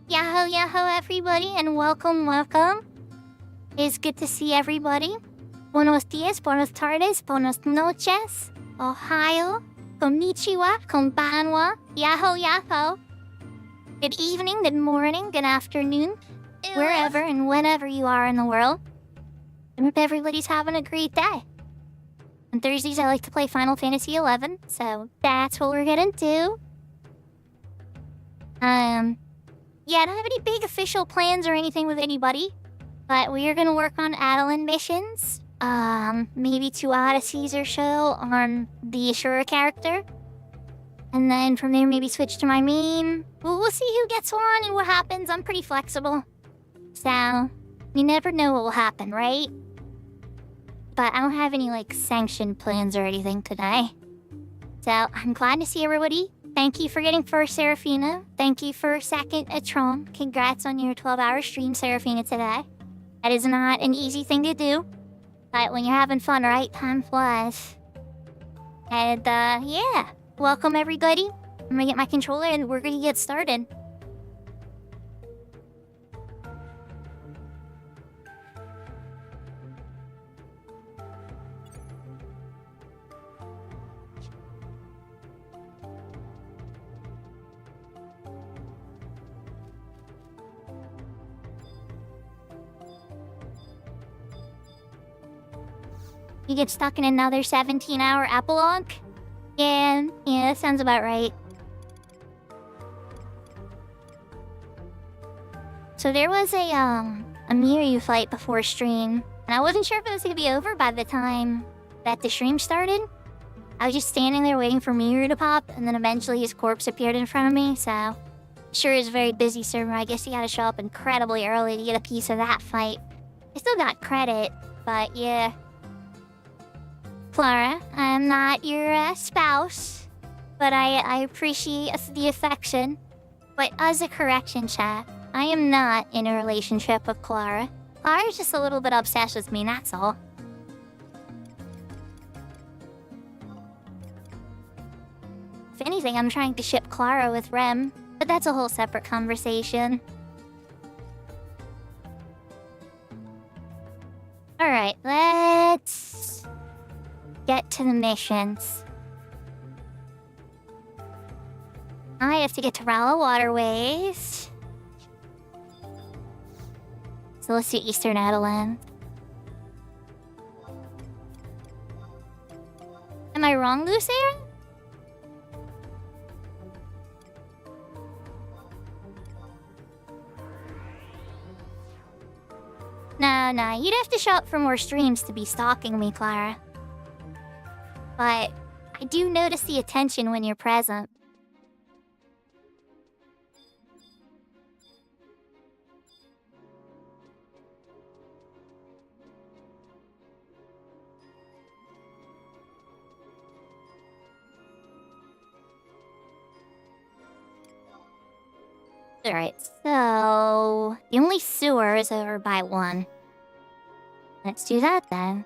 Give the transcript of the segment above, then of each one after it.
Yahoo, yahoo, everybody, and welcome, welcome. It's good to see everybody. Buenos dias, buenas tardes, buenas noches, Ohio, konnichiwa, konbanwa, yahoo, yahoo. Good evening, good morning, good afternoon, wherever and whenever you are in the world. I hope everybody's having a great day. On Thursdays, I like to play Final Fantasy XI, so that's what we're gonna do. Yeah, I don't have any big official plans or anything with anybody, but we are gonna work on Adeline missions. Maybe 2 Odysseys or so on the Ashura character. And then from there, maybe switch to my main. We'll see who gets on and what happens. I'm pretty flexible. So, you never know what will happen, right? But I don't have any, sanctioned plans or anything today. So, I'm glad to see everybody. Thank you for getting first, Seraphina. Thank you for second, Atron. Congrats on your 12-hour stream, Seraphina, today. That is not an easy thing to do. But when you're having fun, right? Time flies. And, yeah. Welcome, everybody. I'm gonna get my controller and we're gonna get started. You get stuck in another 17-hour epilogue? Yeah, that sounds about right. So there was a Miryu fight before stream, and I wasn't sure if it was gonna be over by the time that the stream started. I was just standing there waiting for Miryu to pop, and then eventually his corpse appeared in front of me, so... Sure is a very busy server. I guess you gotta show up incredibly early to get a piece of that fight. I still got credit, but yeah... Clara, I'm not your spouse, but I appreciate the affection. But as a correction, chat, I am not in a relationship with Clara. Clara's just a little bit obsessed with me, that's all. anything, I'm trying to ship Clara with Rem, but that's a whole separate conversation. Alright, let's get to the missions. I have to get to Rala Waterways. So let's do Eastern Adelan. Am I wrong, Lucera? No, you'd have to show up for more streams to be stalking me, Clara. But I do notice the attention when you're present. Alright, so the only sewer is over by 1. Let's do that then.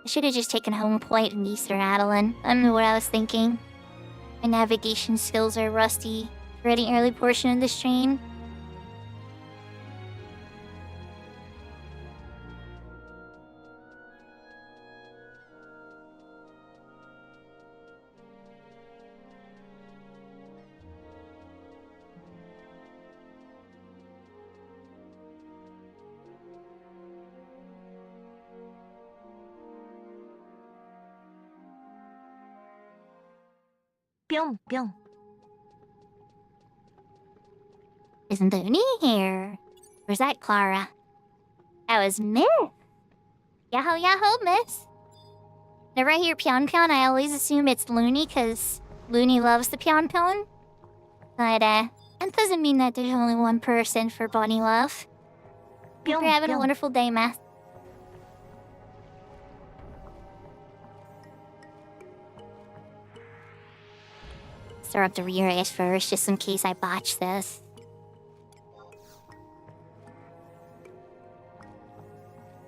I should have just taken home point in Eastern Adelan. I don't know what I was thinking. My navigation skills are rusty for any early portion of the stream. Pyong, pyong. Isn't Looney here? Where's that Clara? That was Miss. Yahoo, Miss. Whenever I hear Pion Pion, I always assume it's Looney, because Looney loves the Pion Pion. But, that doesn't mean that there's only one person for Bonnie Love. Hope you're having a wonderful day, Math. Stir up the rear ass first, just in case I botch this.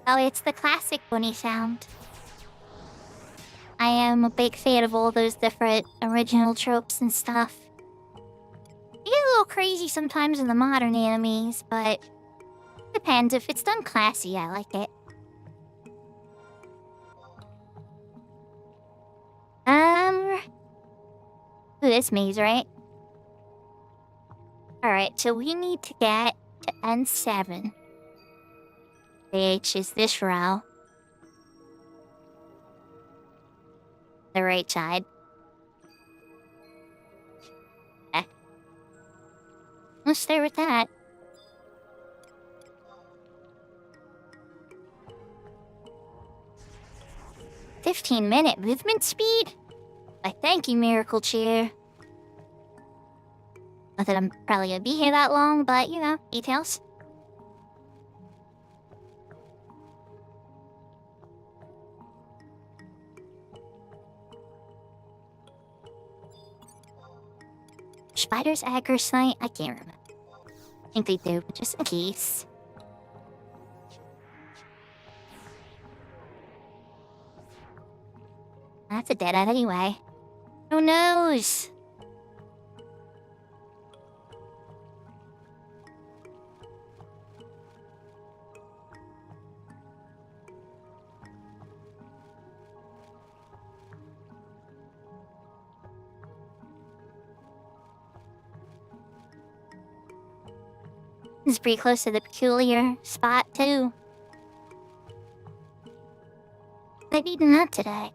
Oh, it's the classic bunny sound. I am a big fan of all those different original tropes and stuff. They get a little crazy sometimes in the modern animes, but depends. If it's done classy, I like it. Ooh, this maze, right? Alright, so we need to get to N7. Which is this row. The right side. Let's start with that. "15-minute movement speed? I thank you, Miracle Cheer." Not that I'm probably gonna be here that long, but you know, details. Spiders aggro site? I can't remember. I think they do, but just in case. That's a dead end anyway. Who knows? It's pretty close to the peculiar spot, too. I need a nut today.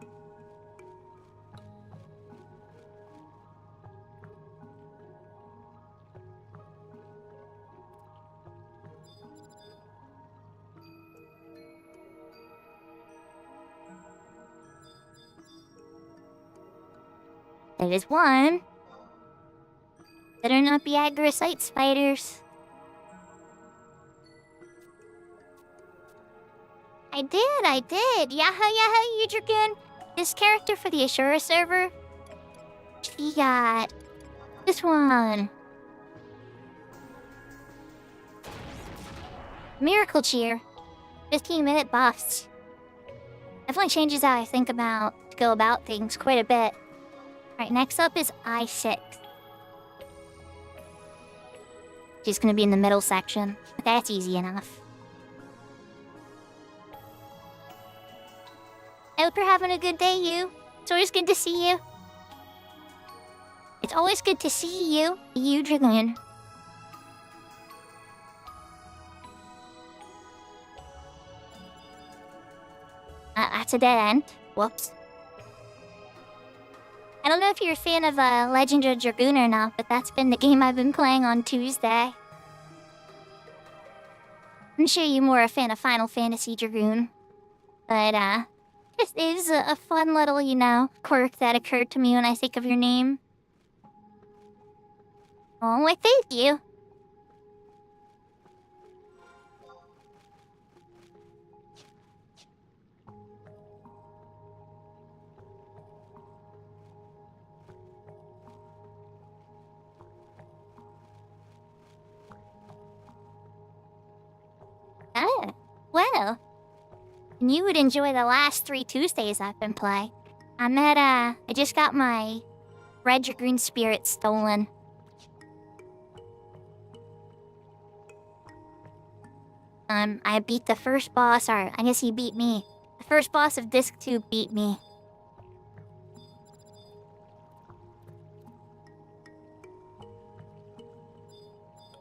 There is one. Better not be agrosite spiders. I did. Yaha, Udrigan. This character for the Ashura server. She got this one. Miracle Cheer. 15-minute buffs. Definitely changes how I think about to go about things quite a bit. Alright, next up is I6. She's gonna be in the middle section. But that's easy enough. I hope you're having a good day, you. It's always good to see you. It's always good to see you, Dragoon. That's a dead end. Whoops. I don't know if you're a fan of Legend of Dragoon or not, but that's been the game I've been playing on Tuesday. I'm sure you're more a fan of Final Fantasy Dragoon. But, this is a fun little, quirk that occurred to me when I think of your name. Oh, why thank you. Oh, well. And you would enjoy the last 3 Tuesdays I've been playing. I just got my Red Dragoon Spirit stolen. I beat the first boss, or I guess he beat me. The first boss of Disc 2 beat me.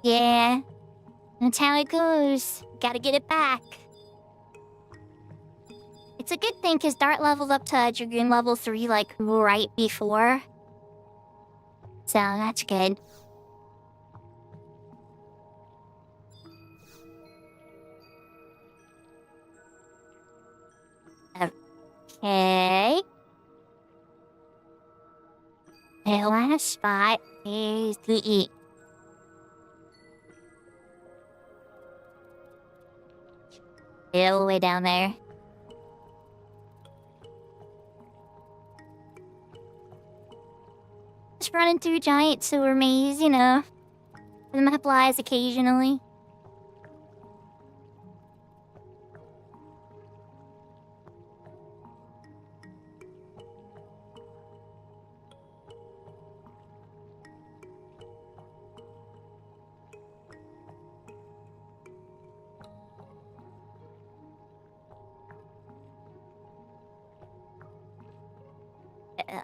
Yeah, that's how it goes. Gotta get it back. It's a good thing, because Dart leveled up to Dragoon level 3, like, right before. So, that's good. Okay. The last spot is to eat. All the way down there. Just running through giant sewer maze, The map lies occasionally.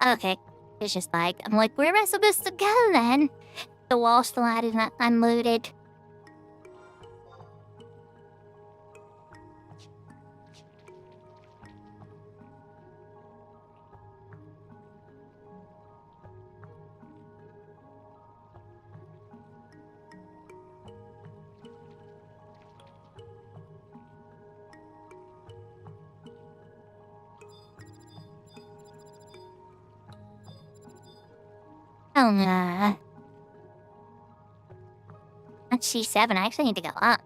Okay. It's just like, I'm like, where am I supposed to go then? The wall still hadn't unloaded. Oh, that's C7. I actually need to go up.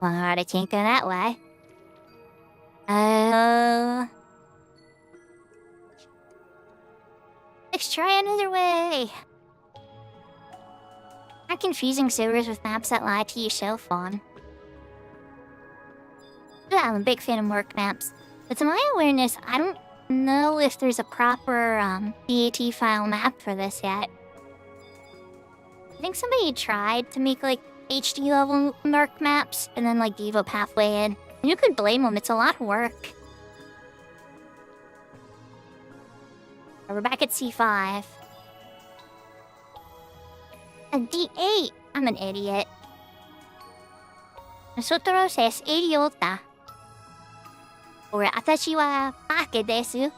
Well, I can't go that way. Let's try another way. Not confusing sewers with maps that lie to you so fun. Yeah, I'm a big fan of Merc maps. But to my awareness, I don't know if there's a proper DAT file map for this yet. I think somebody tried to make like HD level Merc maps and then like gave up halfway in. And you could blame them, it's a lot of work. We're back at C5. A D8! I'm an idiot. Sotoro says, idiota. Or, atashi wa bake desu.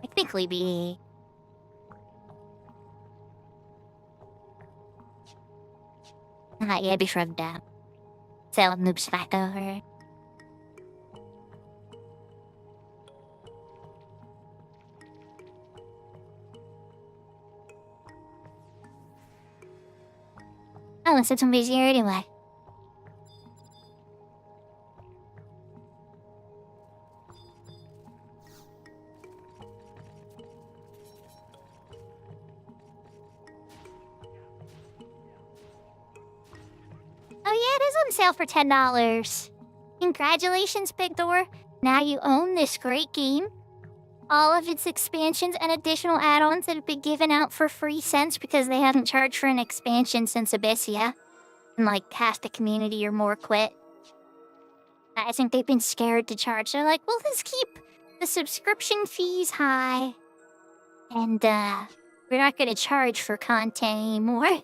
Technically be. Yeah, be shrugged down. Sell noobs back over. Oh, unless somebody's here anyway. Oh yeah, it is on sale for $10. Congratulations, Big Door. Now you own this great game. All of its expansions and additional add-ons that have been given out for free since because they haven't charged for an expansion since Abyssia. And like half the community or more quit. I think they've been scared to charge. They're like, we'll just keep the subscription fees high. And we're not gonna charge for content anymore.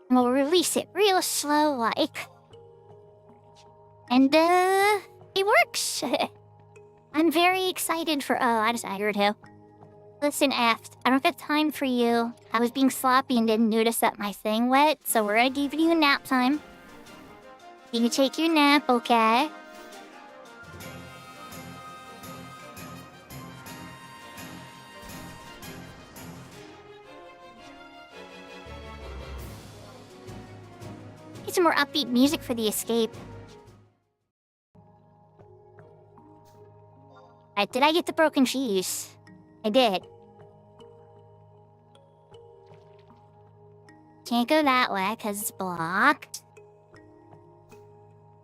We'll release it real slow like. And it works. I'm very excited for I just aggroed who. Listen, Aft, I don't got time for you. I was being sloppy and didn't notice that my thing wet, so we're gonna give you a nap time. You can take your nap, okay? Get some more upbeat music for the escape. Did I get the broken cheese? I did. Can't go that way because it's blocked.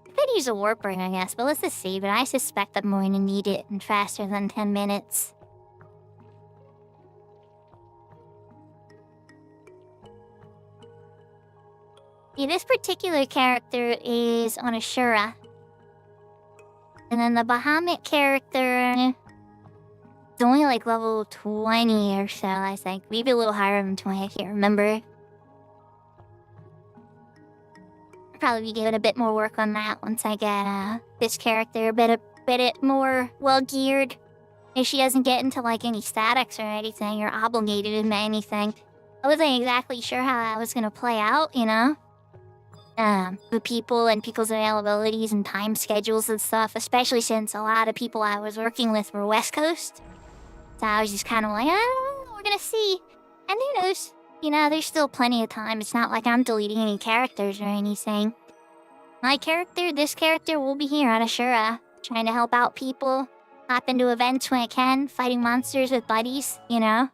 I could use a warp ring, I guess, but let's just see. But I suspect I'm going to need it in faster than 10 minutes. Yeah, this particular character is on Ashura. And then the Bahamut character is only like level 20 or so, I think. Maybe a little higher than 20, I can't remember. I'll probably be giving a bit more work on that once I get this character a bit more well-geared. If she doesn't get into like any statics or anything or obligated in anything. I wasn't exactly sure how that was gonna play out, you know? The people and people's availabilities and time schedules and stuff, especially since a lot of people I was working with were West Coast. So I was just kind of like, we're gonna see. And who knows? You know, there's still plenty of time. It's not like I'm deleting any characters or anything. This character will be here on Ashura, trying to help out people, hop into events when I can, fighting monsters with buddies, you know?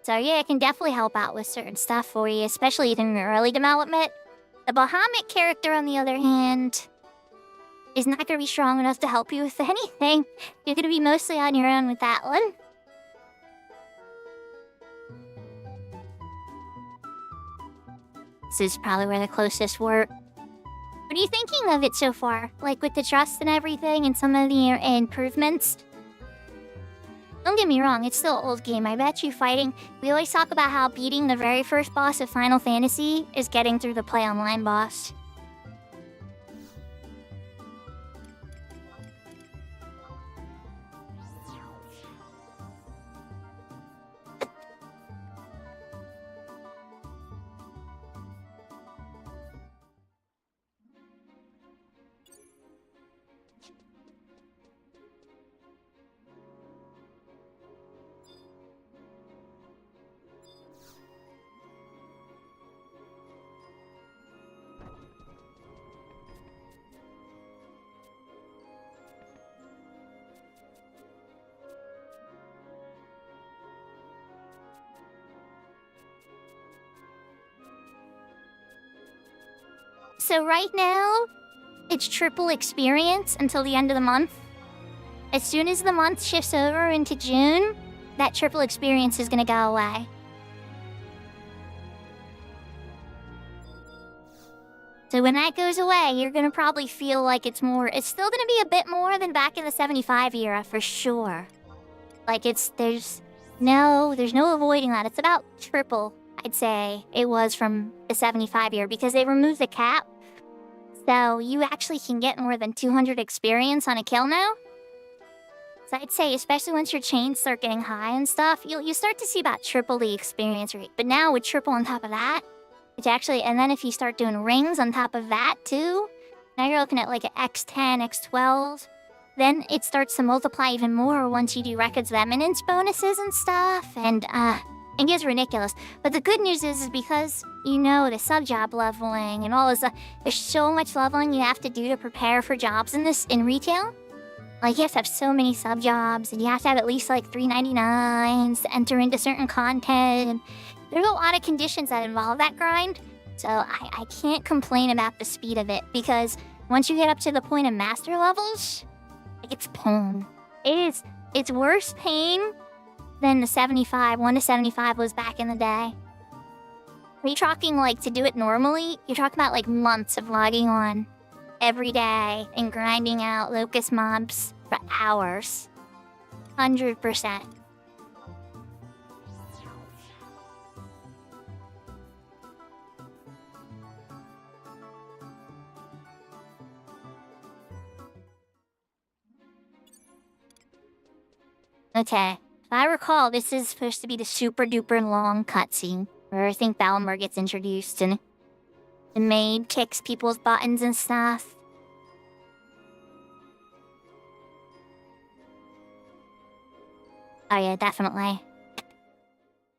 So yeah, I can definitely help out with certain stuff for you, especially in the early development. The Bahamut character, on the other hand, is not going to be strong enough to help you with anything. You're going to be mostly on your own with that one. This is probably where the closest were. What are you thinking of it so far? Like with the trust and everything and some of the improvements? Don't get me wrong, it's still an old game. I bet you fighting... We always talk about how beating the very first boss of Final Fantasy is getting through the Play Online boss. So right now, it's triple experience until the end of the month. As soon as the month shifts over into June, that triple experience is gonna go away. So when that goes away, you're gonna probably feel like it's more... It's still gonna be a bit more than back in the 75 era, for sure. Like, there's no avoiding that. It's about triple, I'd say, it was from the 75 era, because they removed the cap So you actually can get more than 200 experience on a kill now. So I'd say, especially once your chains start getting high and stuff, you start to see about triple the experience rate. But now with triple on top of that, it's actually, and then if you start doing rings on top of that too, now you're looking at like an X10, X12. Then it starts to multiply even more once you do records of eminence bonuses and stuff, and it gets ridiculous. But the good news is because, you know, the sub-job leveling and all this stuff, there's so much leveling you have to do to prepare for jobs in retail. Like, you have to have so many sub-jobs, and you have to have at least, like, 399s to enter into certain content. There's a lot of conditions that involve that grind, so I can't complain about the speed of it, because once you get up to the point of master levels, like, it's pain. It's worse pain than the 75, 1 to 75 was back in the day. Are you talking, like, to do it normally? You're talking about, like, months of logging on every day and grinding out locust mobs for hours. 100%. Okay, if I recall, this is supposed to be the super duper long cutscene where I think Balmer gets introduced and the maid kicks people's buttons and stuff. Oh yeah, definitely.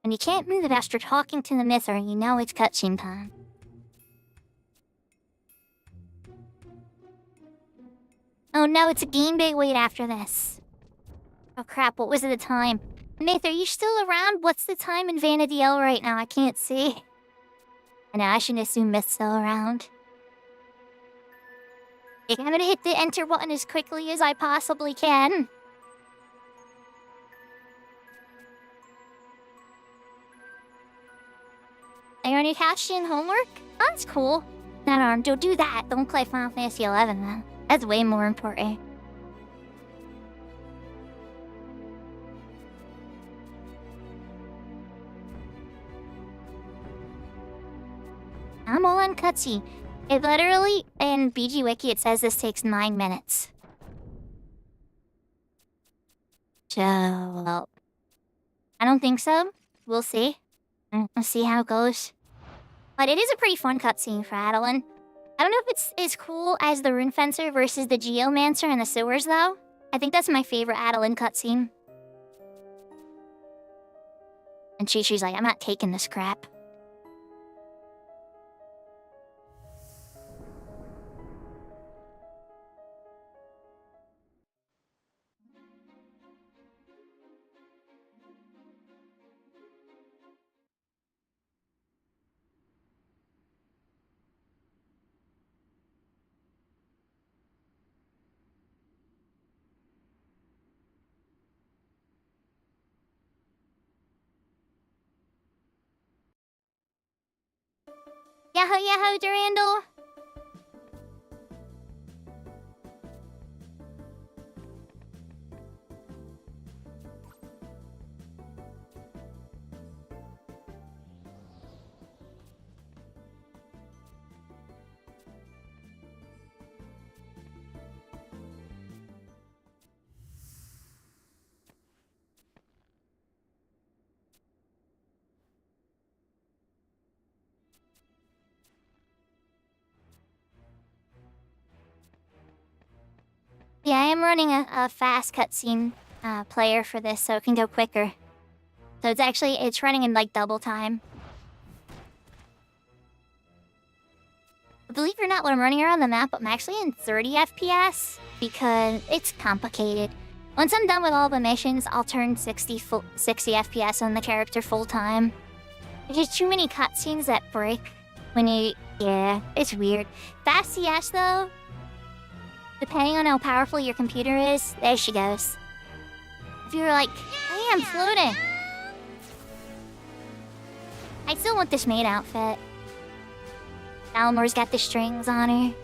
And you can't move after talking to the myth or you know it's cutscene time. Oh no, it's a game day wait after this. Oh crap, what was the time? Myth, are you still around? What's the time in Vanity L right now? I can't see. I know, I shouldn't assume Myth's still around. I'm gonna hit the enter button as quickly as I possibly can. Are you on your couch doing homework? Oh, that's cool. No, don't do that. Don't play Final Fantasy XI then. That's way more important. I'm all on cutscene. It literally, in BG Wiki, it says this takes 9 minutes. So, well, I don't think so. We'll see. We'll see how it goes. But it is a pretty fun cutscene for Adeline. I don't know if it's as cool as the Rune Fencer versus the Geomancer in the sewers, though. I think that's my favorite Adeline cutscene. And she's like, I'm not taking this crap. Yahoo, yahoo, Durandal! Yeah, I am running a fast cutscene player for this, so it can go quicker. So it's running in like double time. Believe it or not, when I'm running around the map, I'm actually in 30 FPS because it's complicated. Once I'm done with all the missions, I'll turn 60 FPS on the character full time. There's just too many cutscenes that break when you... Yeah, it's weird. Fast CS though, depending on how powerful your computer is, there she goes. If you were like, hey, I'm floating. I still want this maid outfit. Almor's got the strings on her.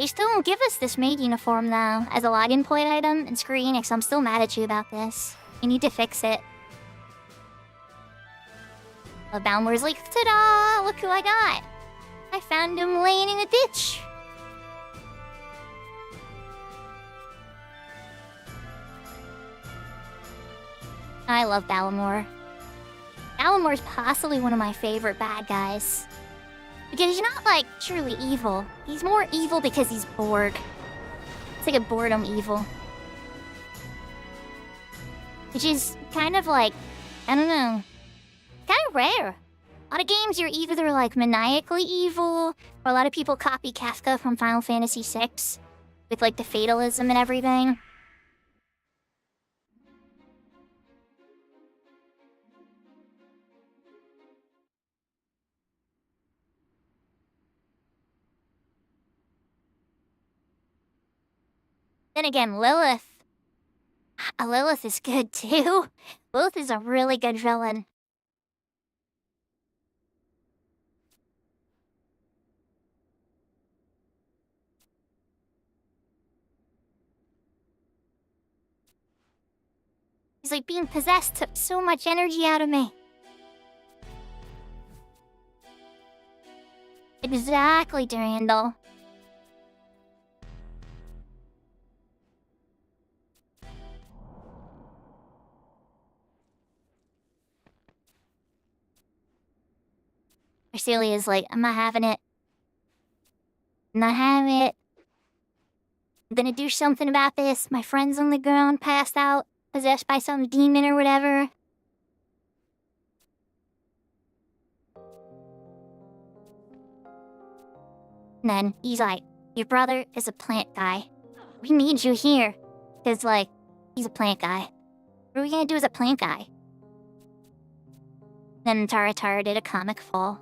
They still won't give us this maid uniform though, as a login point item, and Square Enix, I'm still mad at you about this. You need to fix it. But Balmor's like, ta-da! Look who I got! I found him laying in a ditch! I love Balmor. Balmor's possibly one of my favorite bad guys. Because he's not, like, truly evil. He's more evil because he's bored. It's like a boredom evil. Which is kind of like, I don't know, kind of rare. A lot of games you're either, like, maniacally evil, or a lot of people copy Kafka from Final Fantasy VI. With, like, the fatalism and everything. Then again, Lilith. Lilith is good too. Lilith is a really good villain. He's like, being possessed took so much energy out of me. Exactly, Durandal. Celia's like, I'm not having it. I'm not having it. I'm gonna do something about this. My friend's on the ground, passed out, possessed by some demon or whatever. And then he's like, your brother is a plant guy. We need you here. Because, like, he's a plant guy. What are we gonna do as a plant guy? Then Tara did a comic fall.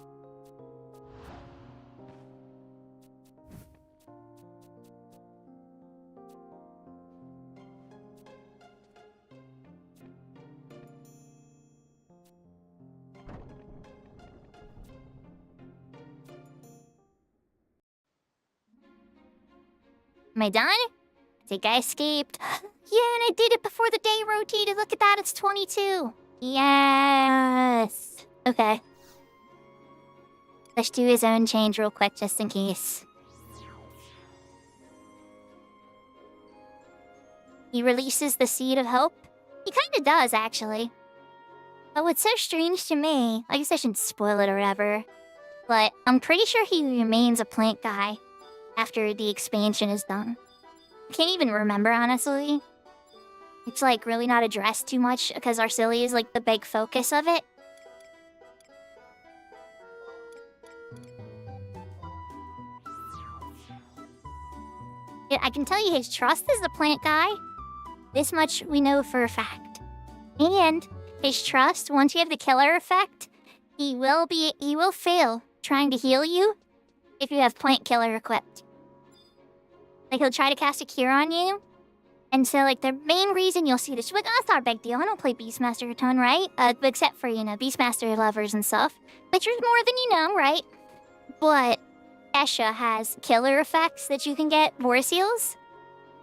Am I done? I think I escaped. Yeah, and I did it before the day rotated. Look at that, it's 22. Yes. Okay. Let's do his own change real quick, just in case. He releases the seed of hope? He kinda does, actually. But what's so strange to me, I guess I shouldn't spoil it or whatever, but I'm pretty sure he remains a plant guy after the expansion is done. I can't even remember, honestly. It's, like, really not addressed too much, because Arcelia is, like, the big focus of it. Yeah, I can tell you his trust is the plant guy. This much we know for a fact. And his trust, once you have the killer effect, he will fail trying to heal you if you have plant killer equipped. Like, he'll try to cast a cure on you. And so, like, the main reason you'll see this, like, oh, that's not a big deal. I don't play Beastmaster a ton, right? Except for, you know, Beastmaster lovers and stuff. Which is more than you know, right? But Esha has killer effects that you can get Vorse heals.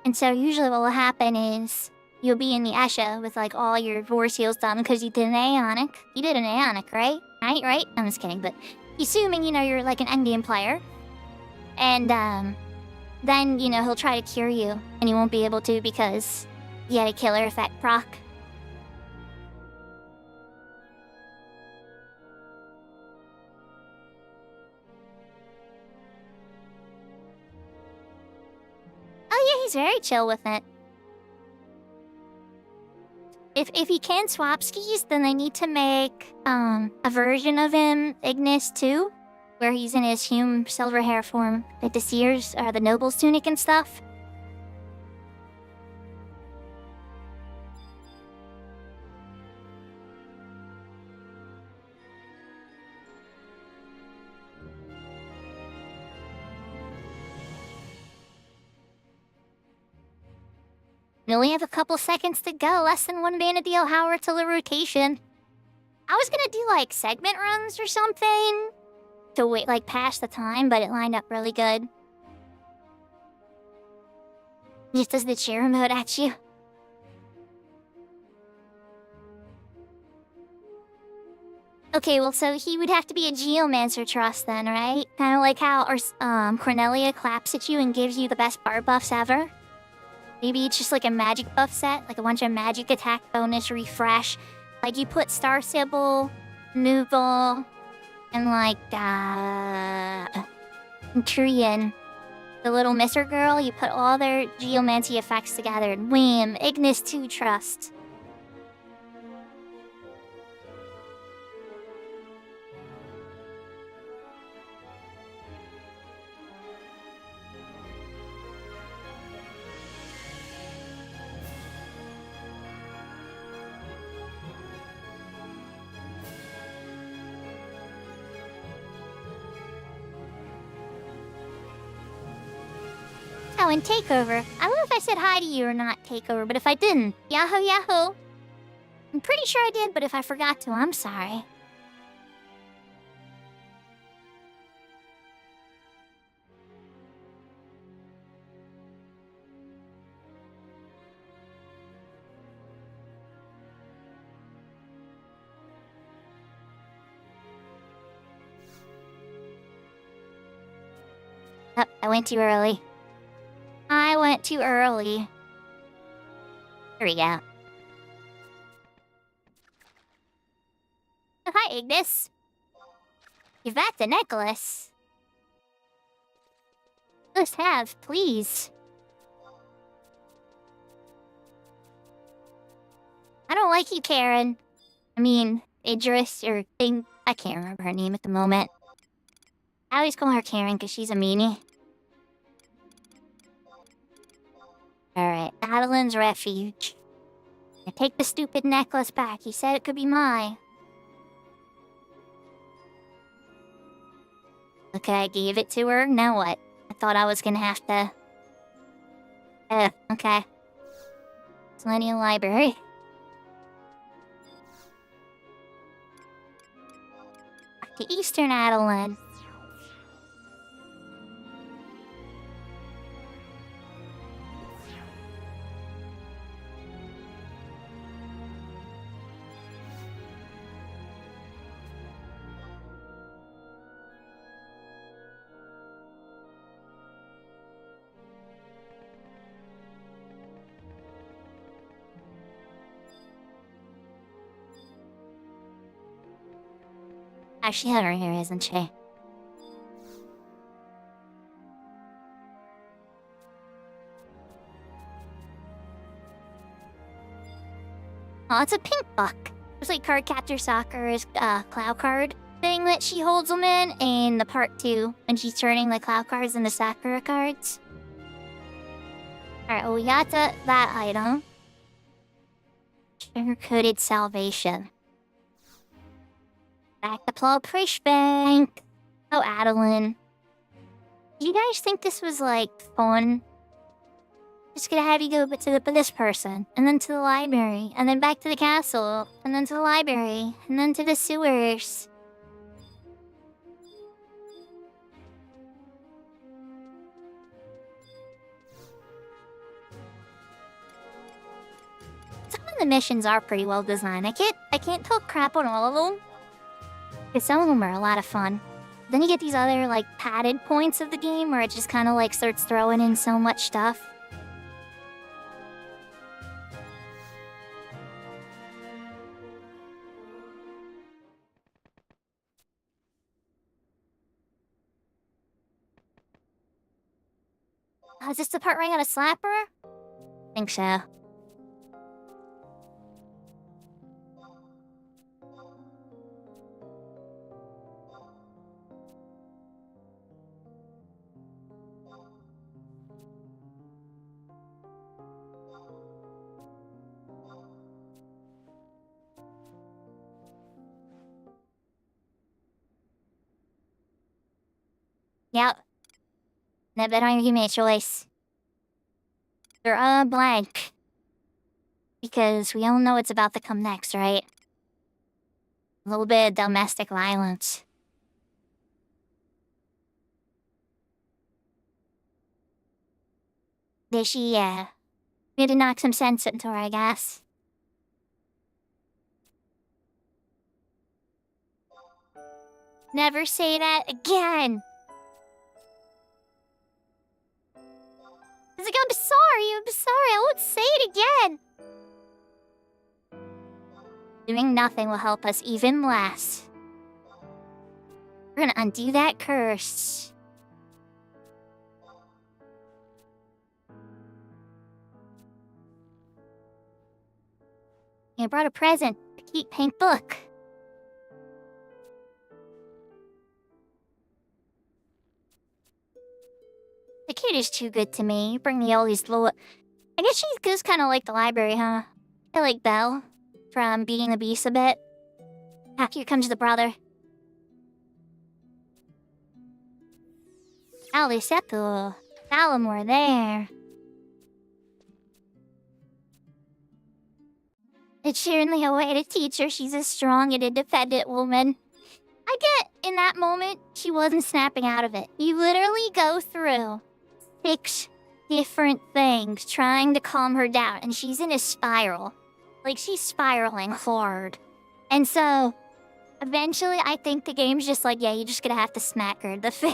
And so usually what will happen is you'll be in the Esha with, like, all your Vorse heals done because you did an Aeonic. You did an Aeonic, right? Right? I'm just kidding, but assuming, you know, you're, like, an endgame player. And, then, you know, he'll try to cure you, and you won't be able to because you had a killer effect proc. Oh yeah, he's very chill with it. If he can swap skis, then they need to make, a version of him, Ignis, too. Where he's in his Hume silver hair form, like the Seers, or the Noble's tunic and stuff. We only have a couple seconds to go, less than one Vanadil hour till the rotation. I was gonna do, like, segment runs or something to wait, like, past the time, but it lined up really good. Just as the chair remote at you. Okay, well, so he would have to be a geomancer trust then, right? Kind of like how Cornelia claps at you and gives you the best bar buffs ever. Maybe it's just like a magic buff set, like a bunch of magic attack bonus refresh. Like you put Star Sybil, Nuval, and like Trian, the little Mister girl. You put all their geomancy effects together, and wham, Ignis 2 trust. Oh, and Takeover. I don't know if I said hi to you or not, Takeover, but if I didn't, Yahoo Yahoo. I'm pretty sure I did, but if I forgot to, I'm sorry. Oh, I went too early. I went too early. Here we go. Oh, hi, Ignis. Give back the necklace. Let's have, please. I don't like you, Karen. I mean, Idris or thing. I can't remember her name at the moment. I always call her Karen because she's a meanie. Alright, Adeline's refuge. Now take the stupid necklace back. You said it could be mine. Okay, I gave it to her. Now what? I thought I was gonna have to... okay. Selenium Library. Back to Eastern Adeline. She had her hair, isn't she? Oh, it's a pink book. It's like Cardcaptor Sakura's cloud card thing that she holds them in the part 2 when she's turning the cloud cards into Sakura cards. Alright, well, we got that item. Sugar-coated salvation. Back to Plow Prish Bank. Oh, Adeline. Do you guys think this was, like, fun? Just gonna have you go to this person, and then to the library, and then back to the castle, and then to the library, and then to the sewers. Some of the missions are pretty well designed. I can't talk crap on all of them. Because some of them are a lot of fun. Then you get these other, like, padded points of the game where it just kind of, like, starts throwing in so much stuff. Oh, is this the part where I gotta slap her? I think so. Yep. Now bet on your game choice. You're blank. Because we all know what's about to come next, right? A little bit of domestic violence. Did she, need to knock some sense into her, I guess. Never say that again! It's like, I'm sorry, I won't say it again! Doing nothing will help us even less. We're gonna undo that curse. I brought a present, a cute pink book. The kid is too good to me. Bring me all these little... I guess she goes kind of like the library, huh? I like Belle from Beating the Beast a bit. Ah, here comes the brother. Alicepo. Salamore there. It's certainly a way to teach her she's a strong and independent woman. I get, in that moment, she wasn't snapping out of it. You literally go through 6 different things trying to calm her down, and she's in a spiral. Like, she's spiraling hard. And so, eventually, I think the game's just like, yeah, you're just gonna have to smack her in the face.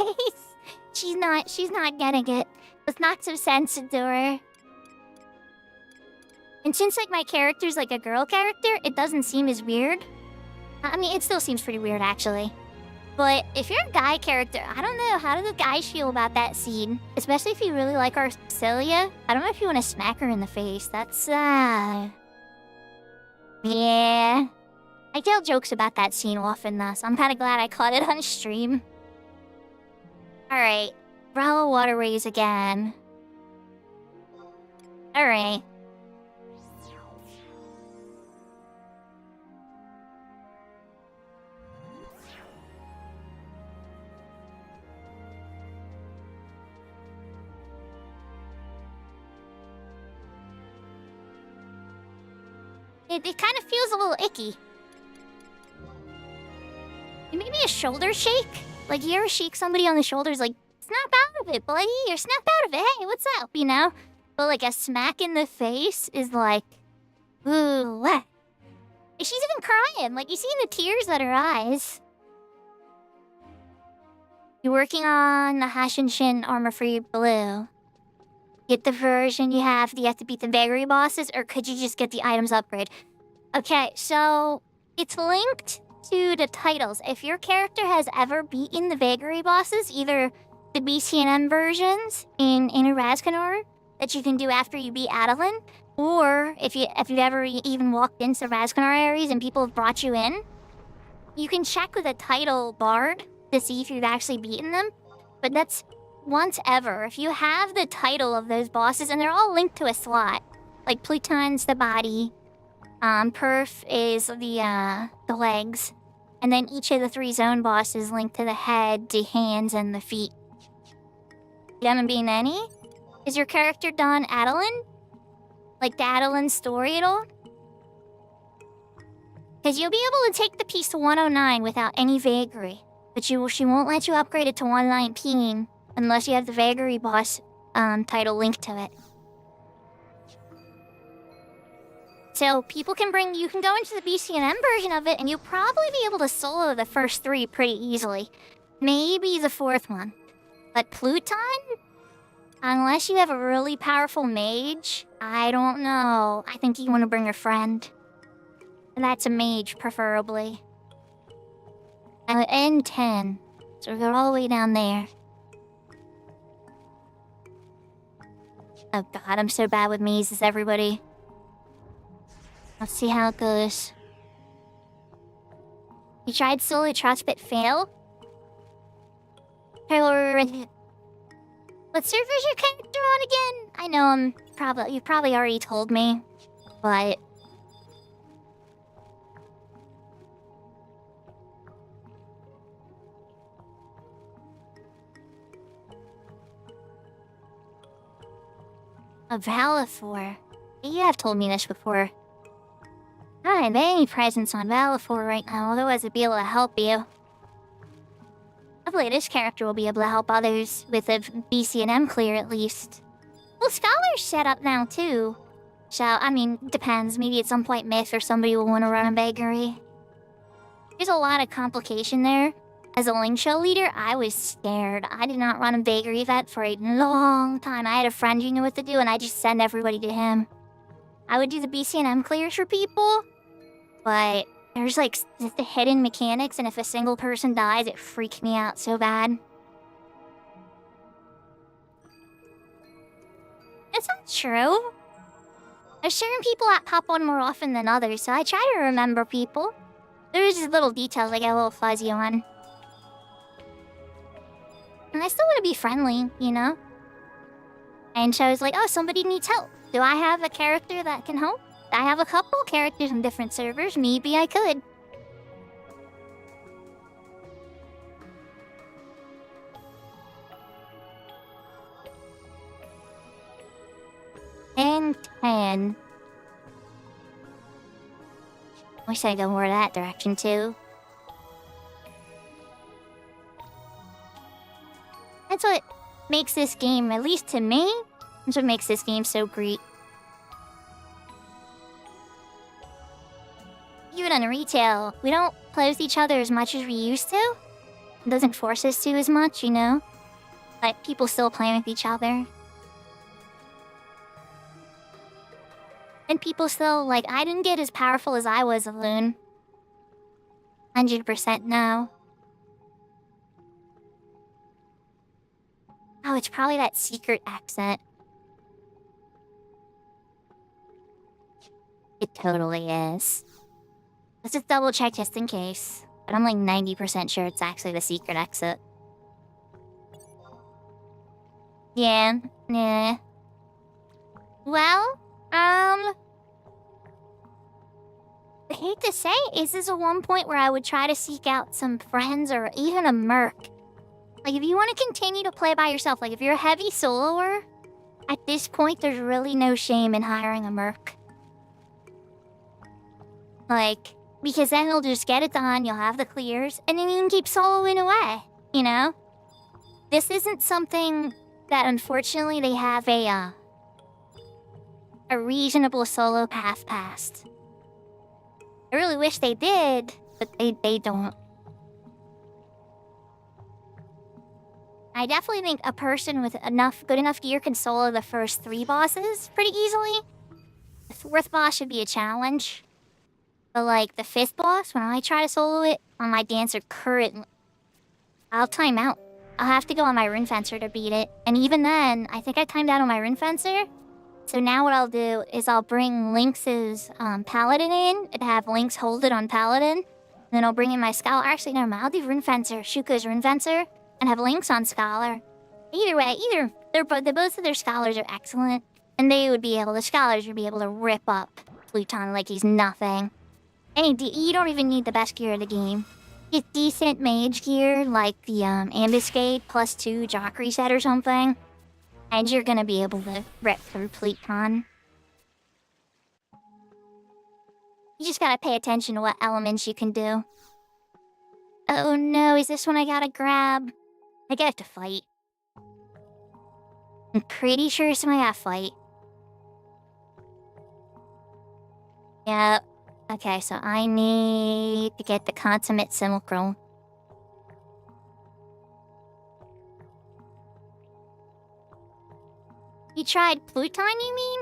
She's not getting it. Let's knock some sense into her. And since, like, my character's, like, a girl character, it doesn't seem as weird. I mean, it still seems pretty weird, actually. But if you're a guy character, I don't know, how do the guys feel about that scene? Especially if you really like our Celia. I don't know if you want to smack her in the face. That's, yeah. I tell jokes about that scene often, though, so I'm kind of glad I caught it on stream. Alright. Bravo Waterways again. Alright. It kind of feels a little icky. Maybe a shoulder shake? Like, you ever shake somebody on the shoulders, like, snap out of it, buddy, or snap out of it, hey, what's up, you know? But, like, a smack in the face is like, ooh, what? She's even crying, like, you see the tears at her eyes. You're working on the Hashinshin Armor-Free Blue. Get the version you have to beat the vagary bosses, or could you just get the items upgrade? Okay, so it's linked to the titles. If your character has ever beaten the vagary bosses, either the BCNM versions in Inner Razkanor that you can do after you beat Adeline, or if you've ever even walked into Razkanor areas and people have brought you in, you can check with a title bard to see if you've actually beaten them. But that's once ever. If you have the title of those bosses, and they're all linked to a slot, like Pluton's the body, Perf is the legs, and then each of the 3 zone bosses linked to the head, the hands, and the feet. You haven't been any? Is your character done Adeline? Like the Adeline story at all? Because you'll be able to take the piece to 109 without any vagary, but she won't let you upgrade it to 119 unless you have the vagary boss title linked to it. So you can go into the BCNM version of it, and you'll probably be able to solo the first 3 pretty easily. Maybe the 4th one. But Pluton? Unless you have a really powerful mage, I don't know. I think you want to bring a friend. And that's a mage, preferably. And N10. So we're all the way down there. Oh god, I'm so bad with mazes, everybody. Let's see how it goes. You tried solo trust but fail? What server is your character on again? I know you probably already told me, but... A Valifor. You have told me this before. I don't have any presence on Valifor right now, otherwise I'd be able to help you. Hopefully this character will be able to help others with a BCNM clear at least. Well, Scholar's set up now, too. So, I mean, depends. Maybe at some point Myth or somebody will want to run a bakery. There's a lot of complication there. As a Link Show leader, I was scared. I did not run a bakery event for a long time. I had a friend who knew what to do, and I just sent everybody to him. I would do the BCNM clears for people, but there's like the hidden mechanics, and if a single person dies, it freaked me out so bad. It's not true. There's certain people that pop on more often than others, so I try to remember people. There's just little details I get a little fuzzy on. And I still want to be friendly, you know? And so I was like, oh, somebody needs help. Do I have a character that can help? I have a couple characters on different servers. Maybe I could. And 10. Wish I'd go more that direction, too. That's what makes this game, at least to me, that's what makes this game so great. Even on retail, we don't play with each other as much as we used to. It doesn't force us to as much, you know? Like, people still play with each other. And people still, like, I didn't get as powerful as I was alone. 100% no. Oh, it's probably that secret accent. It totally is. Let's just double check just in case. But I'm like 90% sure it's actually the secret exit. Yeah, nah. Well, I hate to say, is this a one point where I would try to seek out some friends or even a merc? Like, if you want to continue to play by yourself, like, if you're a heavy soloer, at this point, there's really no shame in hiring a merc. Like, because then you'll just get it done, you'll have the clears, and then you can keep soloing away, you know? This isn't something that, unfortunately, they have a reasonable solo path past. I really wish they did, but they don't. I definitely think a person with good enough gear can solo the first 3 bosses pretty easily. The 4th boss should be a challenge. But like the 5th boss, when I try to solo it on my dancer currently, I'll time out. I'll have to go on my Rune Fencer to beat it. And even then, I think I timed out on my Rune Fencer. So now what I'll do is I'll bring Lynx's Paladin in and have Lynx hold it on Paladin. And then I'll bring in my Scholar. Actually, never mind. I'll do Rune Fencer, Shuko's Rune Fencer, and have Lynx on Scholar. Either way, both of their Scholars are excellent. And the Scholars would be able to rip up Pluton like he's nothing. You don't even need the best gear of the game. Get decent mage gear, like the Ambuscade +2 Jock Reset or something. And you're gonna be able to rip through Pluton. You just gotta pay attention to what elements you can do. Oh no, is this one I gotta grab? I gotta have to fight. I'm pretty sure it's one I gotta fight. Yep. Okay, so I need to get the Consummate Simulacrum. You tried Pluton, you mean?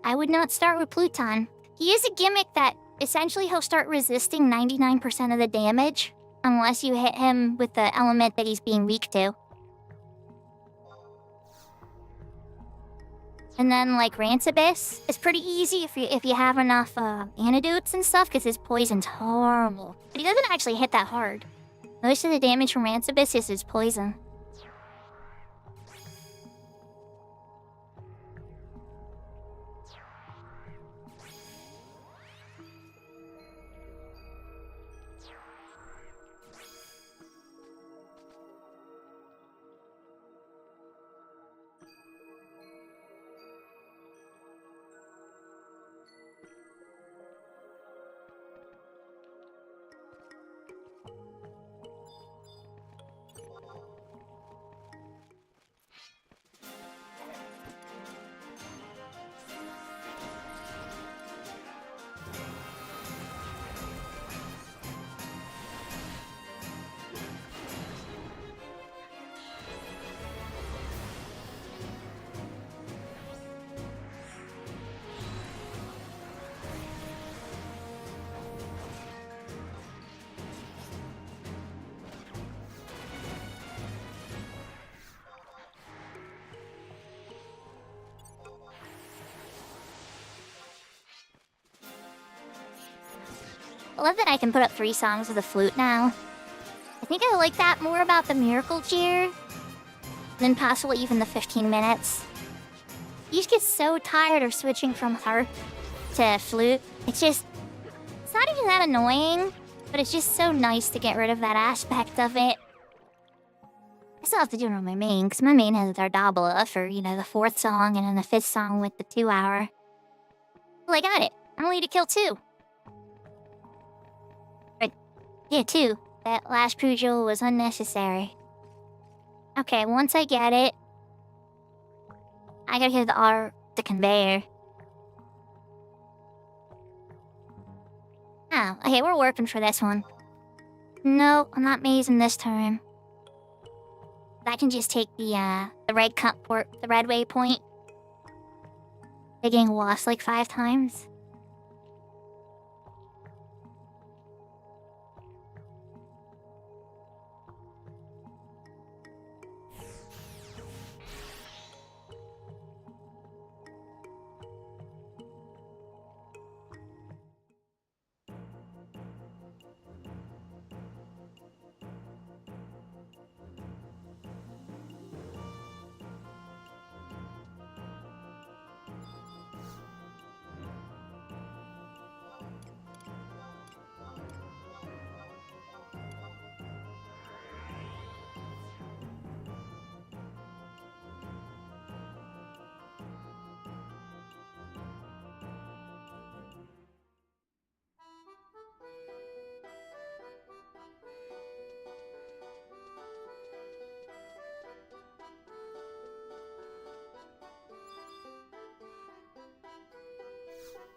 I would not start with Pluton. He is a gimmick that essentially he'll start resisting 99% of the damage unless you hit him with the element that he's being weak to. And then, like, Rancibus is pretty easy if you have enough antidotes and stuff, because his poison's horrible. But he doesn't actually hit that hard. Most of the damage from Rancibus is his poison. I love that I can put up 3 songs with a flute now. I think I like that more about the Miracle Cheer than possibly even the 15 minutes. You just get so tired of switching from harp to flute. It's not even that annoying, but it's just so nice to get rid of that aspect of it. I still have to do it on my main, because my main has our Dabla for, the 4th song and then the 5th song with the 2-hour. Well, I got it. I only need to kill 2. Or, yeah, 2. That last Pujo was unnecessary. Okay, once I get it, I gotta hit the conveyor. Oh, okay, we're working for this one. No, I'm not mazing this turn. I can just take the red cut port, the red waypoint. They're getting lost like 5 times.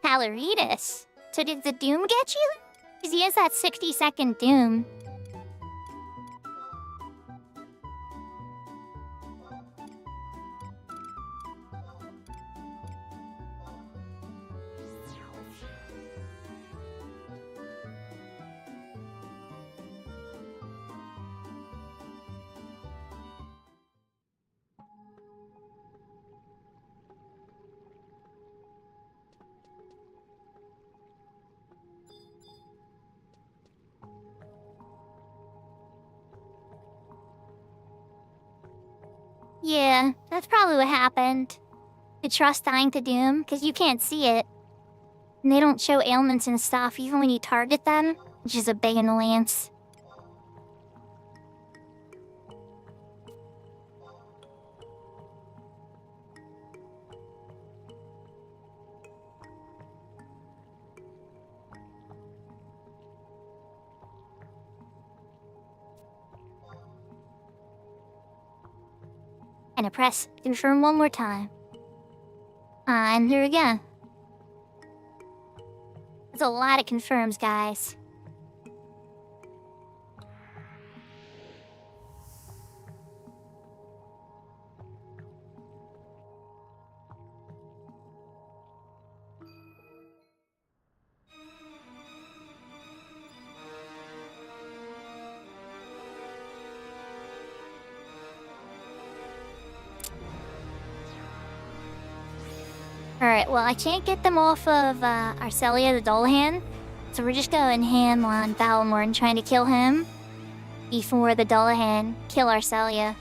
Caloritas. So did the Doom get you? Because he has that 60-second Doom. Yeah, that's probably what happened. You trust dying to Doom, because you can't see it. And they don't show ailments and stuff even when you target them, which is a big annoyance. And I press confirm one more time. And here we go. That's a lot of confirms, guys. Alright, well, I can't get them off of Arcelia the Dullahan, so we're just going ham on Valimorn trying to kill him before the Dullahan kill Arcelia.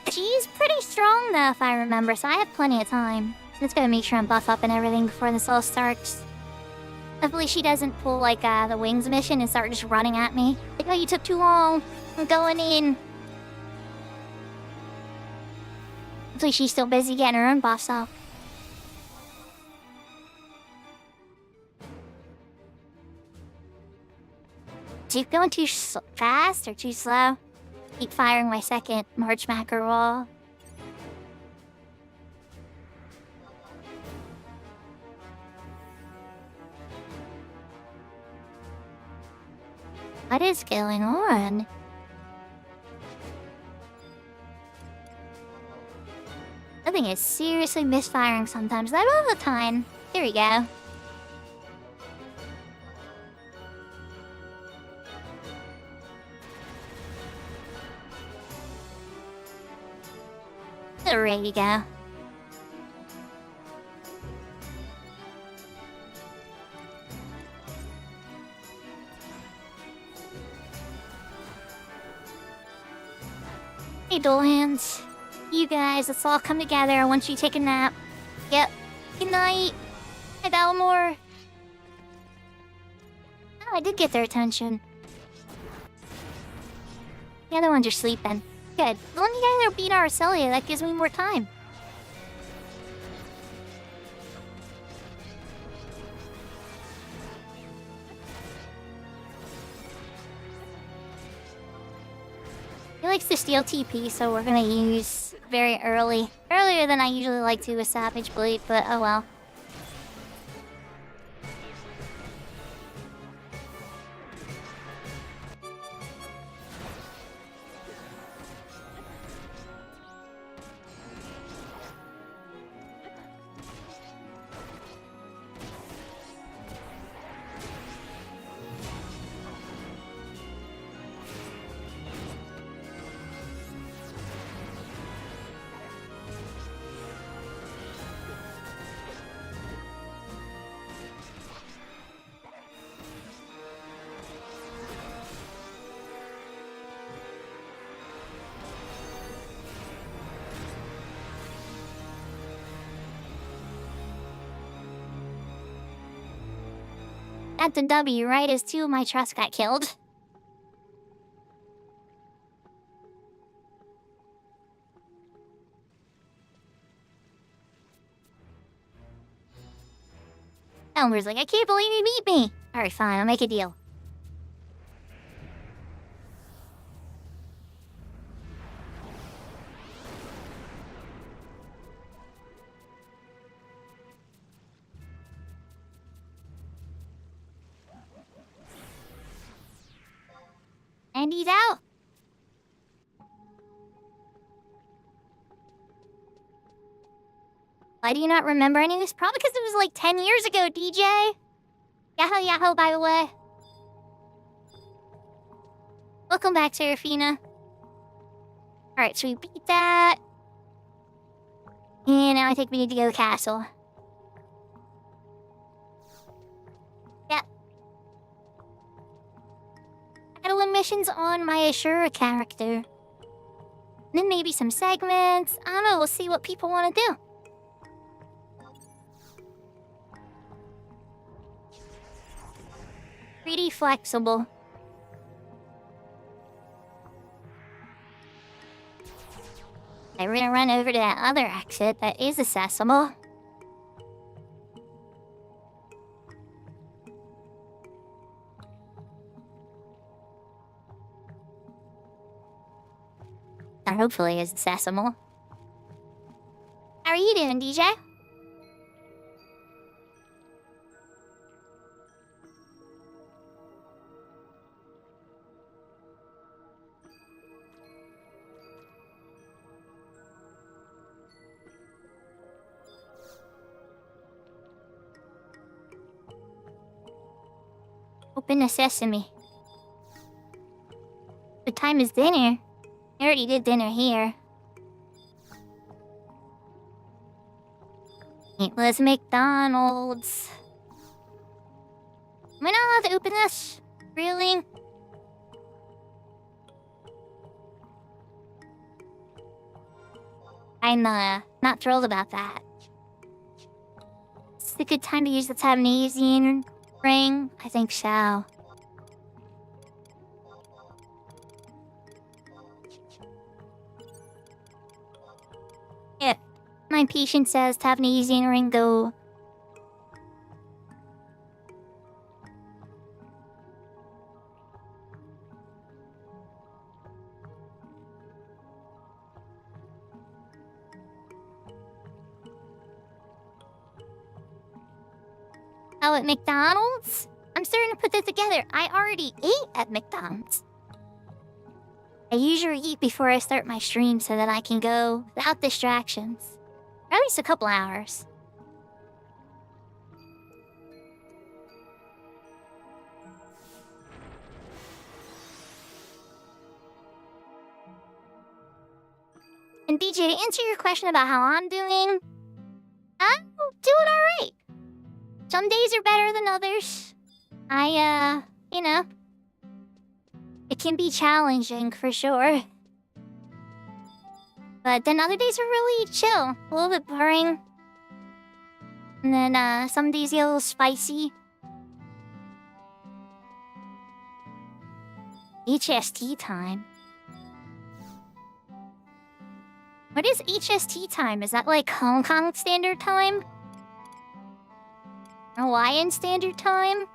She's pretty strong though, if I remember, so I have plenty of time. Just gotta make sure I'm buff up and everything before this all starts. Hopefully she doesn't pull like the Wings mission and start just running at me. Like, oh, you took too long. I'm going in. Hopefully she's still busy getting her own buffs up. Keep going too fast or too slow? Keep firing my second March Macker wall. What is going on? I think it's seriously misfiring sometimes. Not all the time. Here we go. There you go. Hey, dull hands. You guys, let's all come together once you take a nap. Yep. Good night. Hi, Dalmore. Oh, I did get their attention. The other ones are sleeping. Good. As long as you guys are beat Arcelia, that gives me more time. He likes to steal TP, so we're gonna use very early. Earlier than I usually like to with Savage Blade, but oh well. At the W, right as two of my trusts got killed. Elmer's like, I can't believe you beat me. Alright, fine, I'll make a deal. And he's out. Why do you not remember any of this? Probably because it was like 10 years ago, DJ. Yahoo, yahoo, by the way. Welcome back, Serafina. Alright, so we beat that. And now I think we need to go to the castle. Adeline missions on my Ashura character. And then maybe some segments. I don't know, we'll see what people want to do. Pretty flexible. We're gonna run over to that other exit that is accessible. Or hopefully is accessible. How are you doing, DJ? Open the sesame. What time is dinner? I already did dinner here. It was McDonald's. Am I not allowed to open this? Really? I'm not thrilled about that. It's a good time to use the Tabnesian ring. I think so. My patient says Tabnesian ring go. Oh, at McDonald's? I'm starting to put that together. I already ate at McDonald's. I usually eat before I start my stream so that I can go without distractions. For at least a couple hours. And DJ, to answer your question about how I'm doing, I'm doing alright. Some days are better than others. You know, it can be challenging for sure. But then other days are really chill, a little bit boring. And then some days get a little spicy. HST time. What is HST time? Is that like Hong Kong Standard Time? Hawaiian Standard Time?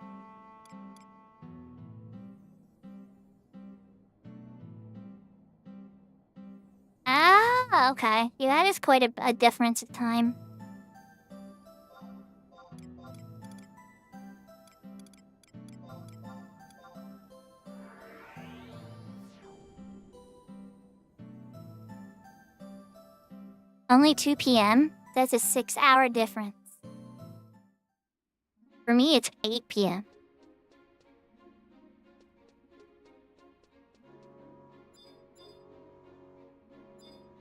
Ah, okay. Yeah, that is quite a difference of time. Only 2 p.m.? That's a 6-hour difference. For me, it's 8 p.m.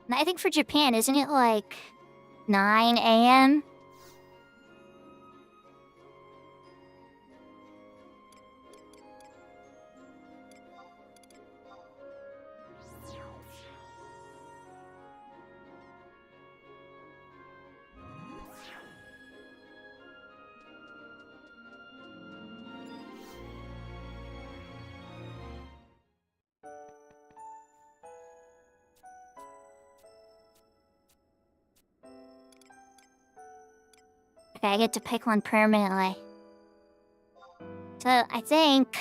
And I think for Japan, isn't it like 9 a.m.? Okay, I get to pick one permanently. So, I think...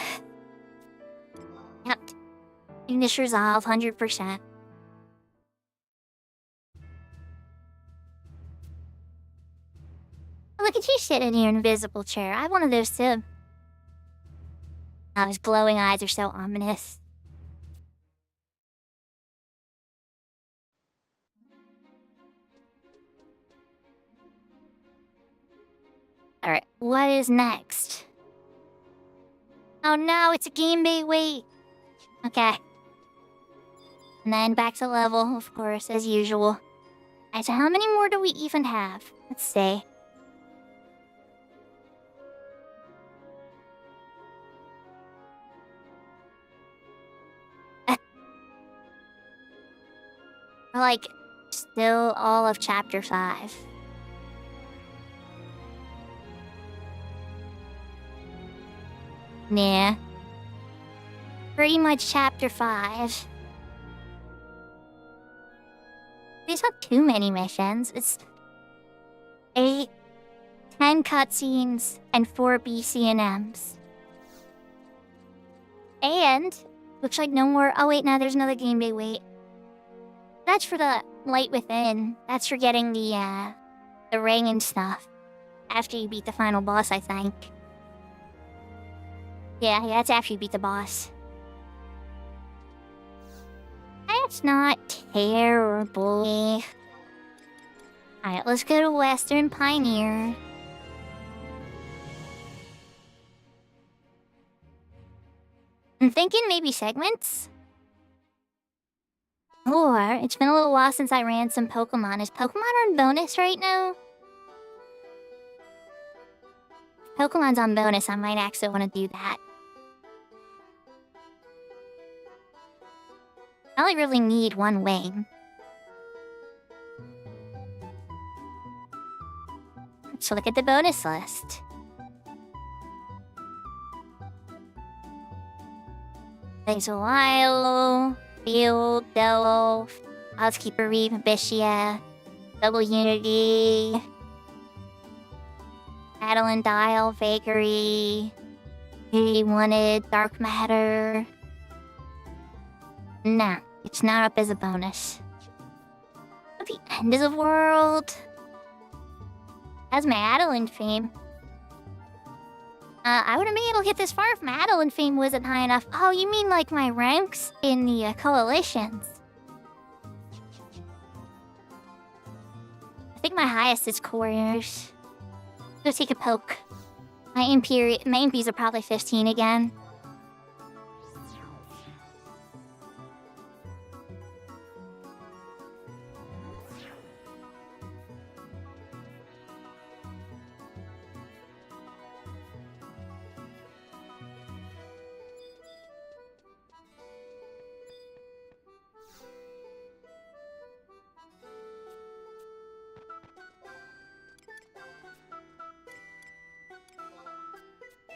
Yep. English resolve, 100%. Look at you sitting in your invisible chair. I have one of those too. Oh, his glowing eyes are so ominous. Alright, what is next? Oh no, it's a game bay wait. Okay. And then back to level, of course, as usual. Alright, so how many more do we even have? Let's see. We're like, still all of chapter 5. Nah. Pretty much chapter 5. These not too many missions. It's 8, 10 cutscenes, and 4 BCNMs. And looks like no more. Oh wait, now there's another game bay wait. That's for the light within. That's for getting the ring and stuff after you beat the final boss, I think. Yeah, that's after you beat the boss. That's not terrible. Alright, let's go to Western Pioneer. I'm thinking maybe segments? Or, it's been a little while since I ran some Pokemon. Is Pokemon on bonus right now? If Pokemon's on bonus, I might actually want to do that. I only really need one wing. Let's look at the bonus list. Exile, Field, Delph, Housekeeper Reeve, Bichia, Double Unity, Madeline Dial, Vakery, He Wanted, Dark Matter. Nah, it's not up as a bonus. At the end of the world. That's my Adeline fame. I wouldn't be able to get this far if my Adeline fame wasn't high enough. Oh, you mean like my ranks in the coalitions? I think my highest is couriers. Go take a poke. My impies are probably 15 again.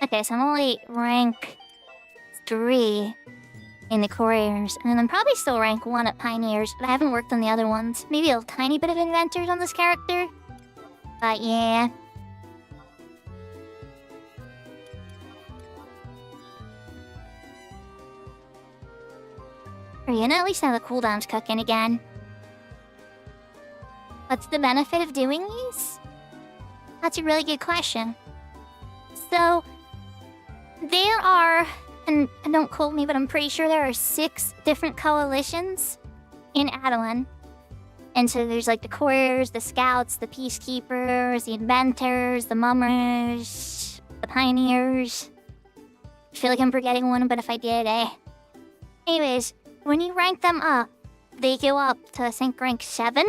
Okay, so I'm only rank 3 in the couriers, and then I'm probably still rank 1 at pioneers, but I haven't worked on the other ones. Maybe a tiny bit of inventors on this character. But yeah. And at least now the cooldown's cooking again. What's the benefit of doing these? That's a really good question. So, there are, and don't quote me, but I'm pretty sure there are 6 different coalitions in Adeline. And so there's like the couriers, the scouts, the peacekeepers, the inventors, the mummers, the pioneers. I feel like I'm forgetting one, but if I did, Anyways, when you rank them up, they go up to, I think, rank 7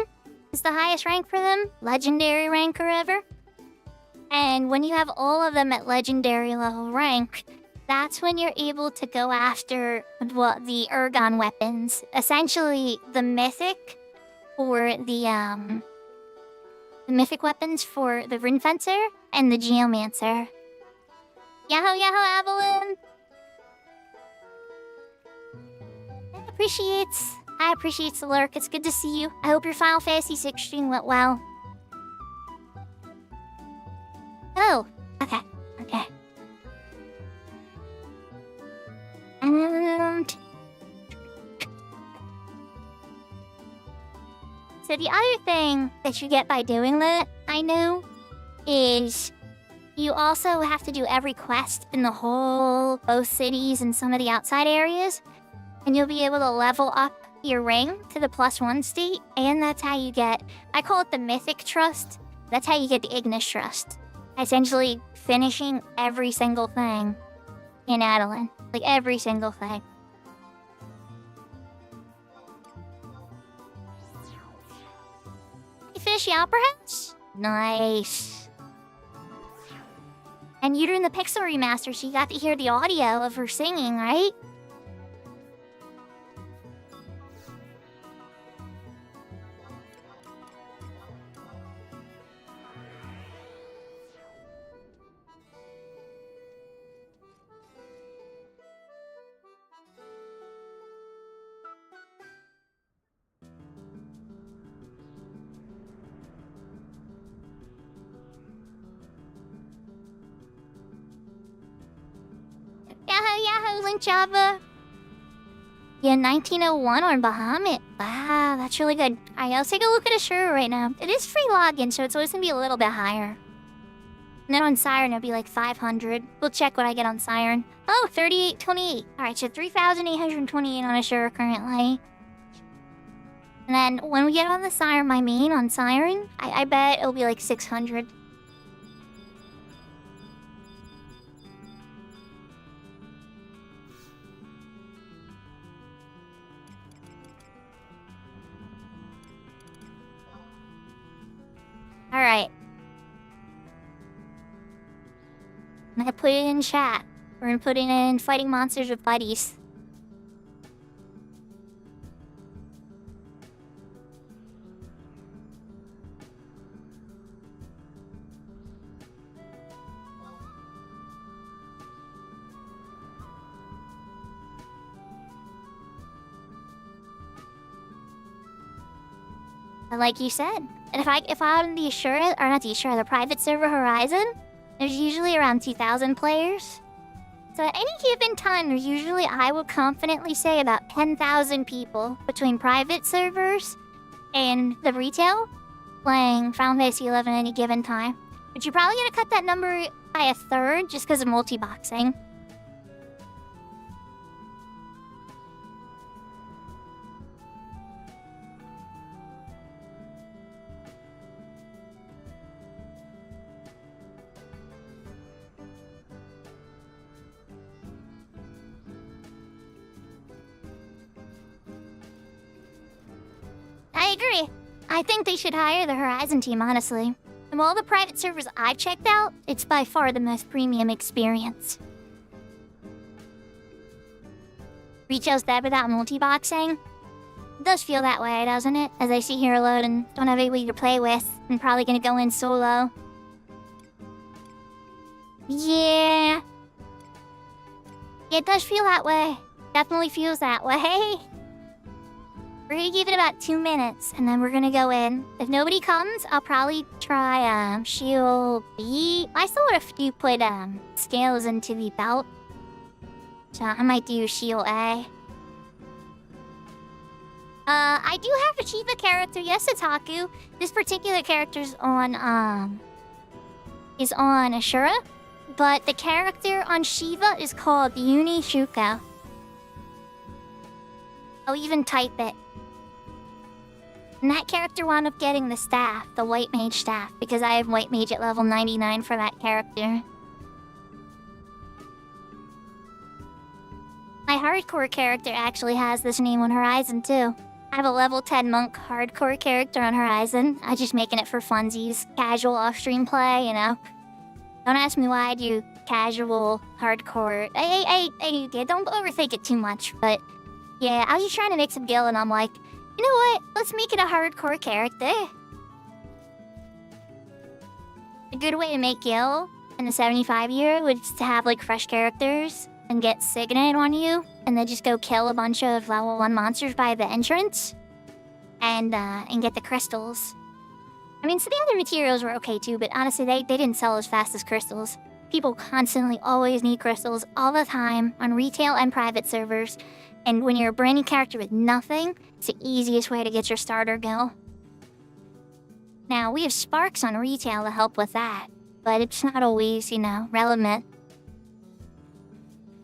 is the highest rank for them. Legendary rank or ever. And when you have all of them at legendary level rank, that's when you're able to go after the Ergon weapons. Essentially, the mythic for the mythic weapons for the Rune Fencer and the Geomancer. Yahoo, yahoo, Avalon! I appreciate the lurk. It's good to see you. I hope your Final Fantasy VI stream went well. Oh, okay. And so the other thing that you get by doing that, I know, is you also have to do every quest in the whole, both cities and some of the outside areas. And you'll be able to level up your ring to the +1 state. And that's how you get, I call it the Mythic Trust. That's how you get the Ignis Trust. Essentially finishing every single thing in Adeline. Like every single thing. You finish the Opera House? Nice. And you're doing the Pixel remaster, so you got to hear the audio of her singing, right? Yahoo, Link Java. Yeah, 1901 on Bahamut. Wow, that's really good. Alright, let's take a look at Ashura right now. It is free login, so it's always gonna be a little bit higher. And then on Siren, it'll be like 500. We'll check what I get on Siren. Oh, 3828. Alright, so 3,828 on Ashura currently. And then when we get on the Siren, my main on Siren, I bet it'll be like 600. Alright. I'm gonna put it in chat. We're gonna put it in fighting monsters with buddies. But like you said, and if I on the Ashura, or not the Ashura, the private server Horizon, there's usually around 2,000 players. So at any given time, there's usually, I would confidently say, about 10,000 people between private servers and the retail playing Final Fantasy XI at any given time. But you're probably gonna cut that number by a third just because of multi-boxing. I agree. I think they should hire the Horizon team, honestly. From all the private servers I've checked out, it's by far the most premium experience. Retail's dead without multi-boxing? It does feel that way, doesn't it? As I sit here alone and don't have anybody to play with, I'm probably gonna go in solo. Yeah. It does feel that way. Definitely feels that way. We're gonna give it about 2 minutes, and then we're gonna go in. If nobody comes, I'll probably try, shield B. I saw if you put, scales into the belt. So I might do shield A. I do have a Shiva character, yes, Itaku. This particular character's on Ashura. But the character on Shiva is called Yuni Shuko. I'll even type it. And that character wound up getting the staff, the White Mage staff, because I have White Mage at level 99 for that character. My hardcore character actually has this name on Horizon too. I have a level 10 monk hardcore character on Horizon. I'm just making it for funsies, casual off-stream play, you know. Don't ask me why I do casual hardcore. Hey, don't overthink it too much, but yeah, I was just trying to make some Gil and I'm like, you know what? Let's make it a hardcore character. A good way to make Gil in the 75 year would just to have like fresh characters and get Signet on you, and then just go kill a bunch of level 1 monsters by the entrance, and get the crystals. I mean, so the other materials were okay too, but honestly, they didn't sell as fast as crystals. People constantly always need crystals all the time on retail and private servers, and when you're a brand new character with nothing, it's the easiest way to get your starter Gil. Now, we have sparks on retail to help with that, but it's not always, you know, relevant.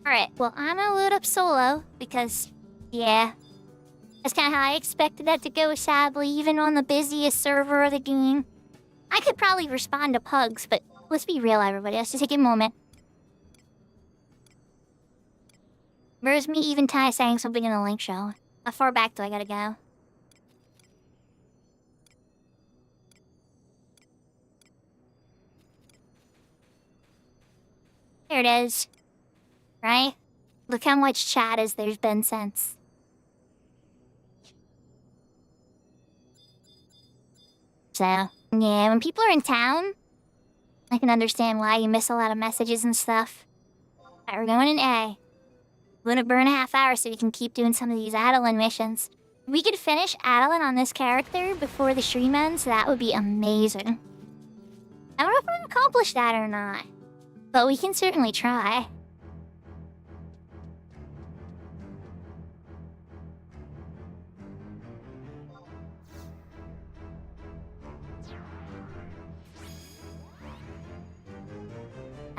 Alright, well, I'm gonna load up solo, because, yeah, that's kind of how I expected that to go, sadly, even on the busiest server of the game. I could probably respond to pugs, but let's be real, everybody. Let's just take a moment. Where's me even saying something in the link show? How far back do I gotta go? There it is. Right? Look how much chat as there's been since. So, yeah, when people are in town, I can understand why you miss a lot of messages and stuff. Alright, we're going in A. We're gonna burn a half hour so we can keep doing some of these Adeline missions. If we could finish Adeline on this character before the stream ends, that would be amazing. I don't know if we're gonna accomplish that or not, but we can certainly try.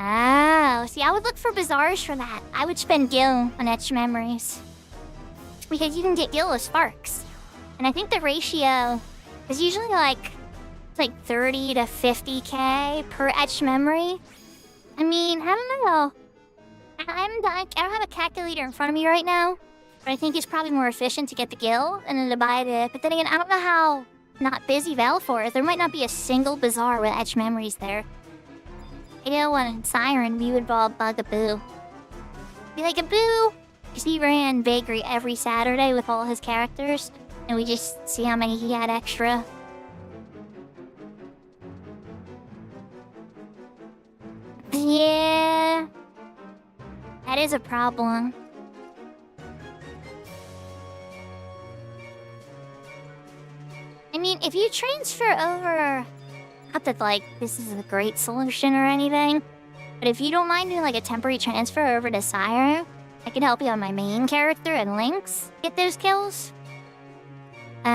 Oh, see, I would look for bazaars for that. I would spend Gil on Etched Memories. Because you can get Gil as sparks. And I think the ratio is usually like 30 to 50k per Etched Memory. I mean, I don't know. I don't have a calculator in front of me right now, but I think it's probably more efficient to get the Gil and then to buy the... But then again, I don't know how not busy Valfor is. There might not be a single bazaar with Etched Memories there. I know when Siren, we would bug a Boo. Be like, a Boo! Because he ran Vagary every Saturday with all his characters, and we just see how many he had extra. Yeah... That is a problem. I mean, if you transfer over... Not that, like, this is a great solution or anything, but if you don't mind doing, like, a temporary transfer over to Siren, I can help you on my main character and Lynx get those kills. But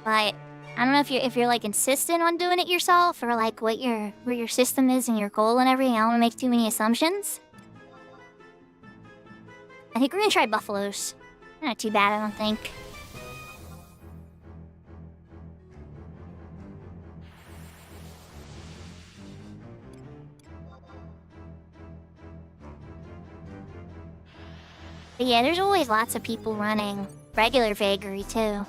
I don't know if you're like insistent on doing it yourself or like where your system is and your goal and everything. I don't want to make too many assumptions. I think we're gonna try Buffaloes. Not too bad, I don't think. But yeah, there's always lots of people running regular Vagary too,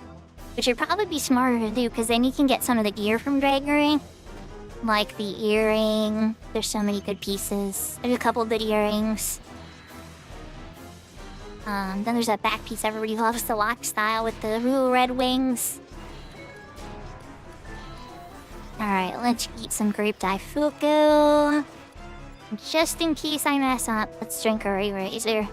which would probably be smarter to do because then you can get some of the gear from Vagary, like the earring. There's so many good pieces. There's a couple of good earrings. Then there's that back piece everybody loves, the lock style with the real red wings. Alright, let's eat some grape daifuku. Just in case I mess up, let's drink a razor.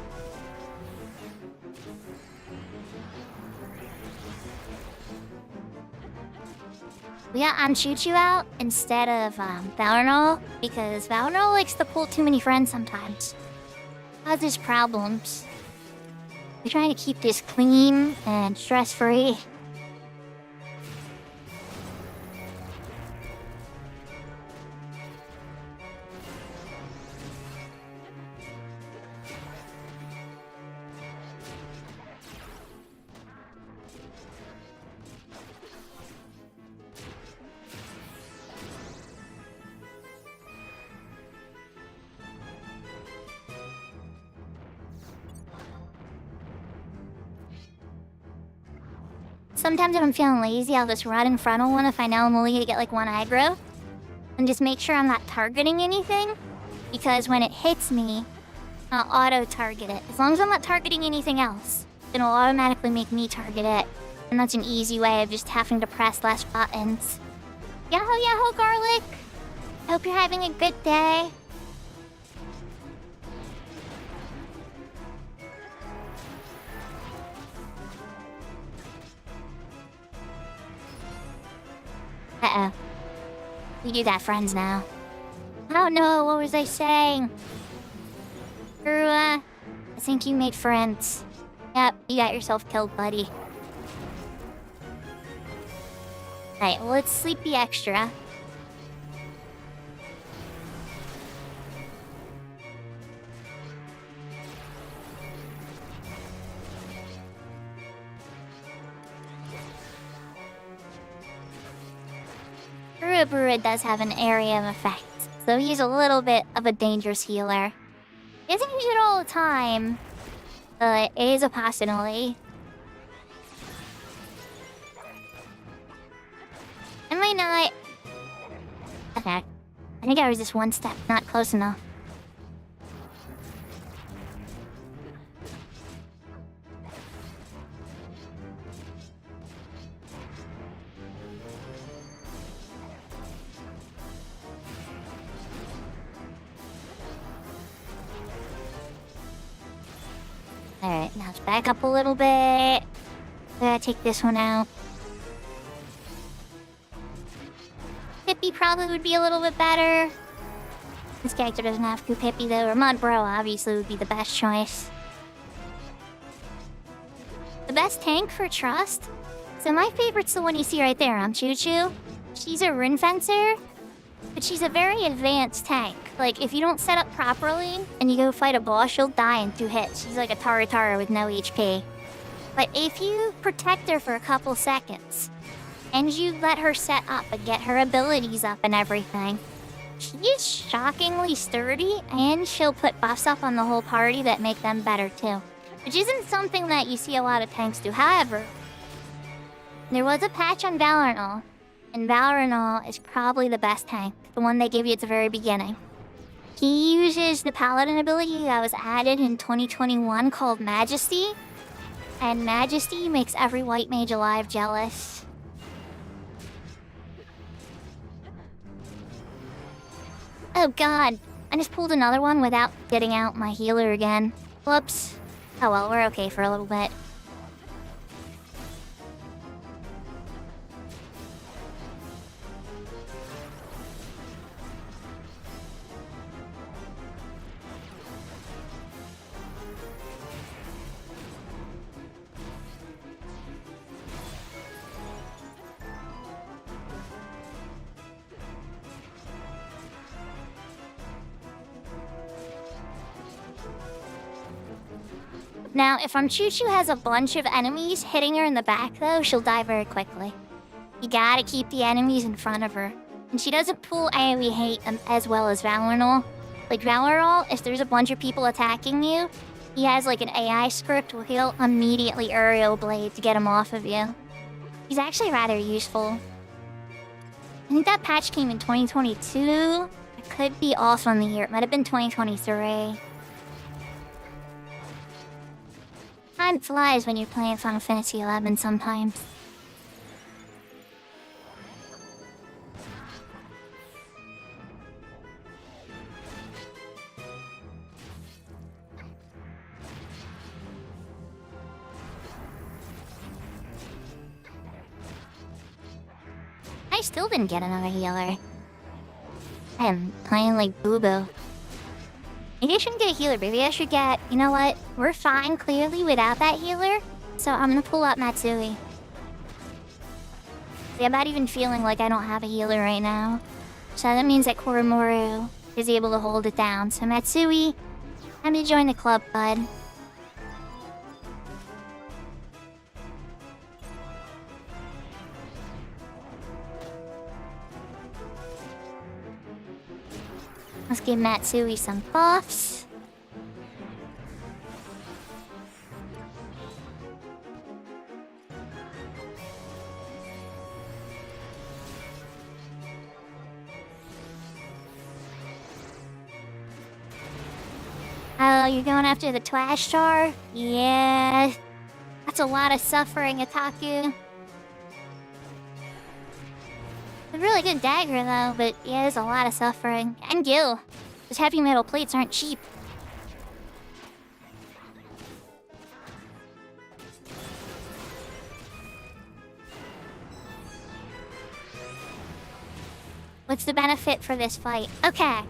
We got Choo-Choo out instead of Valornol because Valornol likes to pull too many friends sometimes. Causes problems. We're trying to keep this clean and stress-free. Sometimes if I'm feeling lazy, I'll just run in front of one if I know I'm only gonna get like one aggro. And just make sure I'm not targeting anything. Because when it hits me, I'll auto-target it. As long as I'm not targeting anything else, it'll automatically make me target it. And that's an easy way of just having to press less buttons. Yahoo yahoo garlic! Hope you're having a good day. Uh-oh. We do that friends now. Oh no, what was I saying? Sakura, I think you made friends. Yep, you got yourself killed, buddy. Alright, well, let's sleepy extra. Sakura does have an area of effect, so he's a little bit of a dangerous healer. He doesn't use it all the time, but it is a possibility. Am I not? Okay. I think I was just one step not close enough. Alright, now let's back up a little bit. Gotta take this one out. Pippi probably would be a little bit better. This character doesn't have good Pippi though, or Mudbro obviously would be the best choice. The best tank for Trust? So my favorite's the one you see right there, Choo-Choo. She's a Rune Fencer, but she's a very advanced tank. Like, if you don't set up properly and you go fight a boss, she'll die in 2 hits. She's like a Tara with no HP. But if you protect her for a couple seconds, and you let her set up and get her abilities up and everything, she is shockingly sturdy, and she'll put buffs up on the whole party that make them better too. Which isn't something that you see a lot of tanks do. However, there was a patch on Valornol, and Valornol is probably the best tank. The one they gave you at the very beginning. He uses the Paladin ability that was added in 2021 called Majesty. And Majesty makes every white mage alive jealous. Oh god, I just pulled another one without getting out my healer again. Whoops. Oh well, we're okay for a little bit. Now, if Choo-Choo has a bunch of enemies hitting her in the back, though, she'll die very quickly. You gotta keep the enemies in front of her. And she doesn't pull AoE hate as well as Valornol. Like, Valornol, if there's a bunch of people attacking you, he has, like, an AI script where he'll immediately Aerial Blade to get him off of you. He's actually rather useful. I think that patch came in 2022. It could be off on the year. It might have been 2023. Time flies when you're playing Final Fantasy XI sometimes. I still didn't get another healer. I am playing like boo-boo. Maybe I shouldn't get a healer. Maybe I should get... You know what? We're fine, clearly, without that healer. So I'm gonna pull up Matsui. See, I'm not even feeling like I don't have a healer right now. So that means that Koromoru is able to hold it down. So Matsui, time to join the club, bud. Let's give Matsui some buffs. Oh, you're going after the Twash Star? Yeah. That's a lot of suffering, Itaku. It's a really good dagger, though, but yeah, there's a lot of suffering. And Gil. Those heavy metal plates aren't cheap. What's the benefit for this fight? Okay.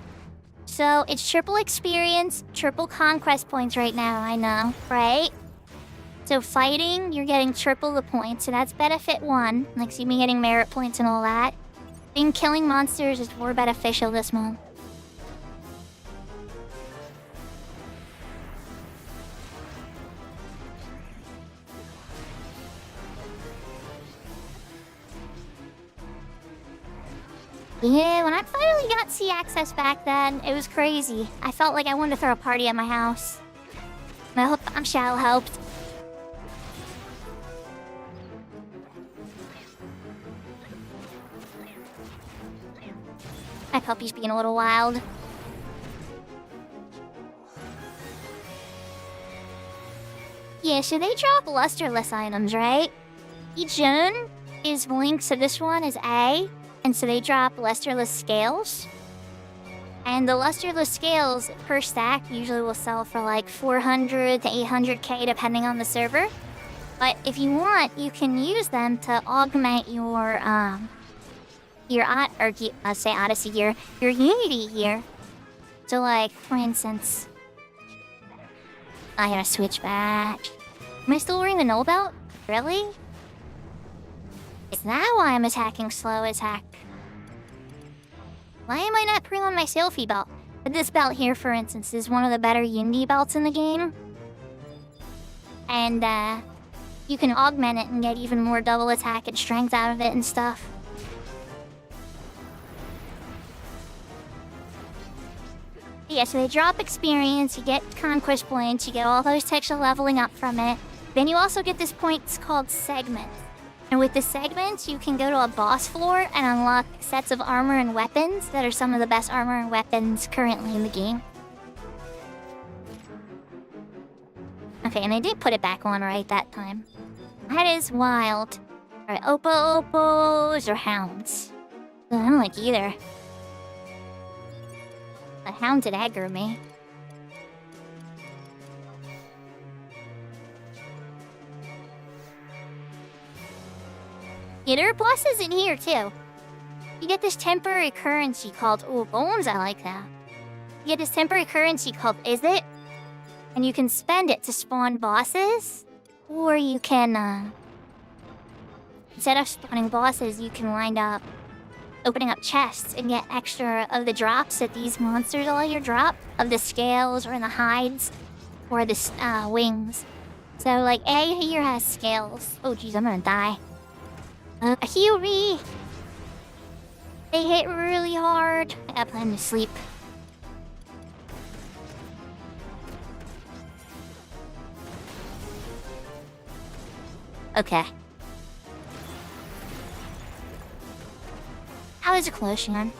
So, it's triple experience, triple conquest points right now, I know, right? So fighting, you're getting triple the points, so that's benefit 1. Like, see me getting merit points and all that. Being killing monsters is more beneficial this month. Yeah, when I finally got sea access back then, it was crazy. I felt like I wanted to throw a party at my house. I hope Bombshell helped. My puppy's being a little wild. Yeah, so they drop lusterless items, right? Ijun is linked, so this one is A. And so they drop lusterless scales. And the lusterless scales per stack usually will sell for like 400 to 800k depending on the server. But if you want, you can use them to augment your Odyssey gear, your Unity gear. So like, for instance, I gotta switch back. Am I still wearing the null belt? Really? Is that why I'm attacking slow attack? Why am I not putting on my selfie belt? But this belt here, for instance, is one of the better Unity belts in the game. And, you can augment it and get even more double attack and strength out of it and stuff. Yeah, so they drop experience, you get conquest points, you get all those types of leveling up from it. Then you also get this points called segments. And with the segments, you can go to a boss floor and unlock sets of armor and weapons that are some of the best armor and weapons currently in the game. Okay, and I did put it back on right that time. That is wild. Alright, Oppos or Hounds? I don't like either. The Hound did aggro me. Yeah, there are bosses in here, too. You get this temporary currency called... Oh, bones, I like that. You get this temporary currency called Is It? And you can spend it to spawn bosses. Or you can, instead of spawning bosses, you can wind up opening up chests and get extra of the drops that these monsters all here drop. Of the scales or the hides. Or the wings. So, like, A here has scales. Oh, jeez, I'm gonna die. A Huey! They hit really hard. I gotta put him to sleep. Okay. How is it close, Sean?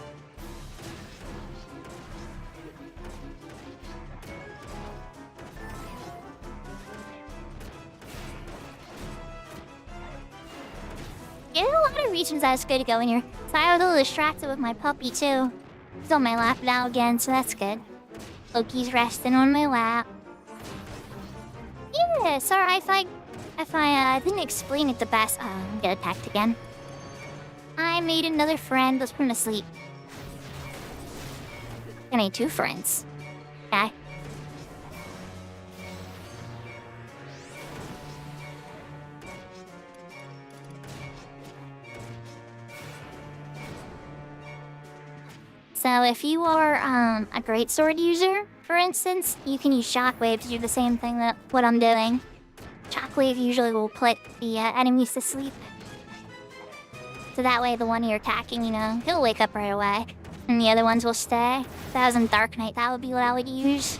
Yeah, a lot of regions that's good to go in here. So I was a little distracted with my puppy too. He's on my lap now again, so that's good. Loki's resting on my lap. Yeah, sorry if I didn't explain it the best. I'm gonna get attacked again. I made another friend. Let's put him to sleep. I need 2 friends. Okay. So if you are a great sword user, for instance, you can use Shockwave to do the same thing that what I'm doing. Shockwave usually will put the enemies to sleep. So that way the one you're attacking, he'll wake up right away. And the other ones will stay. If I was in Dark Knight, that would be what I would use.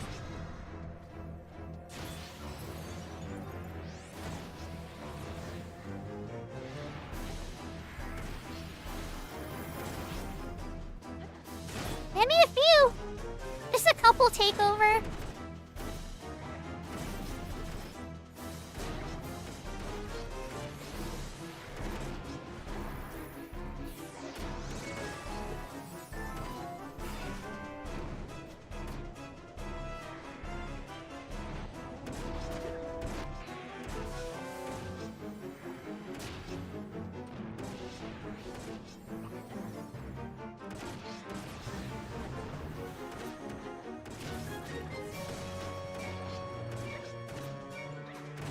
Maybe a few. Just a couple takeover.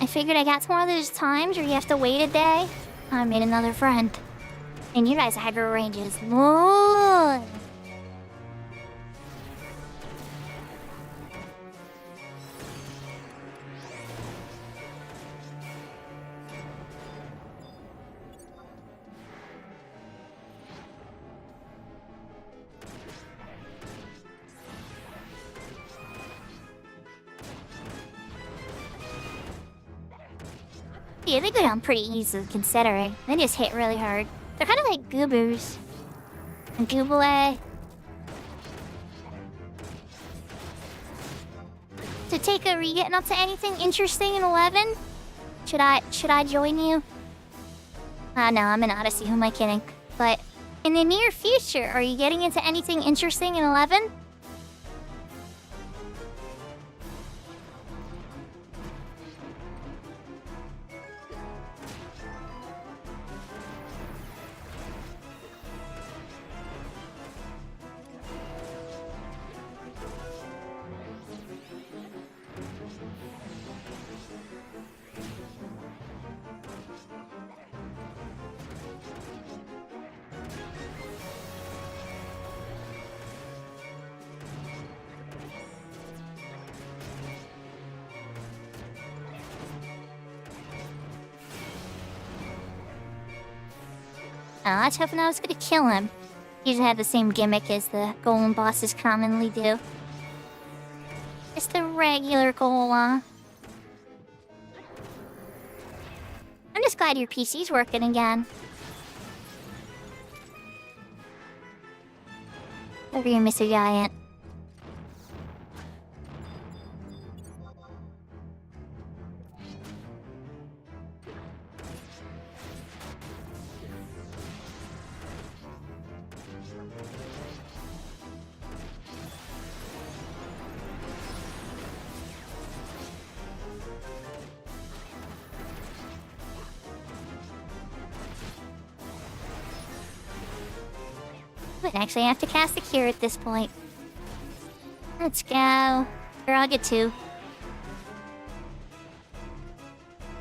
I figured I got to one of those times where you have to wait a day. I made another friend. And you guys' aggro range is long. Yeah, they go down pretty easy considering. They just hit really hard. They're kind of like goobers. And Goobele. So Taker, are you getting up to anything interesting in 11? Should I join you? No, I'm in Odyssey, who am I kidding? But in the near future, are you getting into anything interesting in 11? I was hoping I was gonna kill him. He usually have the same gimmick as the golem bosses commonly do. Just the regular golem. I'm just glad your PC's working again. Over here, Mr. Giant. But actually, I have to cast a cure at this point. Let's go. Or I'll get 2.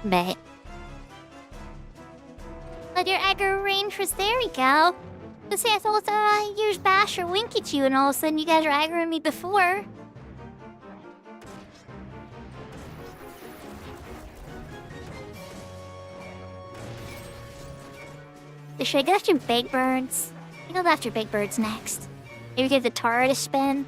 Bet. But your aggro range was there we go. Let's see, I thought I used Bash or Wink at you, and all of a sudden you guys were aggroing me before. Should I go after Big Birds? I go after Big Birds next. Maybe give the Tara a spin.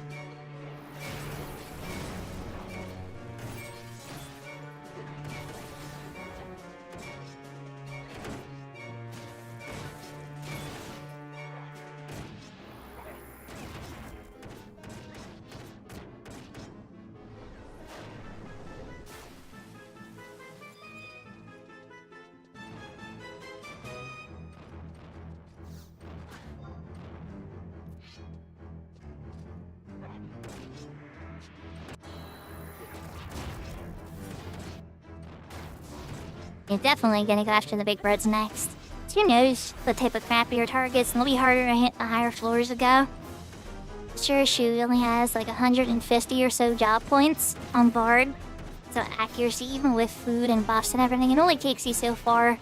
You're definitely gonna go after the Big Birds next. Who knows the type of crappier targets, and it'll be harder to hit the higher floors to go. Sure, she only has like 150 or so job points on Bard. So accuracy, even with food and buffs and everything, it only takes you so far.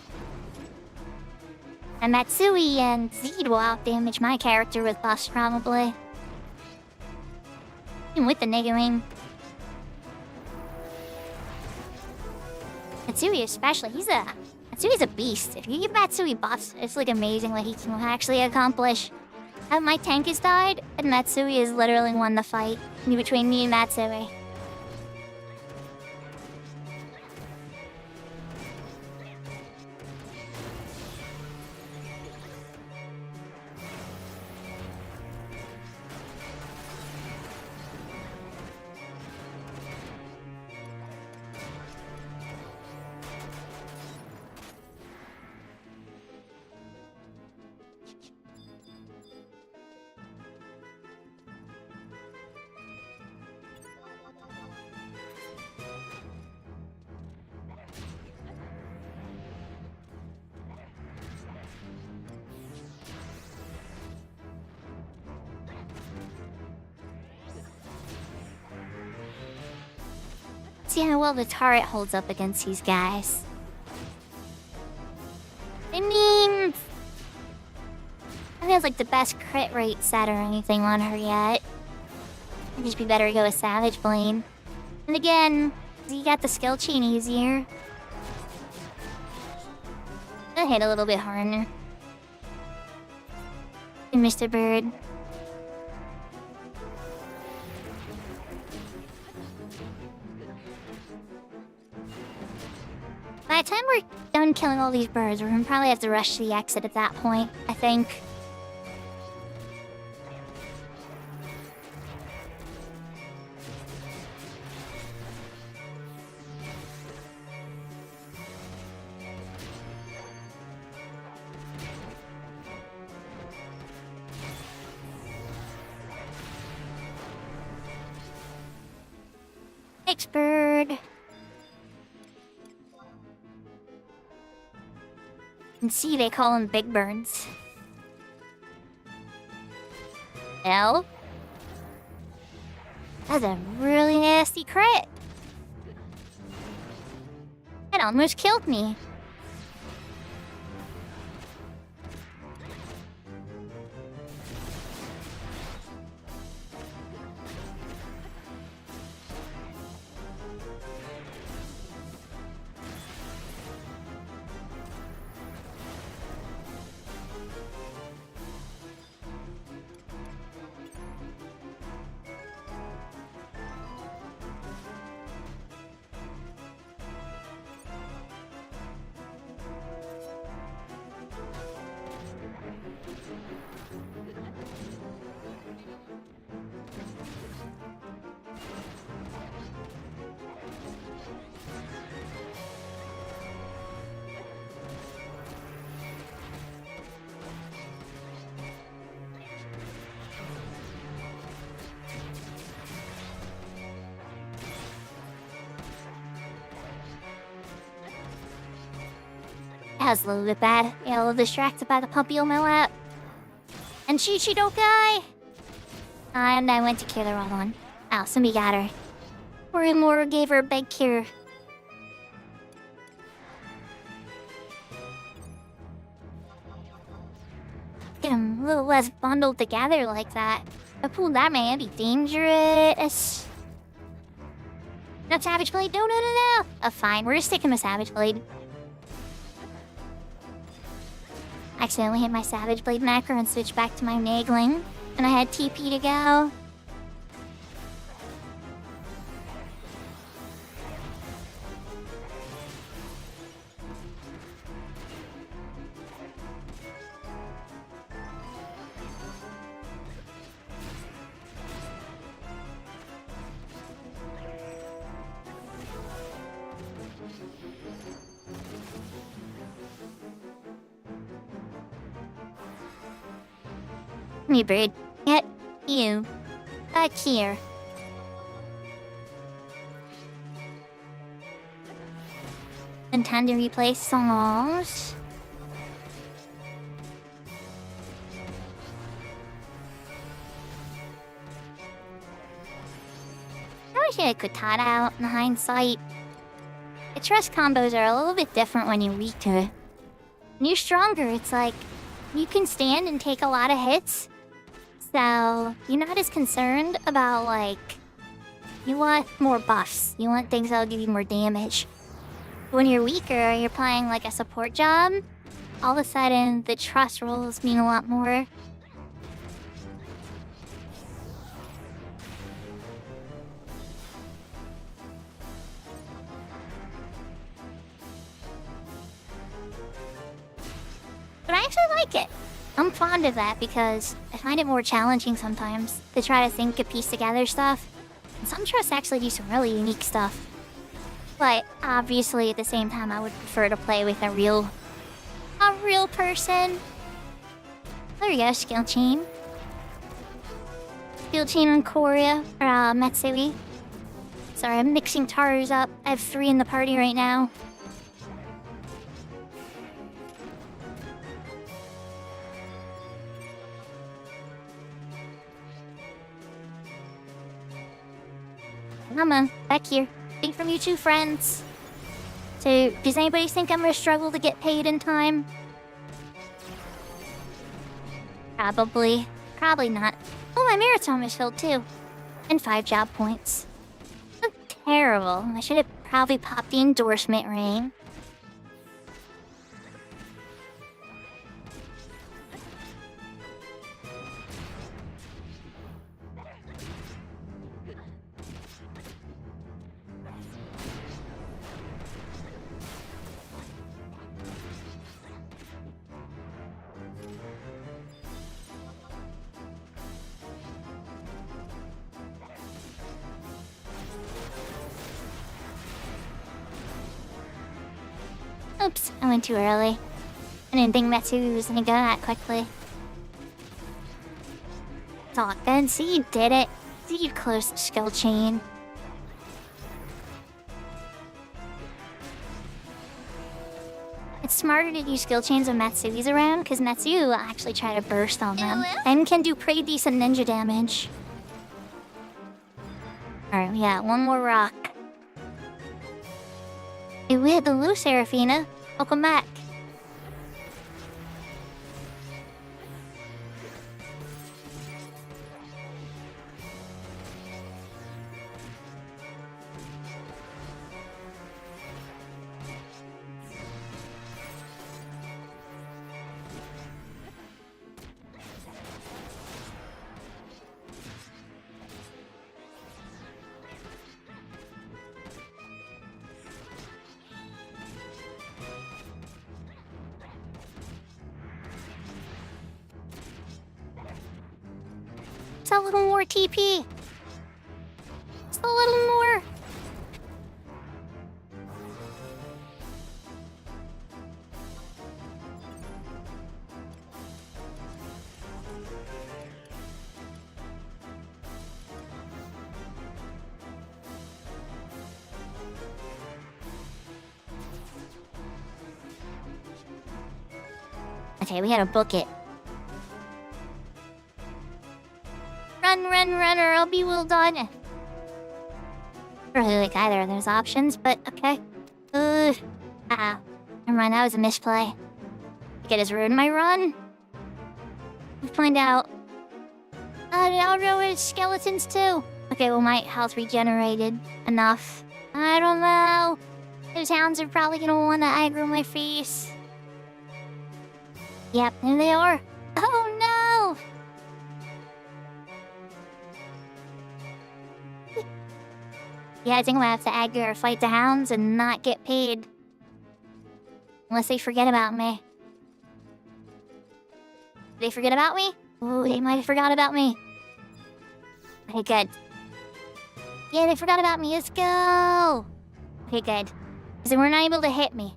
And Matsui and Zed will outdamage my character with buffs, probably. Even with the Negering. Matsui especially, Matsui's a beast. If you give Matsui buffs, it's like amazing what he can actually accomplish. My tank has died, and Matsui has literally won the fight between me and Matsui. See how well the turret holds up against these guys. I mean, I think it's like the best crit rate set or anything on her yet. It'd just be better to go with Savage Blade. And again, you got the skill chain easier. I'll hit a little bit harder. And Mr. Bird. By the time we're done killing all these birds, we're gonna probably have to rush to the exit at that point, I think. Thanks, bird. And see, they call them big birds. L? That's a really nasty crit. It almost killed me. That was a little bit bad. Yeah, a little distracted by the puppy on my lap. And she don't die. And I went to kill the wrong one. Oh, somebody got her. Morimura gave her a big cure. Get him a little less bundled together like that. If I pulled that man, it'd be dangerous. No Savage Blade, no. Oh, fine, we're just sticking with Savage Blade. Accidentally hit my Savage Blade macro and switched back to my Nagling. And I had TP to go. Me bird. Get you. Back here. And time to replay songs. wish I could tat out in hindsight. The trust combos are a little bit different when you're weaker. When you're stronger, it's like you can stand and take a lot of hits. So you're not as concerned about like you want more buffs. You want things that'll give you more damage. When you're weaker, you're playing like a support job. All of a sudden, the trust rolls mean a lot more. But I actually like it. I'm fond of that because I find it more challenging sometimes to try to think and piece together stuff. And some trusts actually do some really unique stuff. But obviously at the same time I would prefer to play with a real person. There you go, skill chain. Skill chain on Korea, or Matsui. Sorry, I'm mixing tars up. I have 3 in the party right now. Come on, back here. Think from you two friends. So, does anybody think I'm gonna struggle to get paid in time? Probably. Probably not. Oh, my Maritime is filled too. And 5 job points. So terrible. I should have probably popped the endorsement ring. Oops, I went too early. I didn't think Matsui was gonna go that quickly. Talk then, see you did it. See you closed the skill chain. It's smarter to use skill chains when Matsui's around, because Matsui will actually try to burst on them. And can do pretty decent ninja damage. Alright, we got one more rock. Hey, we had the loose, Serafina. Welcome back. Just a little more TP. Just a little more. Okay, we gotta book it. Run, run, run, or I'll be well done. I don't really like either of those options, but okay. Never mind, that was a misplay. I think it has ruined my run. We'll find out. I don't know, it's skeletons too. Okay, well my health regenerated enough. I don't know. Those hounds are probably gonna want to aggro my face. Yep, there they are. Oh no! Yeah, I think I'm gonna have to aggro or fight the hounds and not get paid. Unless they forget about me. Did they forget about me? Oh, they might have forgot about me. Okay, good. Yeah, they forgot about me. Let's go! Okay, good. Because they were not able to hit me.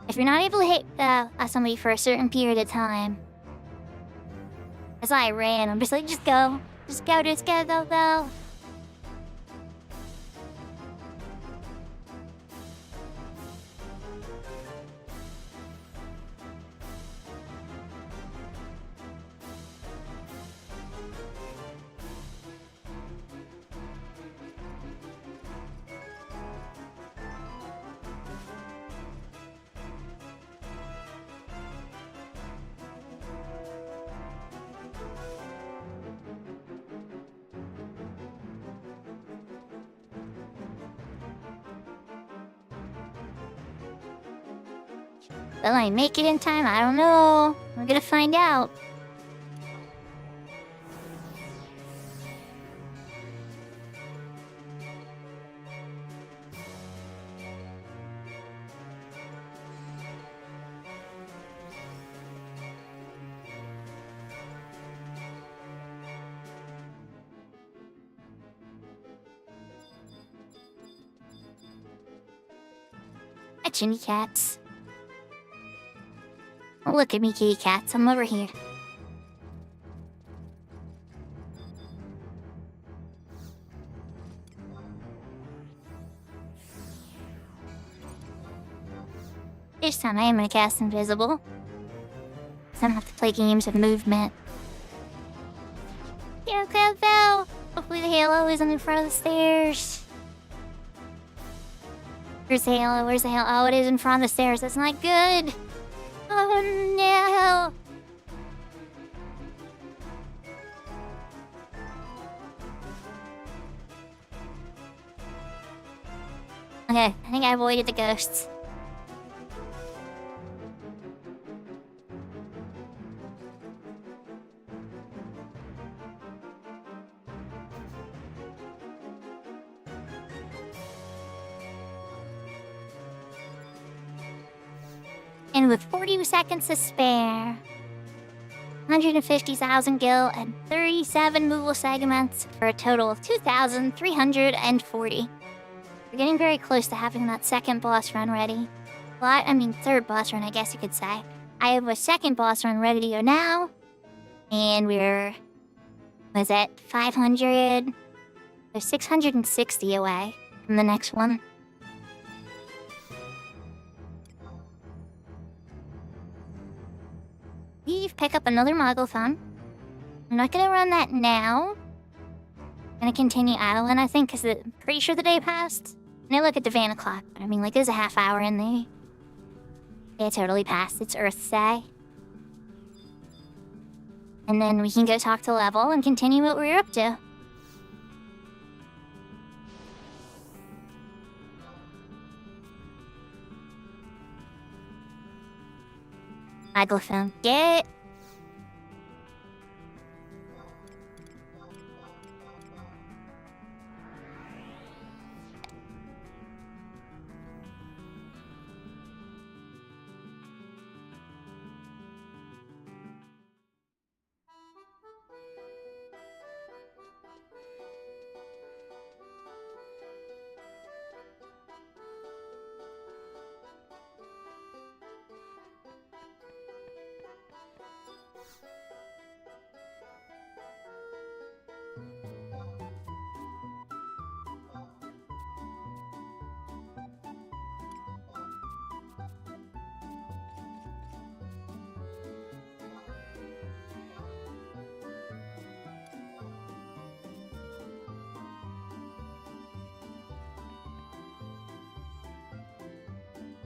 If you're not able to hit somebody for a certain period of time... That's why I ran. I'm just like, just go. Just go, go. Will I make it in time? I don't know. We're gonna find out. Kitty cats. Oh, look at me, kitty cats. I'm over here. This time I am gonna cast invisible. So I don't have to play games of movement. Yeah, go! Hopefully the halo isn't in front of the stairs. Where's the halo? Where's the halo? Oh, it is in front of the stairs. That's not good. Oh, no. Okay, I think I avoided the ghosts. And with 40 seconds to spare, 150,000 gil and 37 movable segments for a total of 2,340. We're getting very close to having that second boss run ready. Well, I mean third boss run, I guess you could say. I have a second boss run ready to go now. And we're... was it 500? We're 660 away from the next one. Leave, pick up another Muggle phone. I'm not gonna run that now. I'm gonna continue idling, I think, because I'm pretty sure the day passed. And I look at the Vanna clock, but I mean, like, there's a half hour in there. Yeah, totally passed. It's Earth's Day. And then we can go talk to Level and continue what we're up to. Microphone, get.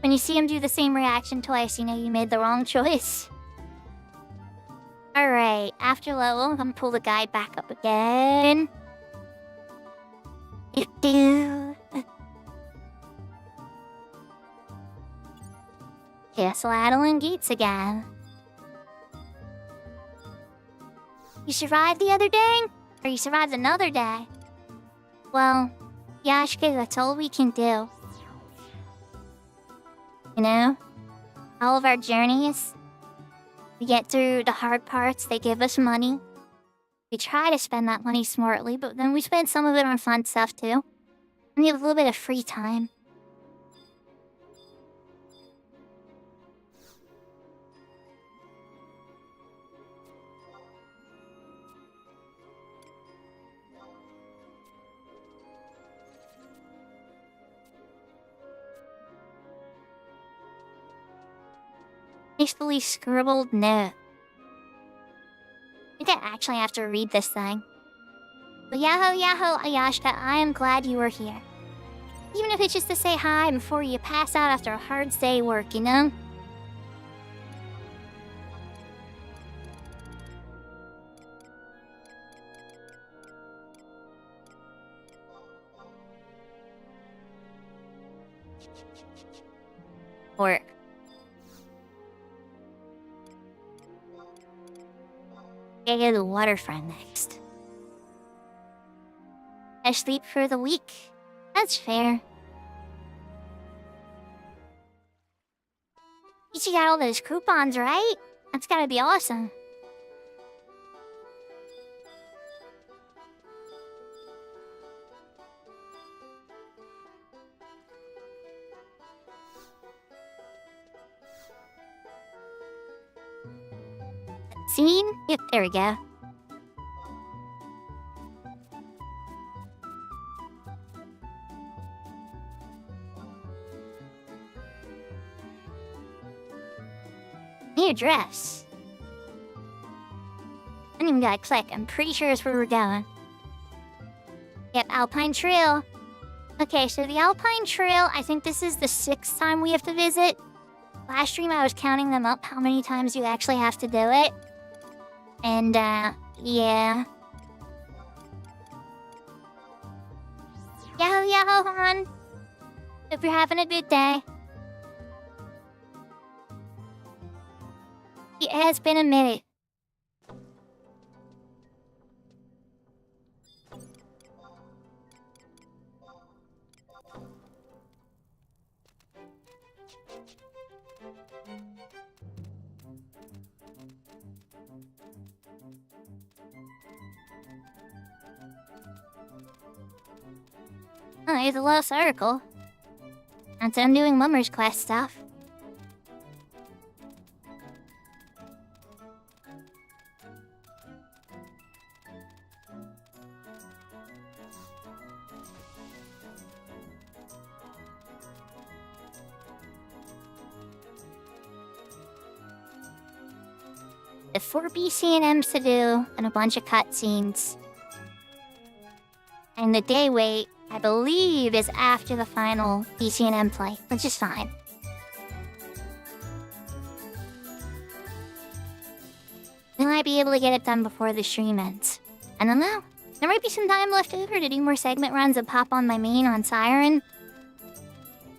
When you see him do the same reaction twice, you know you made the wrong choice. Alright, after level, I'm gonna pull the guide back up again. Castle Adeline Gates again. You survived the other day? Or you survived another day? Well, Yashka, that's all we can do. You know? All of our journeys. We get through the hard parts, they give us money. We try to spend that money smartly, but then we spend some of it on fun stuff too. And we have a little bit of free time. Hastily scribbled note. I think I actually have to read this thing. But Yahoo, Ayashka, I am glad you are here. Even if it's just to say hi before you pass out after a hard day work, you know? Work. Gotta go to the waterfront next. I sleep for the week. That's fair. You got all those coupons, right? That's gotta be awesome. Scene? Yep, there we go. New dress. I didn't even gotta click. I'm pretty sure it's where we're going. Yep, Alpine Trail. Okay, so the Alpine Trail, I think this is the 6th time we have to visit. Last stream I was counting them up, how many times you actually have to do it. And, yeah. Yahoo, yahoo, hon. Hope you're having a good day. It has been a minute. Oh, here's a lost article. That's undoing Mummer's quest stuff. The 4 BCNMs to do and a bunch of cutscenes. And the day wait, I believe, is after the final BCNM play, which is fine. We might be able to get it done before the stream ends. I don't know. There might be some time left over to do more segment runs and pop on my main on Siren.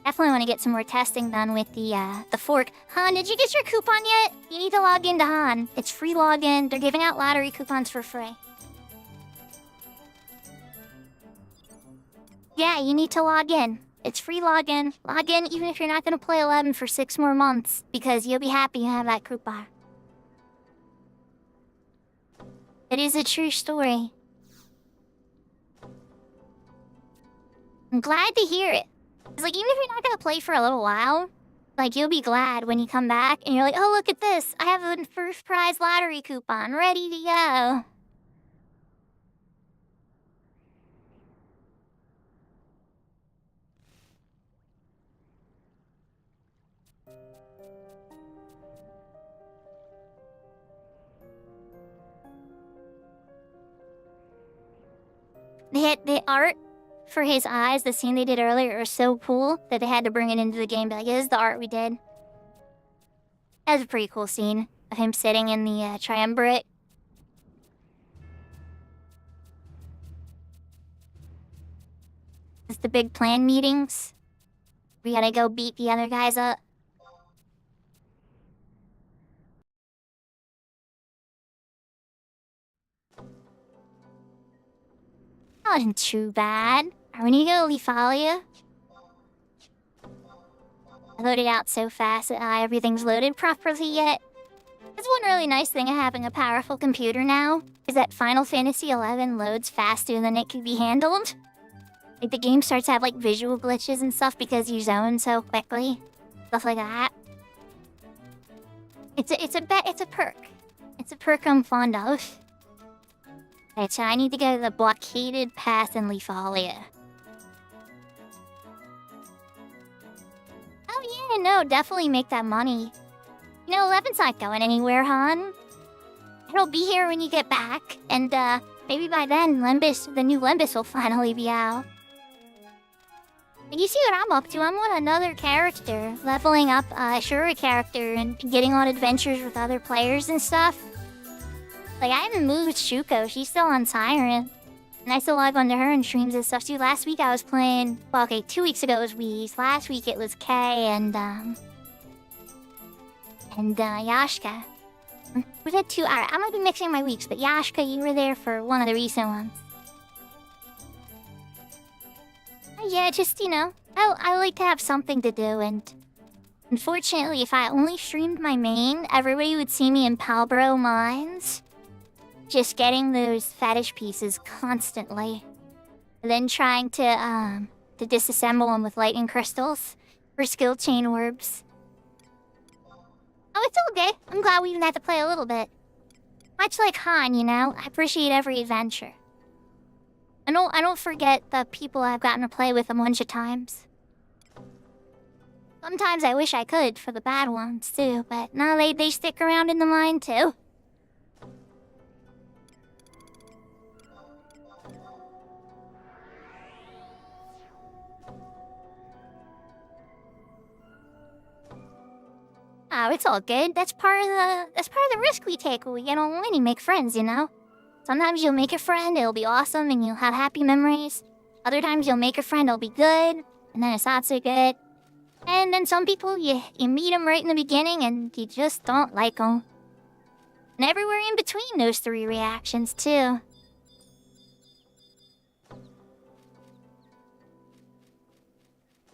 Definitely want to get some more testing done with the fork. Han, did you get your coupon yet? You need to log into Han. It's free login. They're giving out lottery coupons for free. Yeah, you need to log in. It's free login. Log in even if you're not going to play 11 for 6 more months, because you'll be happy you have that coupon. It is a true story. I'm glad to hear it. It's like, even if you're not gonna play for a little while, like, you'll be glad when you come back and you're like, oh, look at this. I have a first prize lottery coupon ready to go. The art for his eyes, the scene they did earlier, was so cool that they had to bring it into the game. Be like, this is the art we did. That was a pretty cool scene of him sitting in the triumvirate. It's the big plan meetings. We gotta go beat the other guys up. Not too bad. Are we gonna go Lefalia? I loaded out so fast that everything's loaded properly yet. That's one really nice thing of having a powerful computer now, is that Final Fantasy XI loads faster than it can be handled. Like, the game starts to have, like, visual glitches and stuff because you zone so quickly. Stuff like that. It's a perk. It's a perk I'm fond of. Right, so I need to go to the blockaded path in Lefalia. Oh yeah, no, definitely make that money. You know, 11's not going anywhere, hon. It'll be here when you get back, and maybe by then, the new Limbus will finally be out. You see what I'm up to? I'm on another character, leveling up a Shura character and getting on adventures with other players and stuff. Like, I haven't moved Shuko, she's still on Siren. And I still log onto her and streams and stuff too. Last week I was playing, well, okay, 2 weeks ago it was Wheeze. Last week it was Kay and Yashka. Was that two? Alright, I might be mixing my weeks, but Yashka, you were there for one of the recent ones. Yeah, just, I like to have something to do, and unfortunately, if I only streamed my main, everybody would see me in Palbro Mines, just getting those fetish pieces constantly, and then trying to disassemble them with lightning crystals for skill chain orbs. Oh, it's okay. I'm glad we even had to play a little bit. Much like Han, I appreciate every adventure. I don't forget the people I've gotten to play with a bunch of times. Sometimes I wish I could for the bad ones too, but no, they stick around in the mind too. Oh, it's all good. That's part of the risk we take when we get online and make friends, Sometimes you'll make a friend, it'll be awesome, and you'll have happy memories. Other times you'll make a friend, it'll be good, and then it's not so good. And then some people, you meet them right in the beginning, and you just don't like them. And everywhere in between those three reactions, too.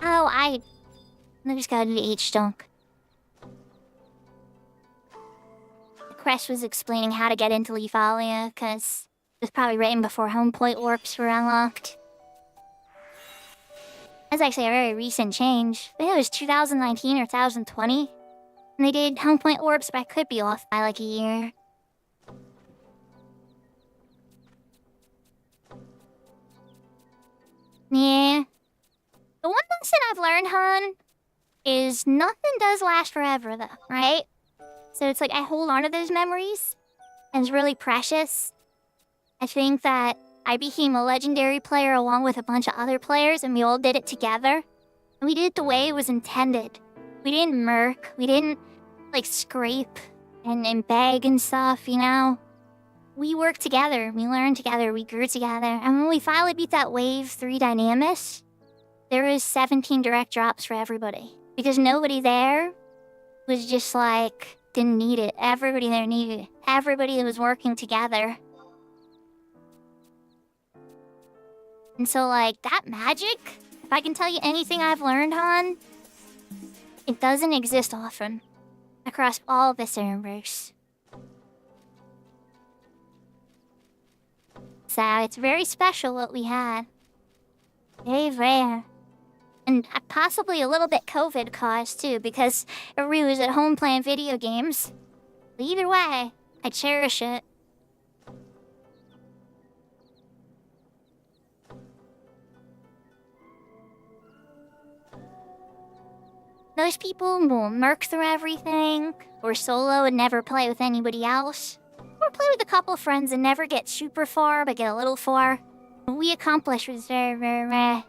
Oh, I just gotta do the H-Dunk. Crest was explaining how to get into Leafalia, because it was probably written before home point warps were unlocked. That's actually a very recent change. I think it was 2019 or 2020. And they did home point warps, but I could be off by like a year. Yeah. The one lesson I've learned, hon, is nothing does last forever, though, right? So it's like I hold on to those memories, and it's really precious. I think that I became a legendary player along with a bunch of other players, and we all did it together. And we did it the way it was intended. We didn't murk, we didn't, scrape and beg and stuff, We worked together, we learned together, we grew together. And when we finally beat that Wave 3 Dynamis, there was 17 direct drops for everybody. Because nobody there was just didn't need it. Everybody there needed it. Everybody was working together. And so, that magic, if I can tell you anything I've learned, hon, it doesn't exist often across all of this universe. So, it's very special what we had. Very rare. And possibly a little bit COVID caused, too, because everybody was at home playing video games. But either way, I cherish it. Those people will murk through everything, or solo and never play with anybody else, or play with a couple friends and never get super far, but get a little far. What we accomplished was very, very rare.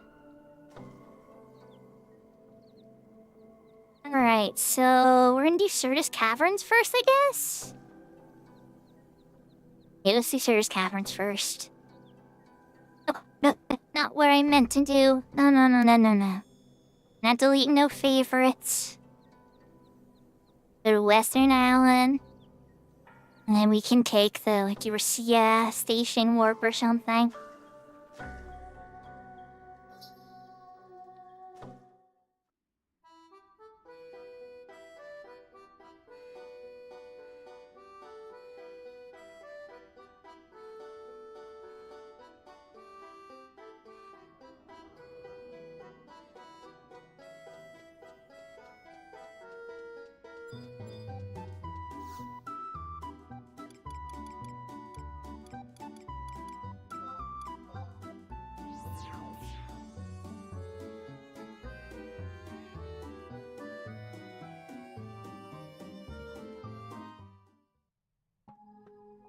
Alright, so we're gonna do Certus Caverns first, I guess? Yeah, let's do Certus Caverns first. Oh, no, not what I meant to do. No. Not deleting no favorites. Go to Western Island. And then we can take the, Eurisia Station Warp or something.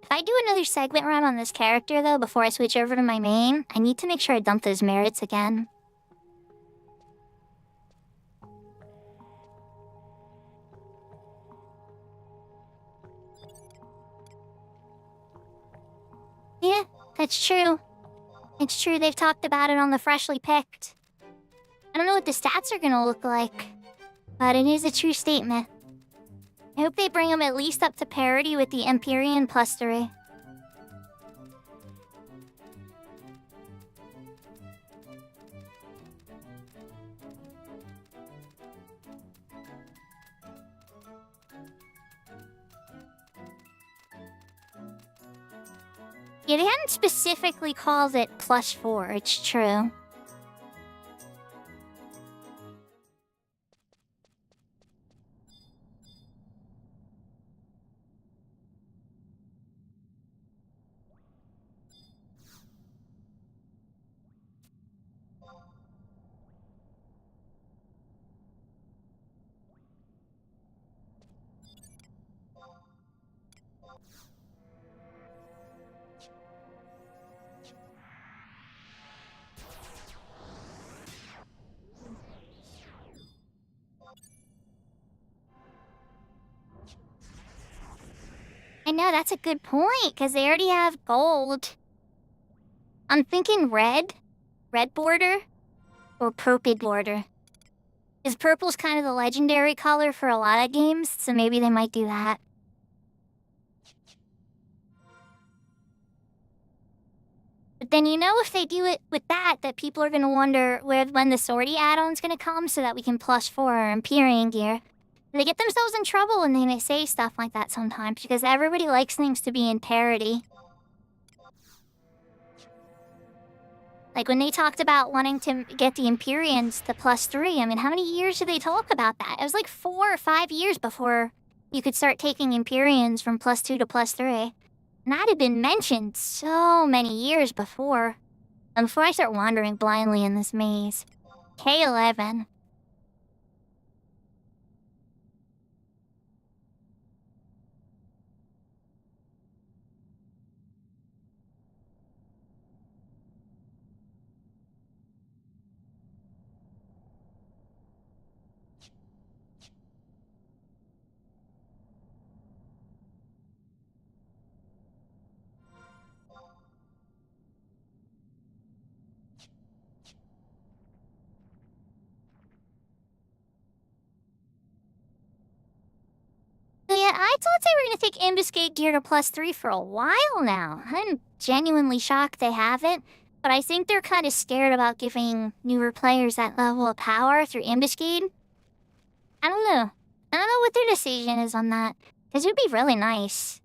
If I do another segment run on this character, though, before I switch over to my main, I need to make sure I dump those merits again. Yeah, that's true. It's true, they've talked about it on the Freshly Picked. I don't know what the stats are gonna look like, but it is a true statement. I hope they bring them at least up to parity with the Empyrean plus 3. Yeah, they hadn't specifically called it plus 4, it's true. I know, that's a good point, because they already have gold. I'm thinking red border, or purple border. Because purple's kind of the legendary color for a lot of games, so maybe they might do that. But then if they do it with that people are going to wonder when the Swordy add-on's going to come so that we can plus 4 our Empyrean gear. They get themselves in trouble when they say stuff like that sometimes, because everybody likes things to be in parity. Like when they talked about wanting to get the Empyreans to plus 3, I mean, how many years did they talk about that? It was like 4 or 5 years before you could start taking Empyreans from plus 2 to plus 3. And that had been mentioned so many years before. And before I start wandering blindly in this maze. K11. Yeah, I thought they were gonna take Ambuscade gear to plus 3 for a while now. I'm genuinely shocked they haven't, but I think they're kind of scared about giving newer players that level of power through Ambuscade. I don't know. I don't know what their decision is on that, because it would be really nice.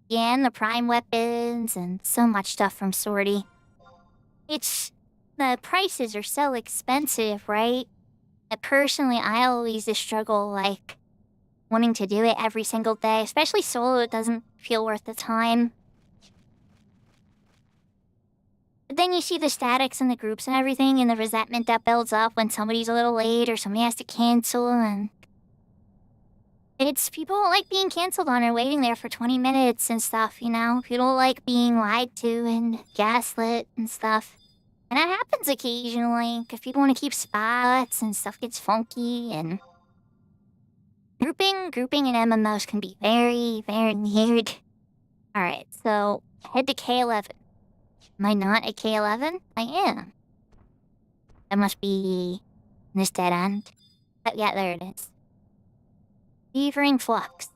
Yeah, and the Prime weapons, and so much stuff from Swordy. The prices are so expensive, right? Personally, I always just struggle, wanting to do it every single day. Especially solo, it doesn't feel worth the time. But then you see the statics in the groups and everything, and the resentment that builds up when somebody's a little late or somebody has to cancel, and... people don't like being canceled on or waiting there for 20 minutes and stuff, People don't like being lied to and gaslit and stuff. And that happens occasionally, because people want to keep spots and stuff gets funky, and... Grouping in MMOs can be very, very weird. Alright, so, head to K11. Am I not at K11? I am. That must be... this dead end. Oh, yeah, there it is. Beavering Flux.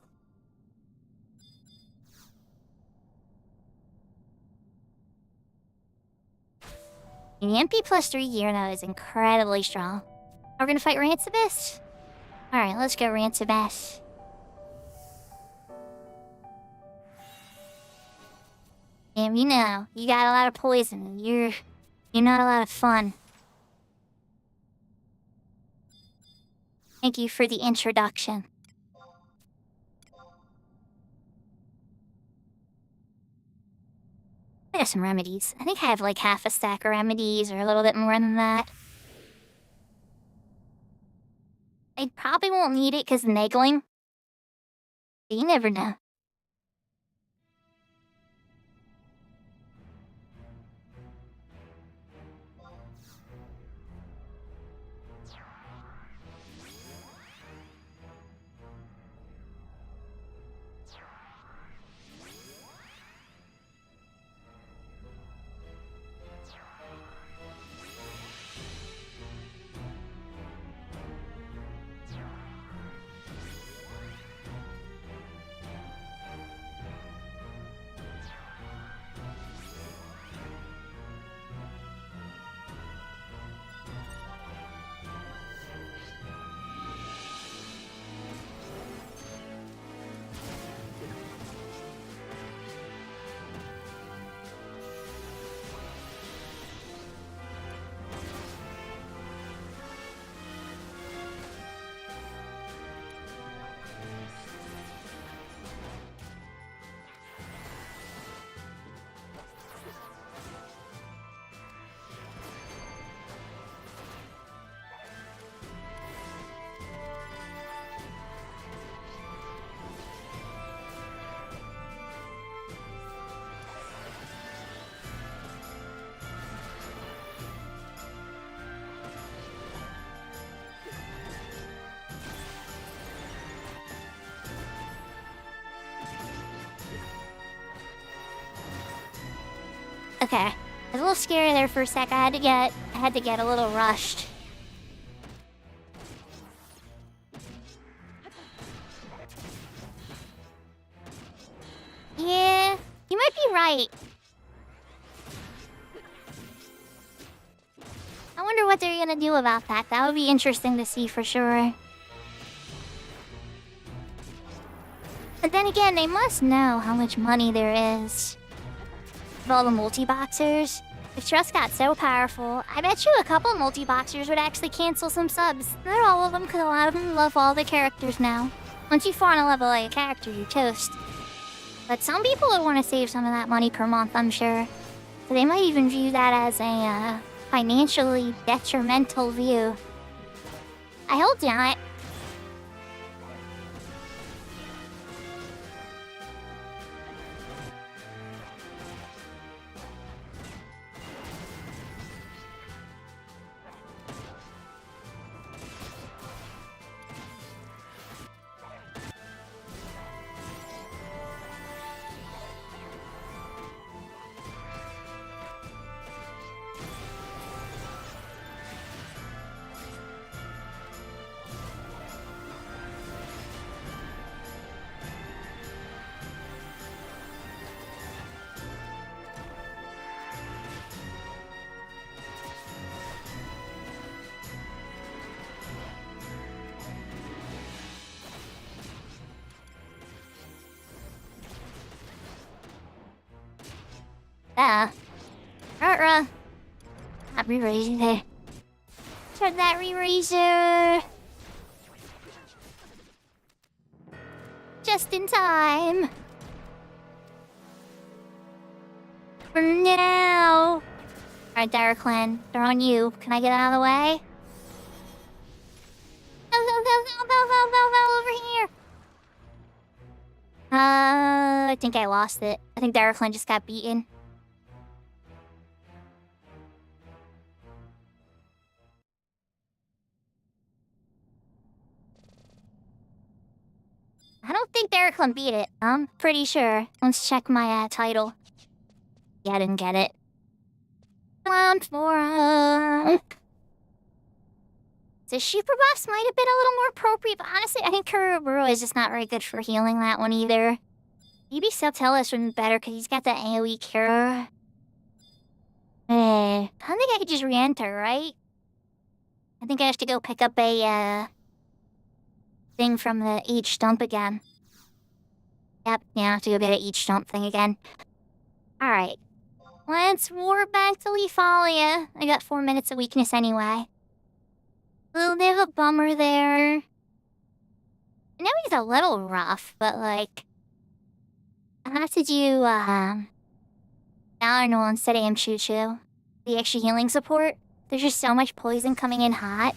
And the MP plus 3 gear now is incredibly strong. We're gonna fight Rancibus? Alright, let's go Rancibus. Damn, you got a lot of poison. You're not a lot of fun. Thank you for the introduction. I got some remedies. I think I have half a stack of remedies or a little bit more than that. I probably won't need it because of Nagling. But you never know. Okay. I was a little scary there for a sec. I had to get a little rushed. Yeah, you might be right. I wonder what they're gonna do about that. That would be interesting to see for sure. But then again, they must know how much money there is. With all the multi-boxers. If Trust got so powerful, I bet you a couple multi-boxers would actually cancel some subs. Not all of them, because a lot of them love all the characters now. Once you fall in love with a character, you're toast. But some people would want to save some of that money per month, I'm sure. So they might even view that as a financially detrimental view. I hope not. Not re-raising there. Turn that re-raiser. Just in time. For now. Alright, Dire Clan, they're on you. Can I get out of the way? Over here. I think I lost it. I think Dire Clan just got beaten. I don't think Dire Clan beat it. I'm pretty sure. Let's check my title. Yeah, I didn't get it. The super buffs might have been a little more appropriate, but honestly, I think Kuroburo is just not very good for healing that one either. Maybe Subtelis would be better because he's got the AoE cure. I don't think I could just re-enter, right? I think I have to go pick up a thing from the H stump again. Yep, yeah, I have to go get an H stump thing again. Alright. Let's warp back to Leafalia. I got 4 minutes of weakness anyway. A little bit of a bummer there. I know he's a little rough, but like... I have to do, Arnold instead of Choo-Choo. The extra healing support. There's just so much poison coming in hot.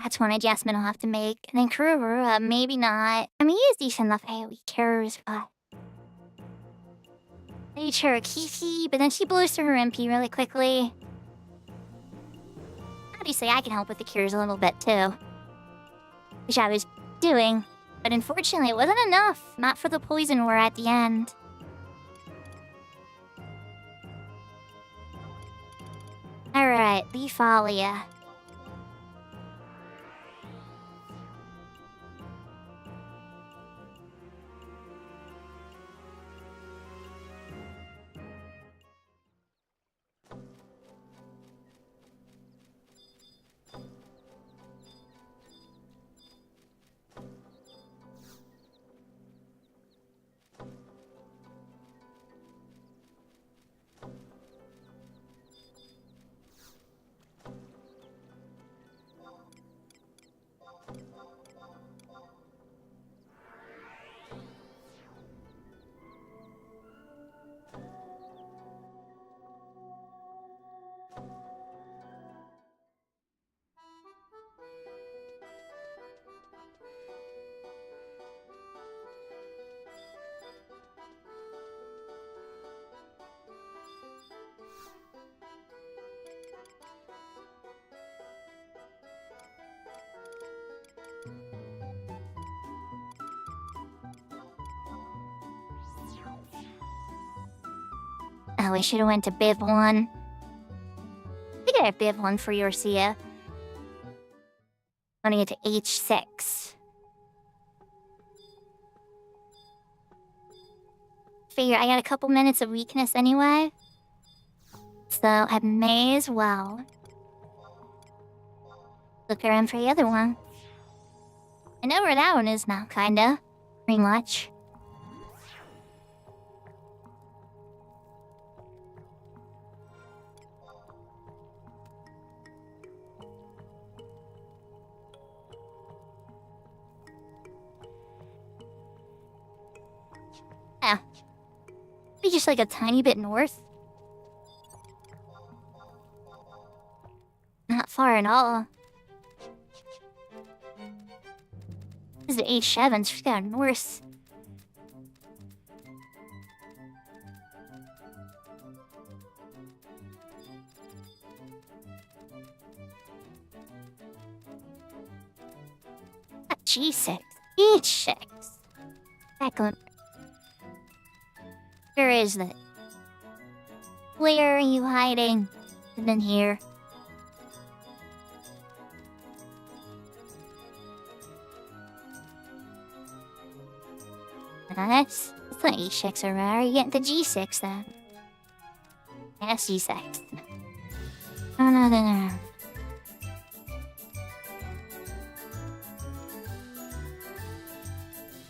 That's one adjustment I'll have to make. And then Kuroburo, maybe not. I mean, he is decent enough AoE cures, but... Maybe Cherokee, but then she blows through her MP really quickly. Obviously, I can help with the cures a little bit, too. Which I was doing. But unfortunately, it wasn't enough. Not for the poison war at the end. Alright, Leafalia. Oh, we should have went to Biv 1. We got a Biv 1 for Yorcia. Want to get to H6. Figure I got a couple minutes of weakness anyway. So I may as well look around for the other one. I know where that one is now, kinda. Pretty much. Yeah. Be just like a tiny bit north. Not far at all. This is A7, so we got north. Not G6. H6. Back on. Where is it? Where are you hiding? And then here. That's not E6 or where are you getting to G6 then? Yeah, C6. Oh no, no.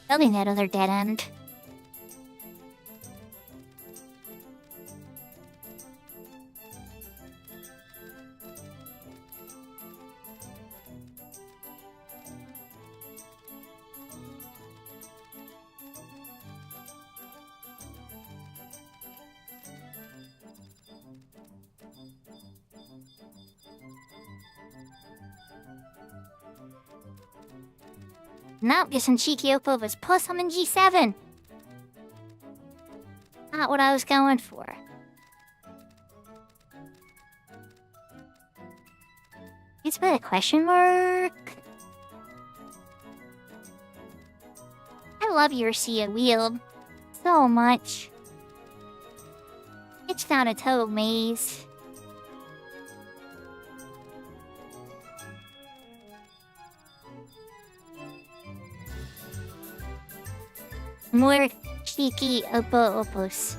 Building that other dead end. Nope, guessing Cheeky Oppo was plus I'm in G7. Not what I was going for. It's been a question mark. I love your Sia Wield so much. It's not a total maze. More cheeky Oppo Oppos.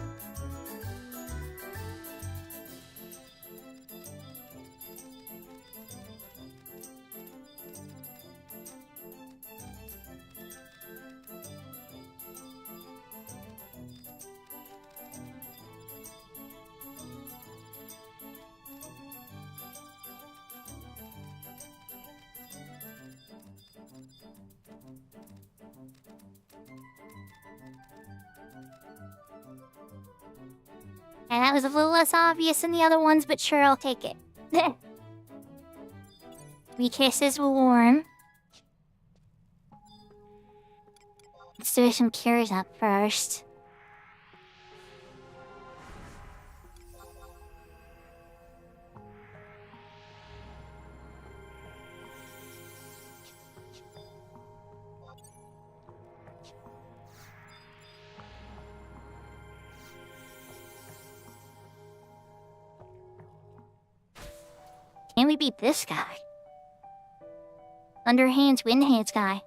And that was a little less obvious than the other ones, but sure, I'll take it. 3 kisses will warm. Let's do some cures up first. Can we beat this guy? Underhands, wind hands guy.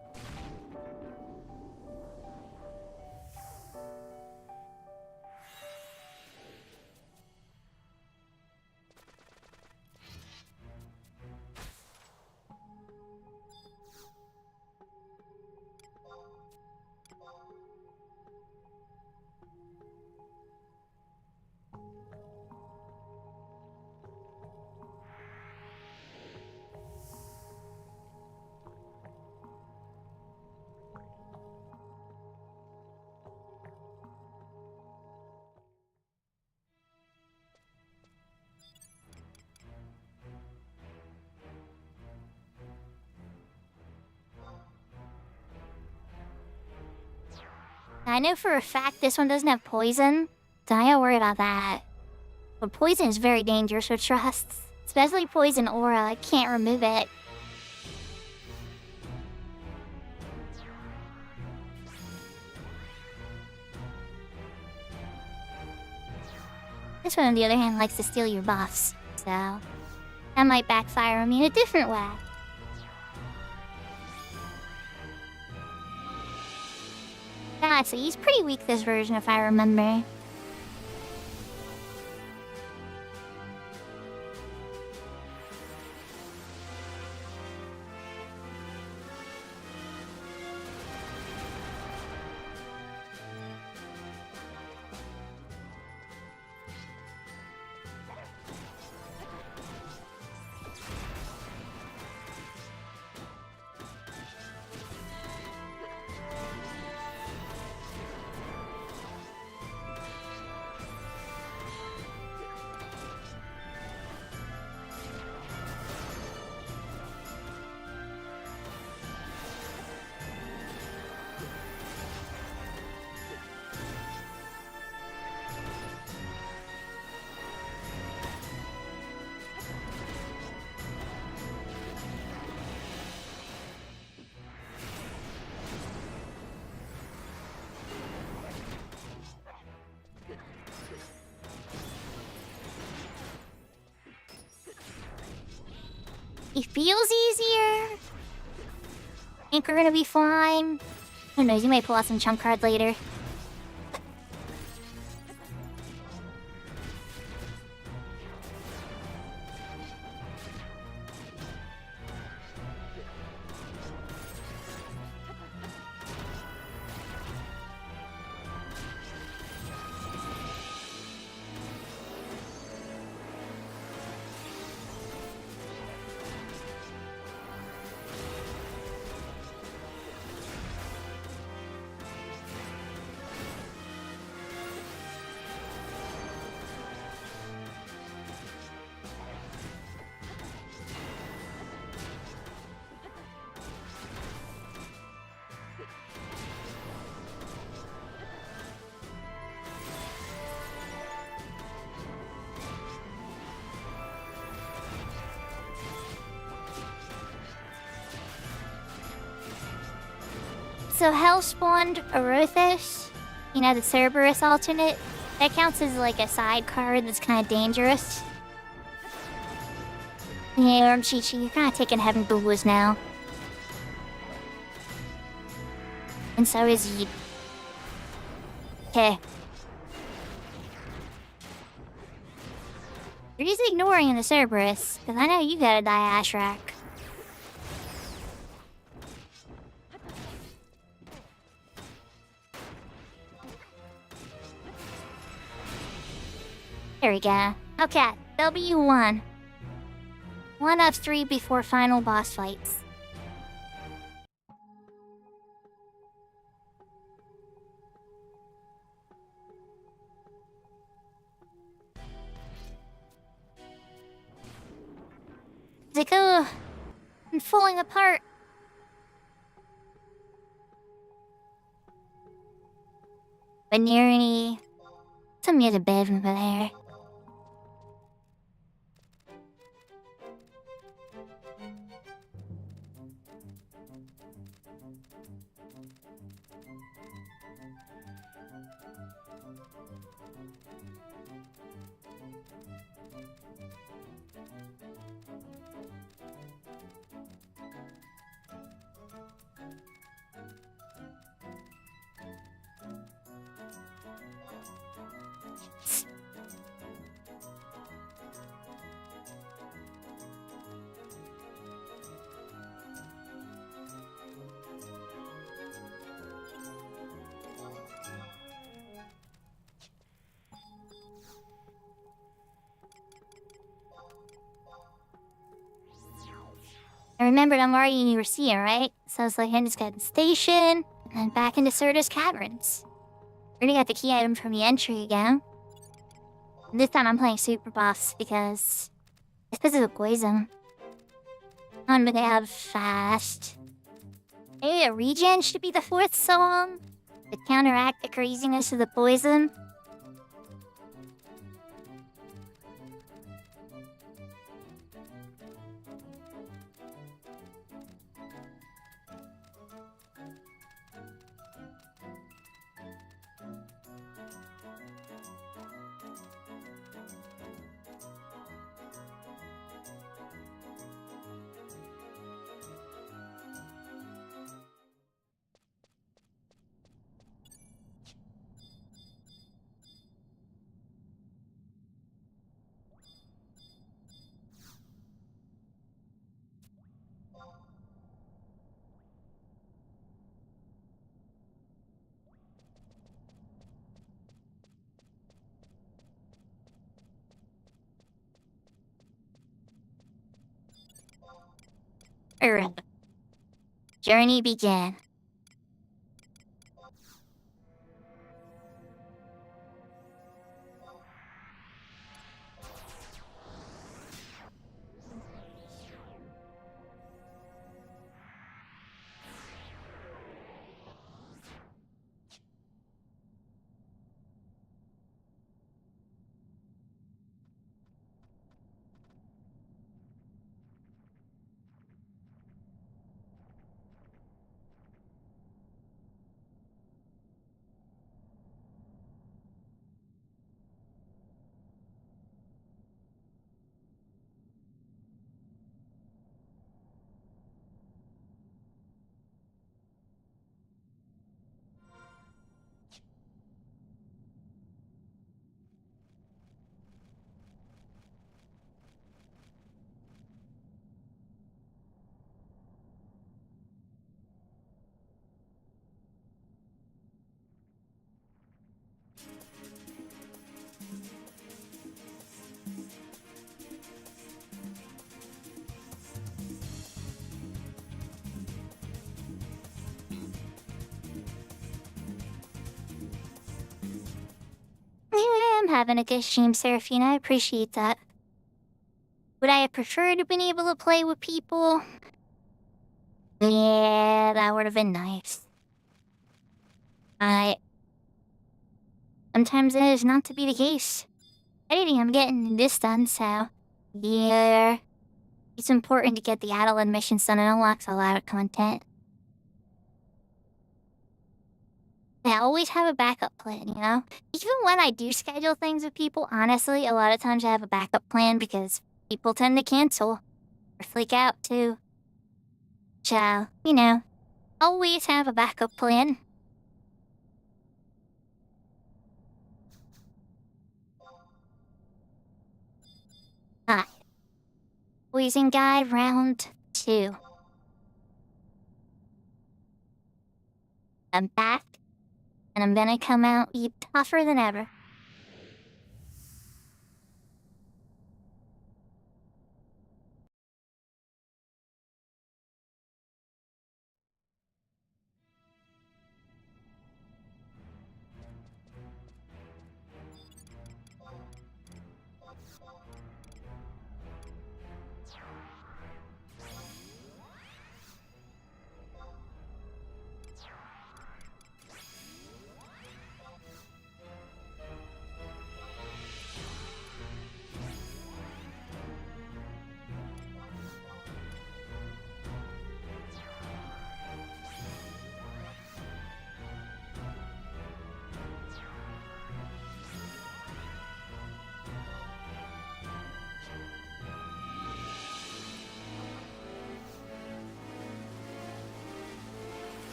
I know for a fact this one doesn't have poison, so I gotta worry about that. But poison is very dangerous with trusts. Especially poison aura, I can't remove it. This one, on the other hand, likes to steal your buffs, so that might backfire on me in a different way. Ah, so he's pretty weak, this version, if I remember. It feels easier. I think we're gonna be fine. Who knows, you might pull out some chump card later. So Hell spawned Arothis, you know, the Cerberus alternate. That counts as like a side card that's kind of dangerous. Yeah, Chi-Chi, you're kind of taking Heaven Boo-Boos now. And so is Yeet. Okay. You're just ignoring the Cerberus, because I know you gotta die Ashrak. There we go. Okay, W1. 1 of 3 before final boss fights. It's like, oh, I'm falling apart. But near any... Some near the bed over there. I remembered I'm already in Eurasia, right? So I was like, I'm just going to the station, and then back into Serta's Caverns. Already got the key item from the entry again. And this time I'm playing Super Boss because it's because of the poison. But they have fast. Maybe a regen should be the 4th song to counteract the craziness of the poison. Sakura. Journey began. I'm having a good stream, Seraphine. I appreciate that. Would I have preferred to have been able to play with people? Yeah, that would have been nice. Sometimes it is not to be the case. Anything I'm getting this done, so... Yeah. It's important to get the Adeline missions done. It unlocks a lot of content. I always have a backup plan, you know? Even when I do schedule things with people, honestly, a lot of times I have a backup plan because people tend to cancel. Or freak out, too. So, you know, always have a backup plan. Hi. Poison Guide Round 2. I'm back. And I'm gonna come out even tougher than ever.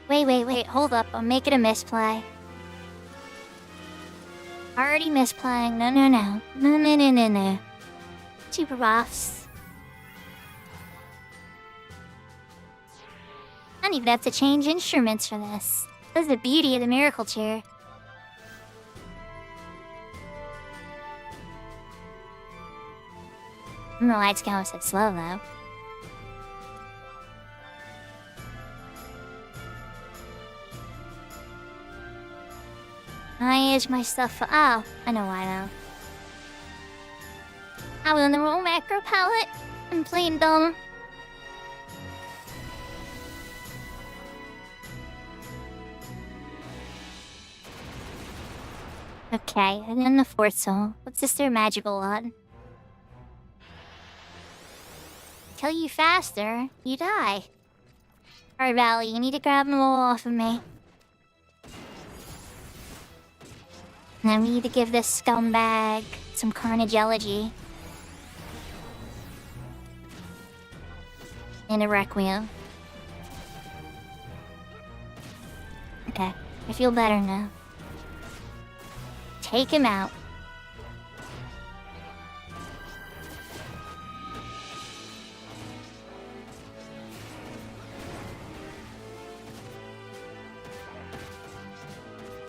Wait, hold up, I'm making a misplay. Already misplaying, no. Super buffs. I don't even have to change instruments for this. This is the beauty of the miracle chair. I don't know why it's going so slow though. I use my stuff for... Oh, I know why now. I was on the wrong macro palette. I'm playing dumb. Okay, and then the fourth soul. What's this their magical one? Kill you faster, you die. Alright, Valley, you need to grab them all off of me. And we need to give this scumbag some carnage elegy. And a requiem. Okay, I feel better now. Take him out.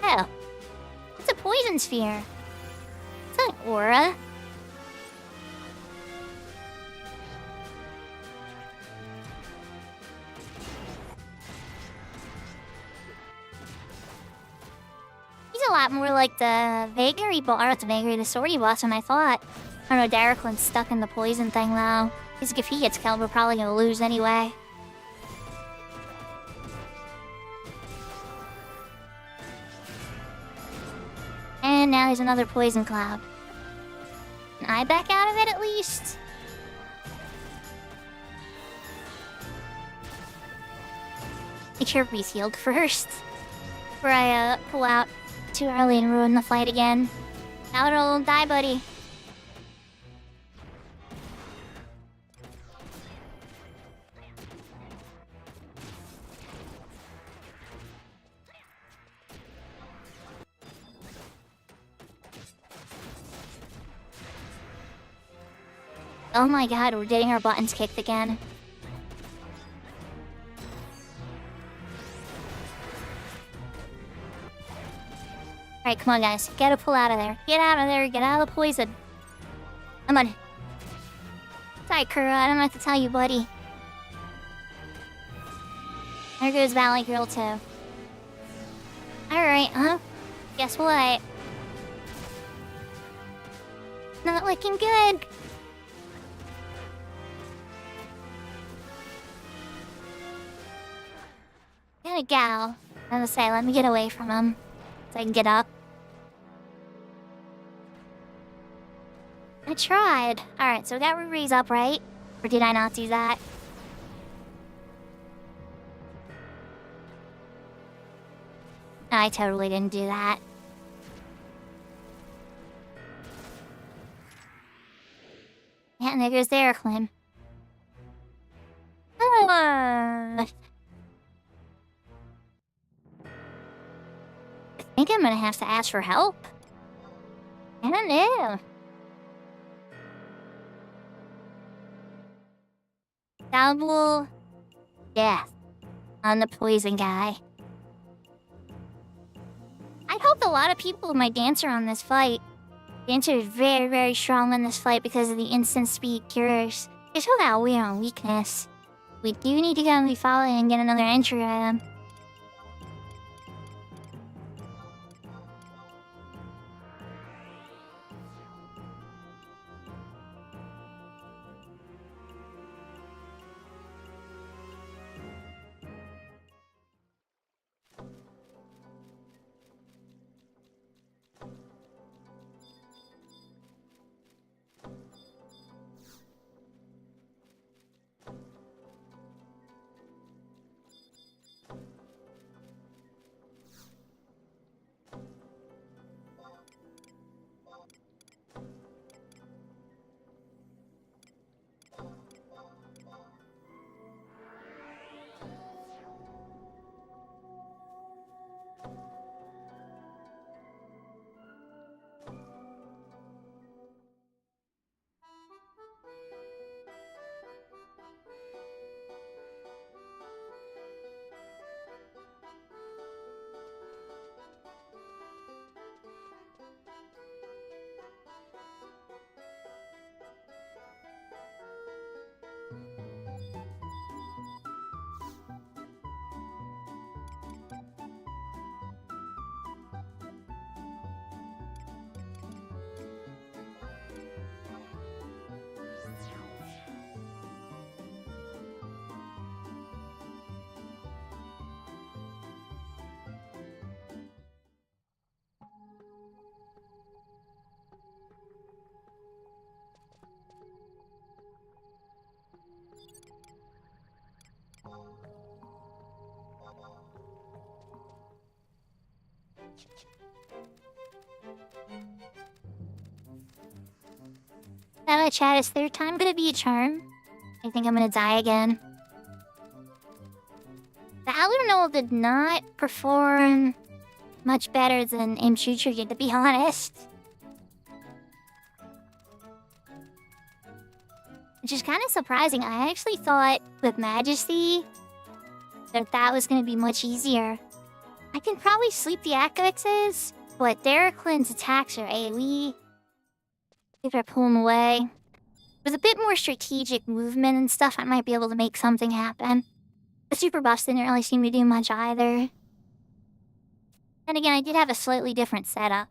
Oh. It's a poison sphere. It's not an aura. a lot more like the Vagary boss, or not the Vagary, the Swordy boss than I thought. I don't know, Dariklin's stuck in the poison thing though. Because if he gets killed, we're probably gonna lose anyway. And now there's another poison cloud. Can I back out of it at least? Make sure everybody's healed first. Before I pull out too early and ruin the fight again. Now don't die, buddy. Oh my god, we're getting our buttons kicked again. Alright, come on guys. Gotta pull out of there. Get out of there. Get out of the poison. Come on. Sorry, Kura. I don't know what to tell you, buddy. There goes Valley Girl, too. Alright, huh? Guess what? Not looking good. Gotta go. I was gonna say, let me get away from him. So I can get up. I tried. Alright, so we got Ruri's up, right? Or did I not do that? I totally didn't do that. Yeah, and there goes Darikling. I think I'm gonna have to ask for help. I don't know. Double death on the poison guy. I hope a lot of people might Dancer on this fight. Dancer is very, very strong in this fight because of the instant speed cures. It's all that weird weakness. We do need to go and be following and get another entry item. Now I chat, is third time gonna be a charm? I think I'm gonna die again. The Alernol did not perform much better than Imchuchu, to be honest. Which is kind of surprising. I actually thought with Majesty that was gonna be much easier. I can probably sleep the Akavixes, but Dariklin's attacks are AoE. If I pull him away. With a bit more strategic movement and stuff, I might be able to make something happen. The super buffs didn't really seem to do much either. And again, I did have a slightly different setup.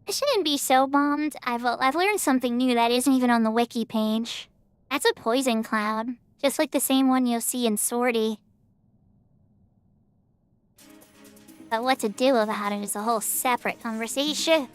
I shouldn't be so bummed. I've learned something new that isn't even on the wiki page. That's a poison cloud, just like the same one you'll see in Swordy. But what to do about it is a whole separate conversation.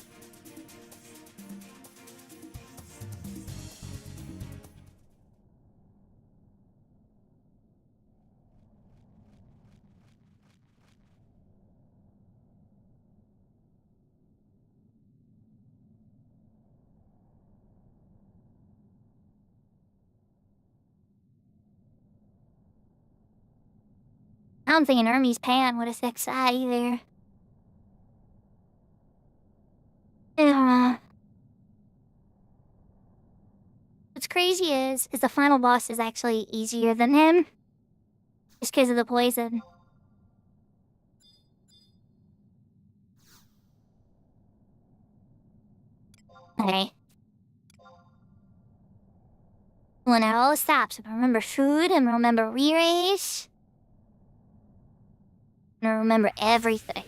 I don't think an Hermes pan would affect that either. What's crazy is the final boss is actually easier than him. Just because of the poison. Okay. When it all stops, if I remember food and remember re-raise. And I remember everything.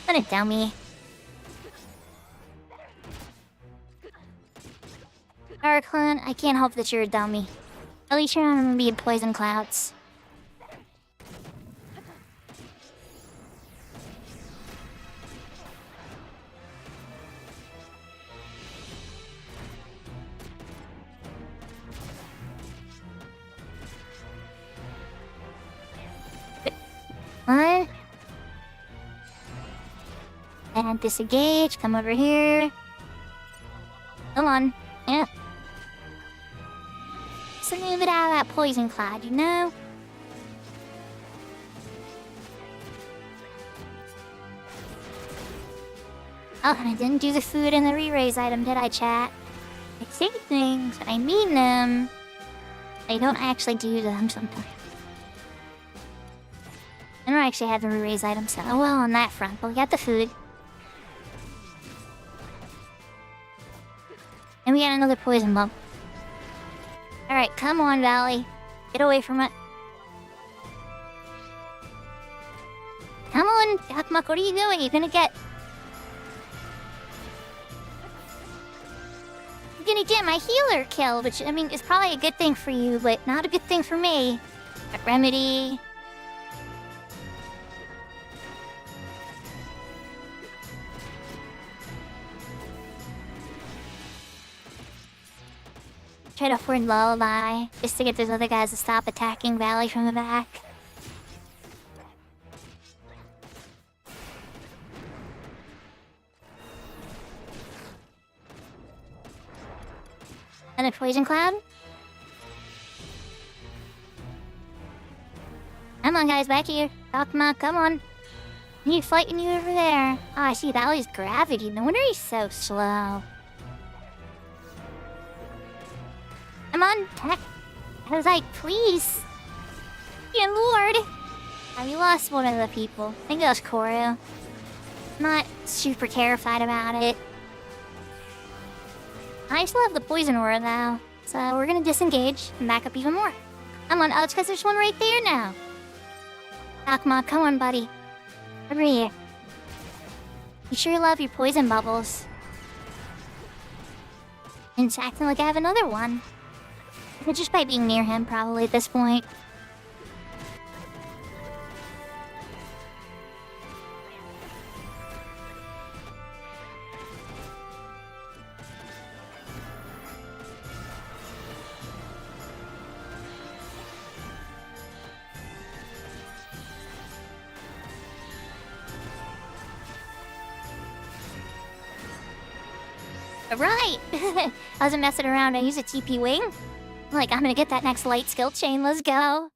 What a dummy. Arclan, I can't help that you're a dummy. At least you're not gonna be in poison clouds. What? And disengage, come over here. Come on. Yeah. Just move it out of that poison cloud, you know? Oh, I didn't do the food and the re-raise item, did I, chat? I say things, I mean them. I don't actually do them sometimes. I don't actually have the re-raise item, so oh well on that front, but we got the food. And we got another poison bomb. Alright, come on, Valley. Get away from it. Come on, Yakmak, what are you doing? You're gonna get my healer kill, which, I mean, is probably a good thing for you, but not a good thing for me. Got Remedy. Try to afford Lullaby, just to get those other guys to stop attacking Valley from the back. Another poison cloud? Come on, guys, back here. Sakura, come on. He's fighting you over there. Oh, I see Valley's gravity. No wonder he's so slow. Come on, heck. I was like, please. Dear Lord. We lost one of the people. I think it was Koru. Not super terrified about it. I still have the poison aura though, so we're gonna disengage and back up even more. Come on, oh, it's because there's one right there now. Sakura, come on, buddy. Over here. You sure love your poison bubbles. And it's acting like I have another one. But just by being near him, probably at this point. Right! I wasn't messing around. I used a TP wing. Like, I'm gonna get that next light skill chain. Let's go.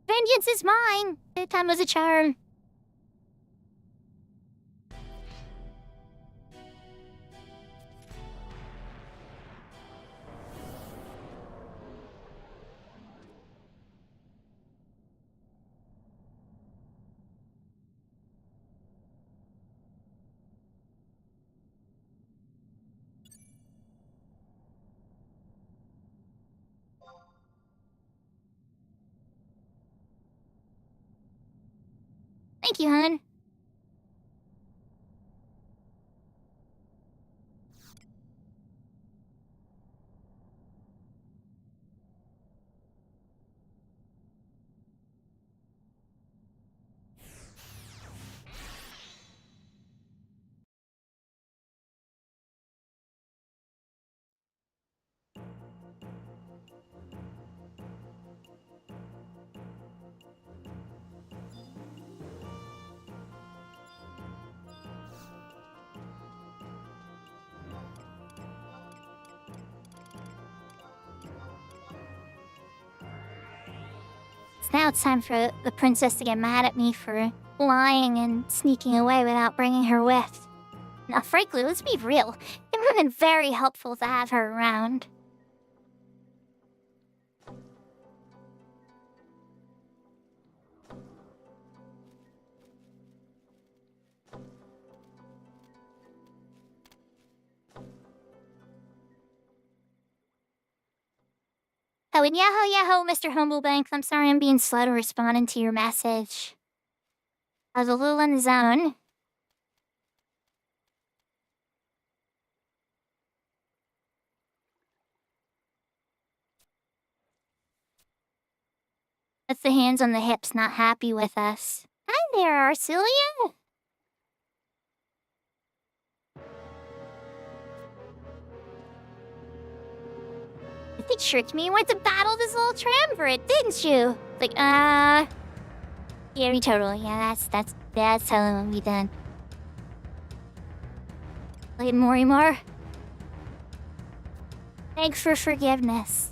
Vengeance is mine! That time was a charm. Thank you, hon. Now it's time for the princess to get mad at me for lying and sneaking away without bringing her with. Now, frankly, let's be real. It would have been very helpful to have her around. Oh, and yaho, Mr. Humblebank. I'm sorry I'm being slow to responding to your message. I was a little in the zone. That's the hands on the hips not happy with us. Hi there, Arcelia. You tricked me and went to battle this little triumvirate, didn't you? Like, yeah, we totally. Yeah, that's totally what we done. Like, Morimar. Beg for forgiveness.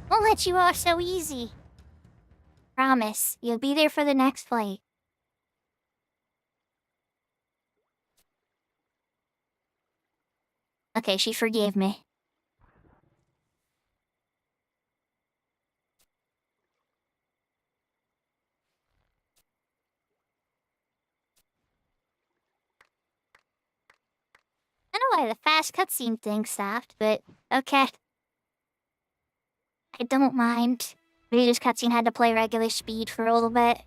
Won't let you off so easy. Promise, you'll be there for the next fight. Okay, she forgave me. I don't know why the fast cutscene thing stopped, but okay. I don't mind. Video's cutscene had to play regular speed for a little bit.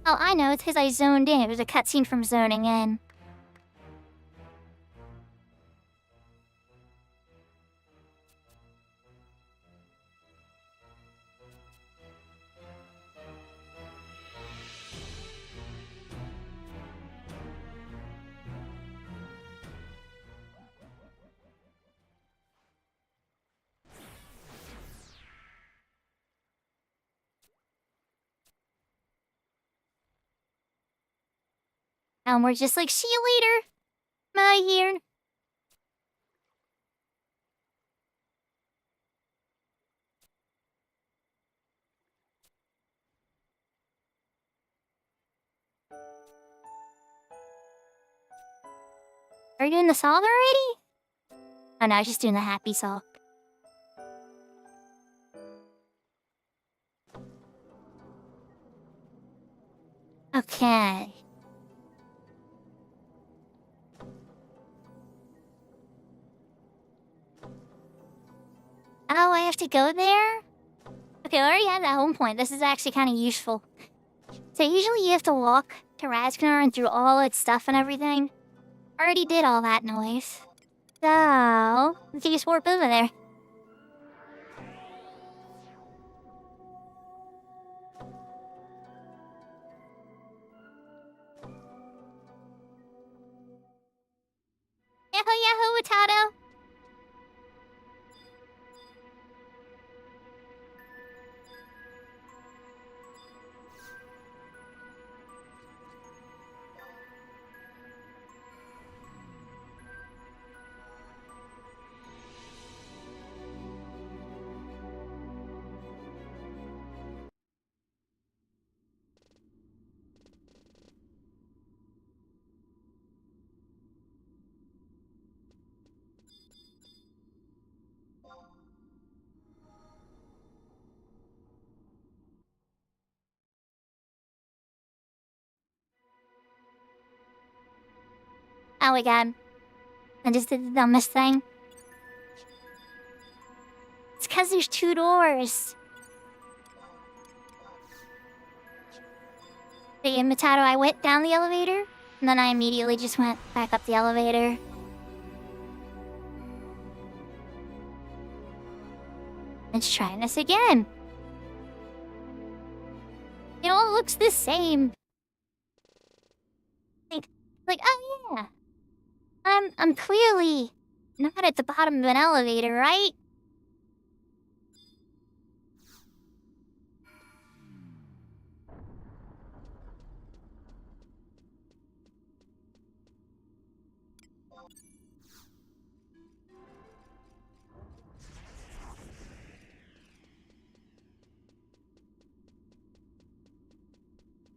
Oh, I know, it's because I zoned in. It was a cutscene from zoning in. And we're just like, see you later. Bye here. Are you doing the song already? Oh no, I was just doing the happy song. Okay. Oh, I have to go there? Okay, I already had that home point. This is actually kind of useful. So usually you have to walk to Razgnar and through all its stuff and everything. Already did all that noise. So, we can just warp over there. Yahoo, yahoo, Watato! Oh my god. I just did the dumbest thing. It's because there's 2 doors. But in Matato, I went down the elevator, and then I immediately just went back up the elevator. Let's try this again. It all looks the same. Like, oh yeah. I'm clearly not at the bottom of an elevator, right?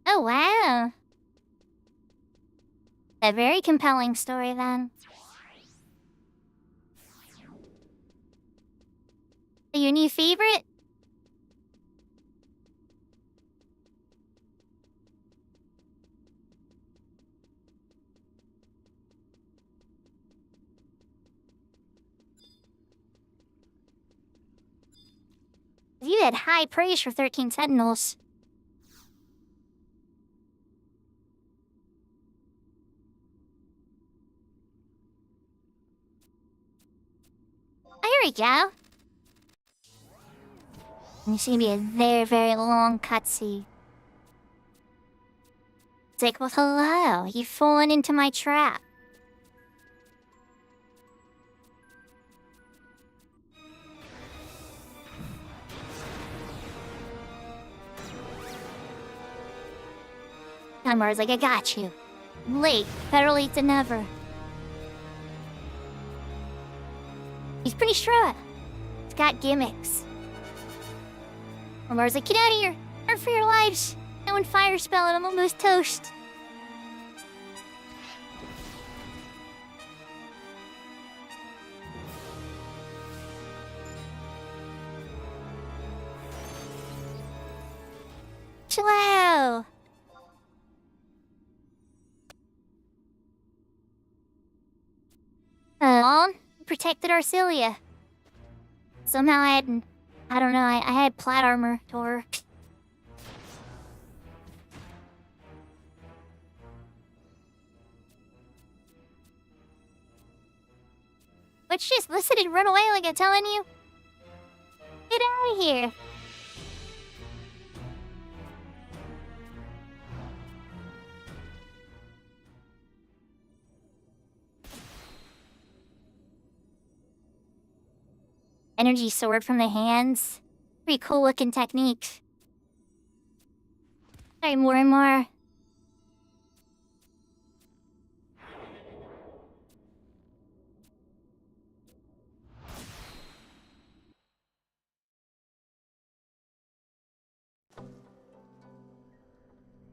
Oh wow. A very compelling story then. Your new favorite? You had high praise for 13 Sentinels. There we go. It's gonna be a very, very long cutscene. It's like, well, hello, you've fallen into my trap. Gunmar's like, I got you. Late, better late than never. He's pretty shrewd. He's got gimmicks. Gunmar's like, get out of here! Run for your lives! No one fire spell and I'm almost toast. slow. Protected Arcelia. Somehow I don't know, I had plat armor or... Let's just listen and run away like I'm telling you. Get out of here. Energy sword from the hands. Pretty cool looking technique. Sorry, more and more.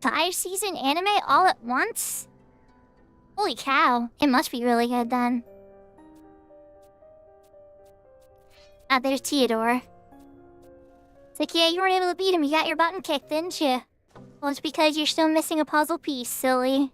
Five-season anime all at once? Holy cow, it must be really good then. Ah, there's Theodore. It's like, yeah, you weren't able to beat him, you got your button kicked, didn't you? Well, it's because you're still missing a puzzle piece, silly.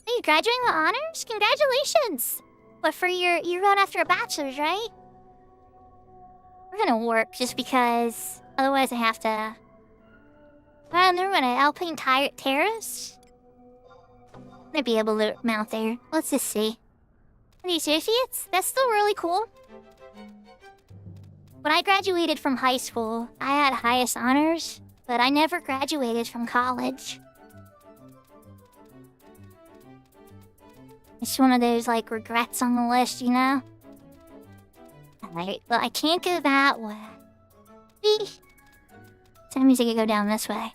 Are you graduating with honors? Congratulations! But for you're going after a bachelor's, right? We're gonna work just because otherwise I have to... Well, never mind, Alpine Terrace? Might be able to mount there. Let's just see. Are these associates? That's still really cool. When I graduated from high school, I had highest honors, but I never graduated from college. It's one of those, like, regrets on the list, you know? Alright, well, I can't go that way. So that means I can go down this way.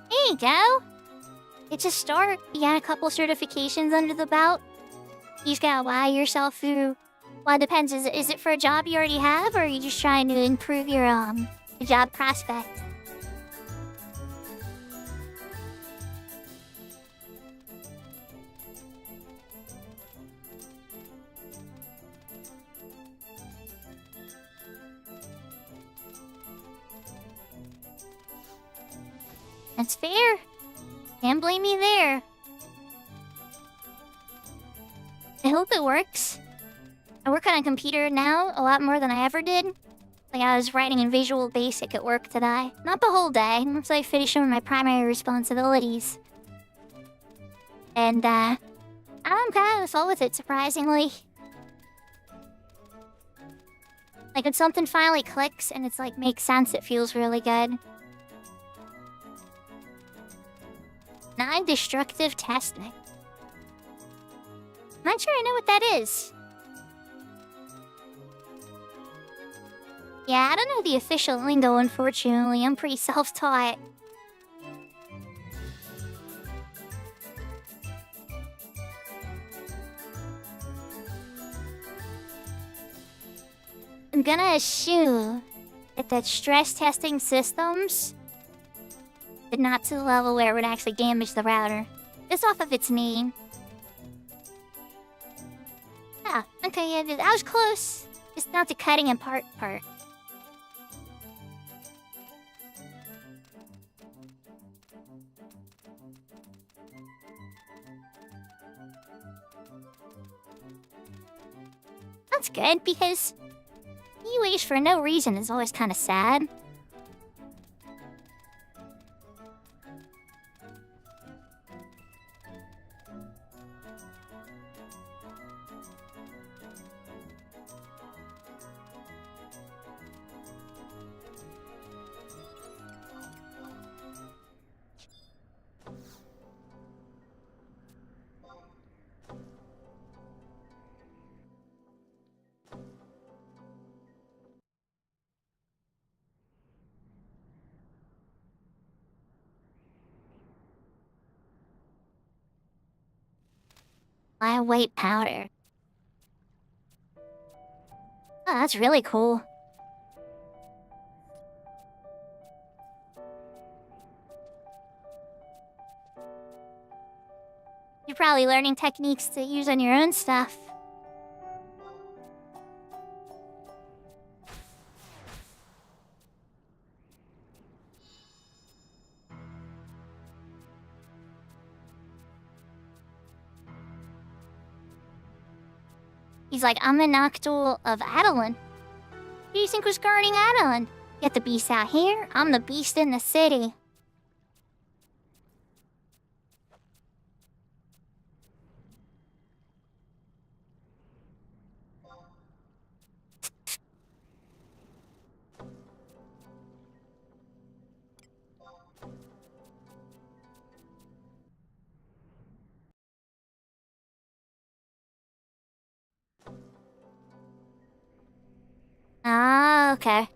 There you go! It's a start. You got a couple certifications under the belt. You just gotta wow yourself through... Well, it depends. Is it for a job you already have, or are you just trying to improve your job prospect? That's fair. Can't blame me there. I hope it works. I work on a computer now a lot more than I ever did. Like, I was writing in Visual Basic at work today. Not the whole day, once I finished some of my primary responsibilities. And, I'm kind of full with it, surprisingly. Like, when something finally clicks and it's like, makes sense, it feels really good. Non-destructive testing. I'm not sure I know what that is. Yeah, I don't know the official lingo, unfortunately. I'm pretty self-taught. I'm gonna assume that stress testing systems, but not to the level where it would actually damage the router. Just off of its name. Ah, okay, yeah, I was close. Just not the cutting apart part. That's good, because UH for no reason is always kind of sad. white powder. Oh, that's really cool. You're probably learning techniques to use on your own stuff. He's like, I'm the Noctool of Adeline. Who do you think was guarding Adeline? Get the beast out here, I'm the beast in the city. Ah, okay.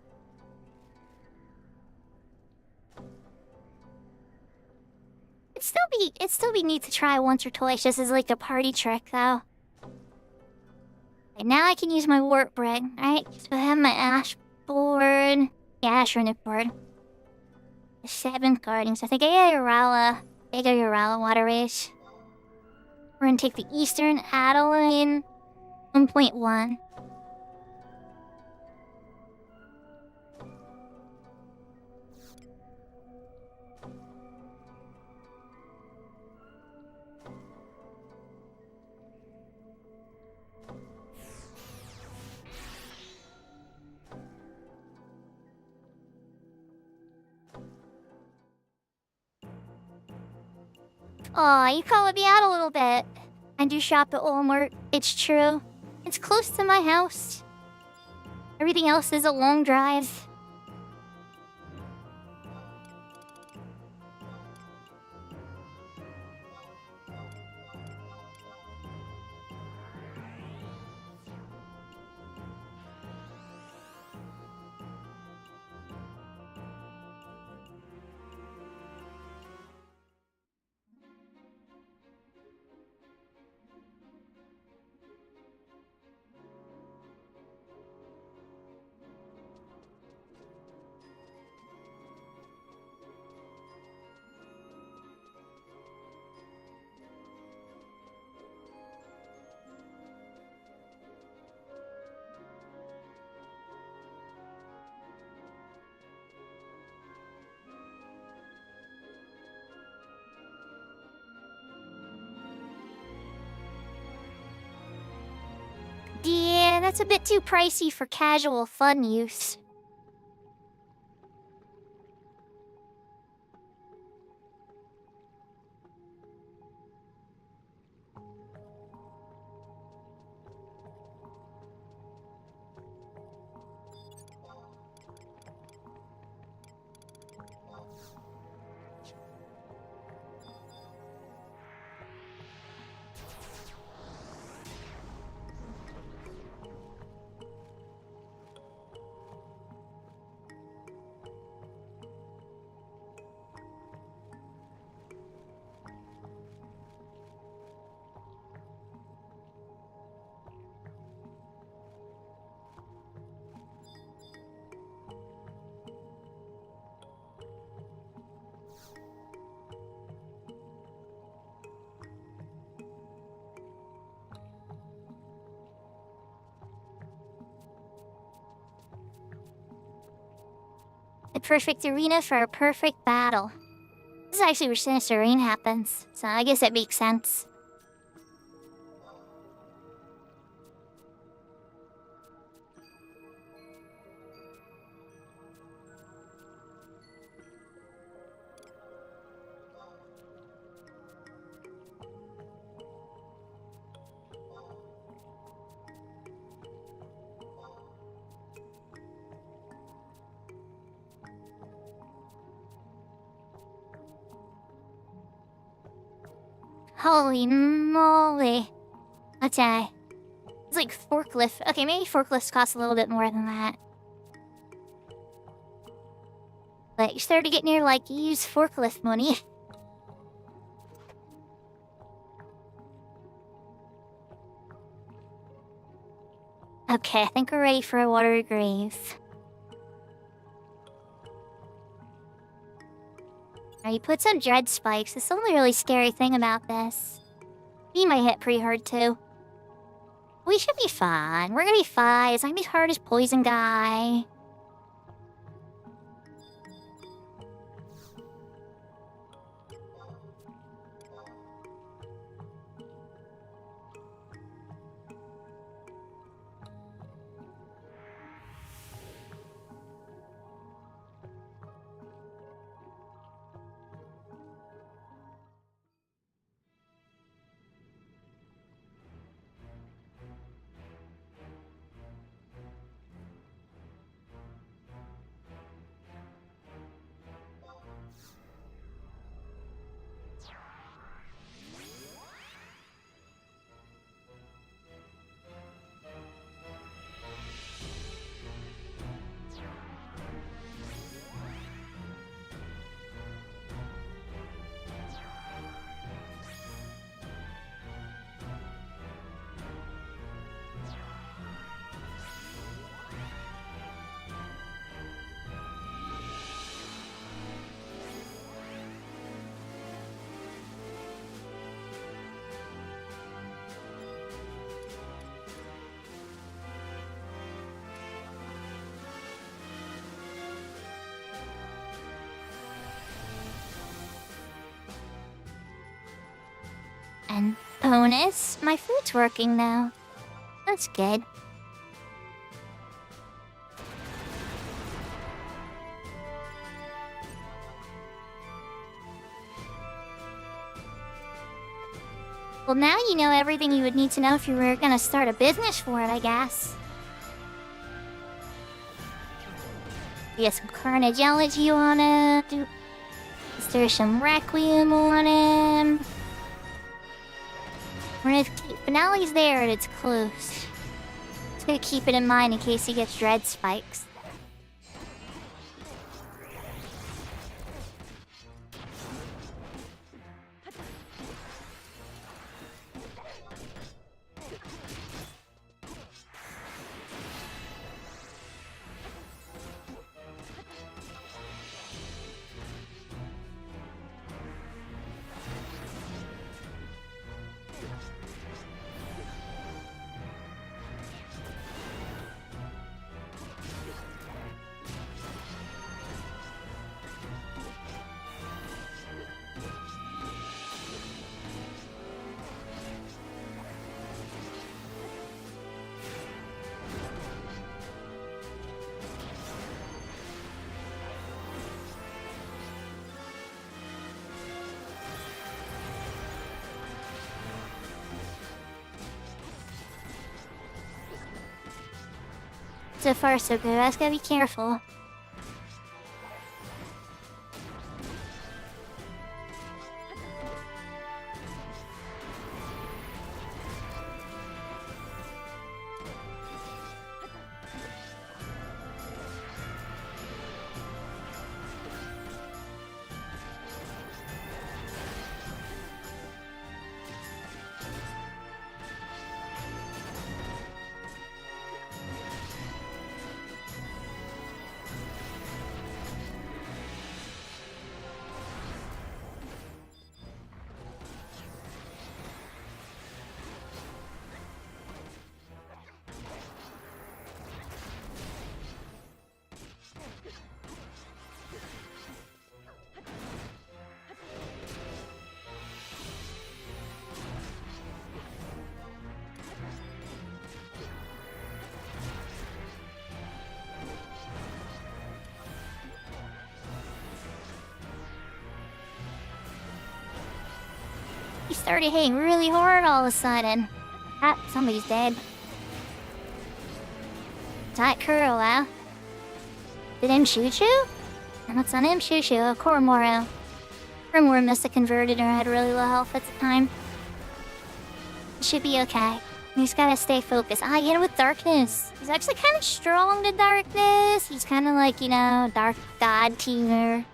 It'd still be neat to try once or twice just as like a party trick though. And now I can use my warp brick, right? So I have my ash board. Yeah, ash runic board. The 7th guardings. I think I got Urala waterways. We're gonna take the eastern Adeline 1.1. Aw, you called me out a little bit. I do shop at Walmart, it's true. It's close to my house. Everything else is a long drive. Yeah, that's a bit too pricey for casual fun use. The perfect arena for a perfect battle. This is actually where Sinister Rain happens, so I guess that makes sense. Holy moly. Okay. It's like forklift. Okay, maybe forklifts cost a little bit more than that. But you start to get near like you use forklift money. Okay, I think we're ready for a watery grave. Alright, you put some dread spikes. That's the only really scary thing about this. He might hit pretty hard too. We should be fine. We're gonna be fine. It's not gonna be hard as Poison Guy. And bonus, my food's working now. That's good. Well, now you know everything you would need to know if you were gonna start a business for it, I guess. You got some Carnage Elegy on him. Is there some Requiem on him? We're gonna keep Finale's there and it's close. Just gonna keep it in mind in case he gets dread spikes. So far, so good. I just gotta be careful. He started hitting really hard all of a sudden. Ah, somebody's dead. Tight curl, wow. Did him shoot you? No, it's on him shoot you. Koromoro. Koromoro must have converted or had really low health at the time. It should be okay. He's gotta stay focused. Ah, get him with darkness. He's actually kind of strong to darkness. He's kind of like, you know, dark god tier.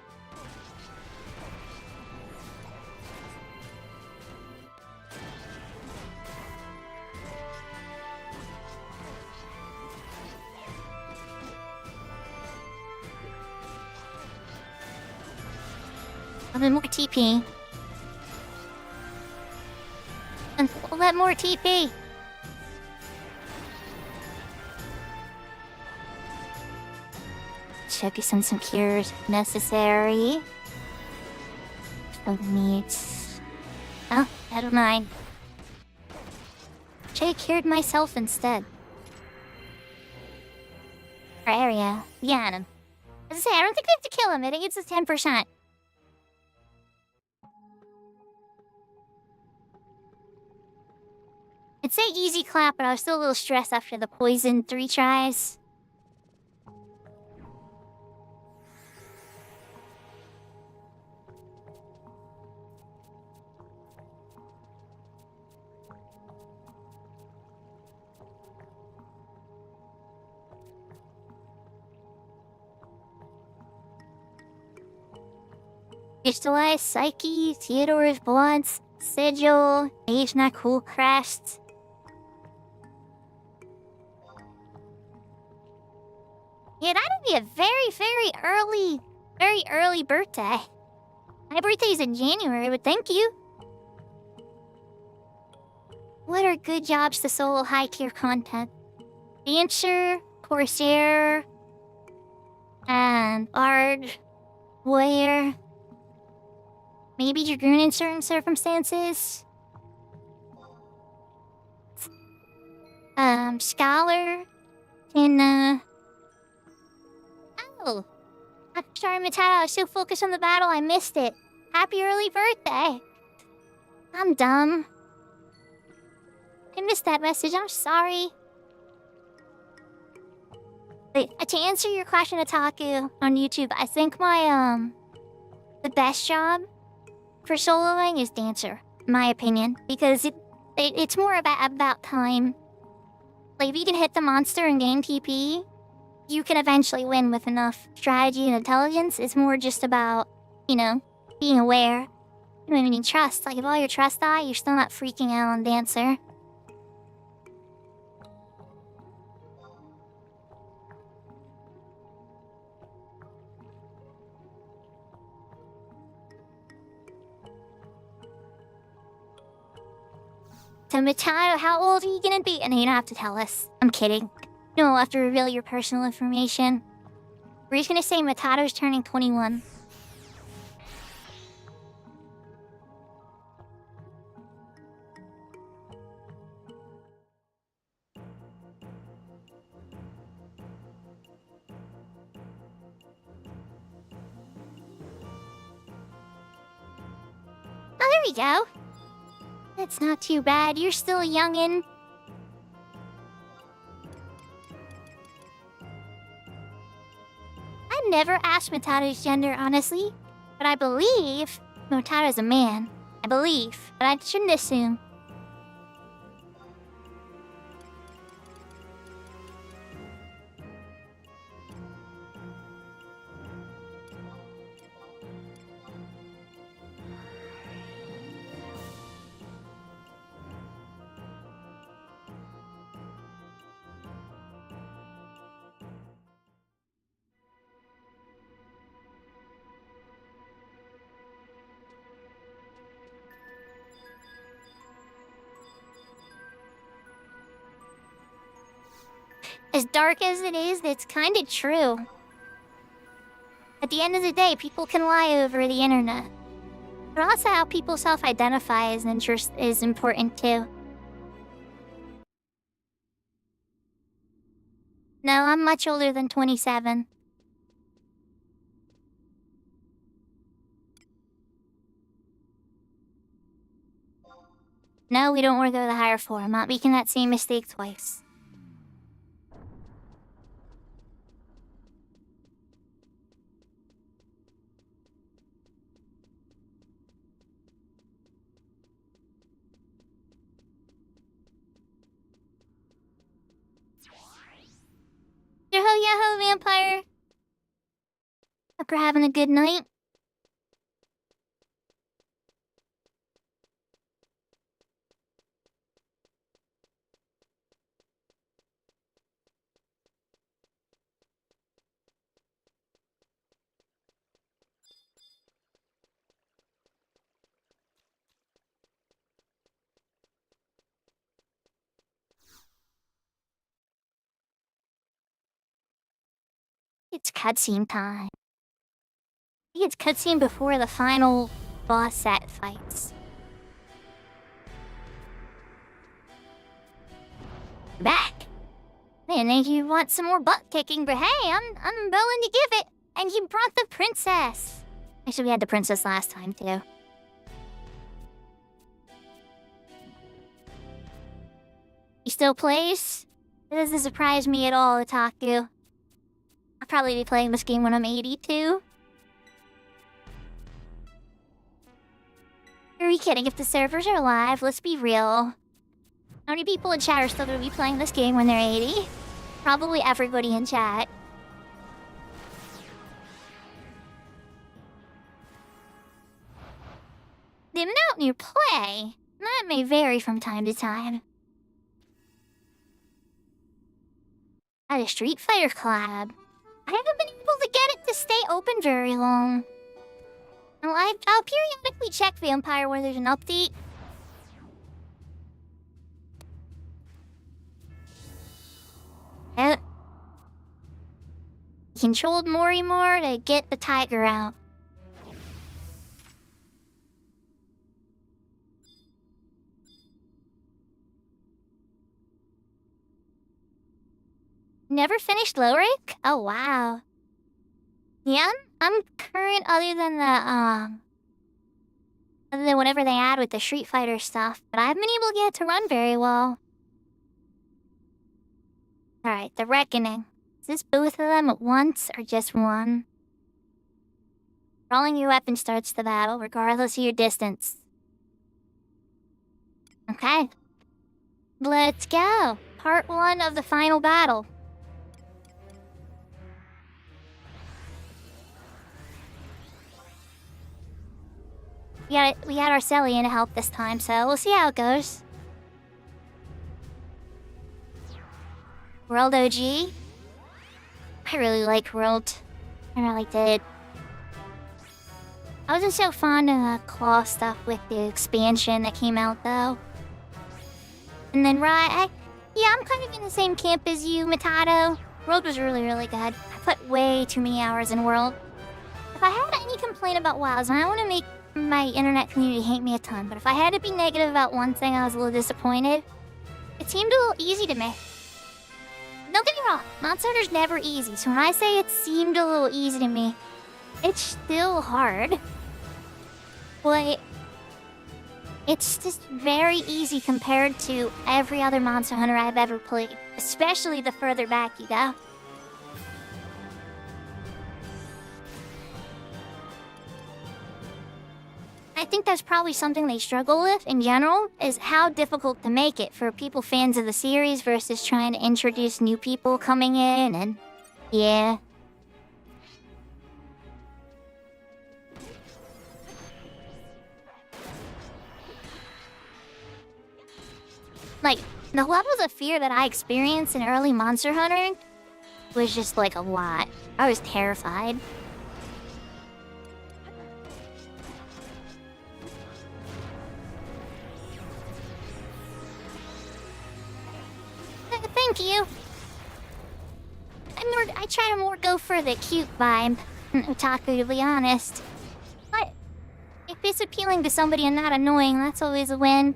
A bit more TP. And a lot more TP. Focus on some cures necessary. Needs. Oh, never mind. Should have cured myself instead. Our area. Yeah, him. As I say, I don't think we have to kill him. I think it's a 10%. I'd say easy clap, but I was still a little stressed after the poison 3 tries. Crystallized Psyche, Theodore's Bloods, Sigil, Ajna Cool Crest. Yeah, that'd be a very early birthday. My birthday's in January, but thank you. What are good jobs to solo high tier content? Dancer, Corsair, and Bard, Warrior. Maybe Dragoon in certain circumstances. Scholar. And, Oh! I'm sorry, Matata, I was so focused on the battle, I missed it. Happy early birthday! I'm dumb. I missed that message, I'm sorry. Wait, to answer your question, Otaku, on YouTube, I think my, the best job for soloing is Dancer, in my opinion, because it's more about time. Like, if you can hit the monster and gain TP, you can eventually win with enough strategy and intelligence. It's more just about, you know, being aware. You don't even need trust. Like, if all your trust die, you're still not freaking out on Dancer. So, Matato, how old are you gonna be? And you don't have to tell us. I'm kidding. You don't have to reveal your personal information. We're just gonna say Matato's turning 21. Oh, there we go. That's not too bad. You're still a youngin'. I've never asked Matato's gender, honestly. But I believe Matato's a man. I believe, but I shouldn't assume. As dark as it is, it's kinda true. At the end of the day, people can lie over the internet. But also how people self-identify is important too. No, I'm much older than 27. No, we don't want to go to the higher floor. I'm not making that same mistake twice. Yo-ho, vampire! Hope you're having a good night. It's cutscene time. I think it's cutscene before the final boss set fights. Back. Man, think you want some more butt kicking, but hey, I'm willing to give it. And you brought the princess. Actually, we had the princess last time too. He still plays? It doesn't surprise me at all, Otaku. I'll probably be playing this game when I'm 82. Are we kidding? If the servers are live, let's be real. How many people in chat are still gonna be playing this game when they're 80? Probably everybody in chat. The amount you play, that may vary from time to time. At a Street Fighter collab, I haven't been able to get it to stay open very long. I'll periodically check Vampire when there's an update. Controlled Morimor to get the tiger out. Never finished Lorik? Oh wow. Yeah, I'm current other than whatever they add with the Street Fighter stuff, but I haven't been able to get it to run very well. Alright, the Reckoning. Is this both of them at once or just one? Rolling your weapon starts the battle, regardless of your distance. Okay. Let's go. Part 1 of the final battle. We had our Arcelian to help this time, so we'll see how it goes. World OG? I really like World. I really did. I wasn't so fond of the claw stuff with the expansion that came out, though. And then I'm kind of in the same camp as you, Matato. World was really, really good. I put way too many hours in World. If I had any complaint about WoWs, and I want to make my internet community hate me a ton, but if I had to be negative about one thing, I was a little disappointed. It seemed a little easy to me. Don't get me wrong, Monster Hunter's never easy, so when I say it seemed a little easy to me, it's still hard. But it's just very easy compared to every other Monster Hunter I've ever played, especially the further back you go. I think that's probably something they struggle with in general, is how difficult to make it for people fans of the series versus trying to introduce new people coming in, and yeah. Like, the levels of fear that I experienced in early Monster Hunter was just like a lot. I was terrified. Thank you. I try to more go for the cute vibe, Otaku, to be honest. But if it's appealing to somebody and not annoying, that's always a win.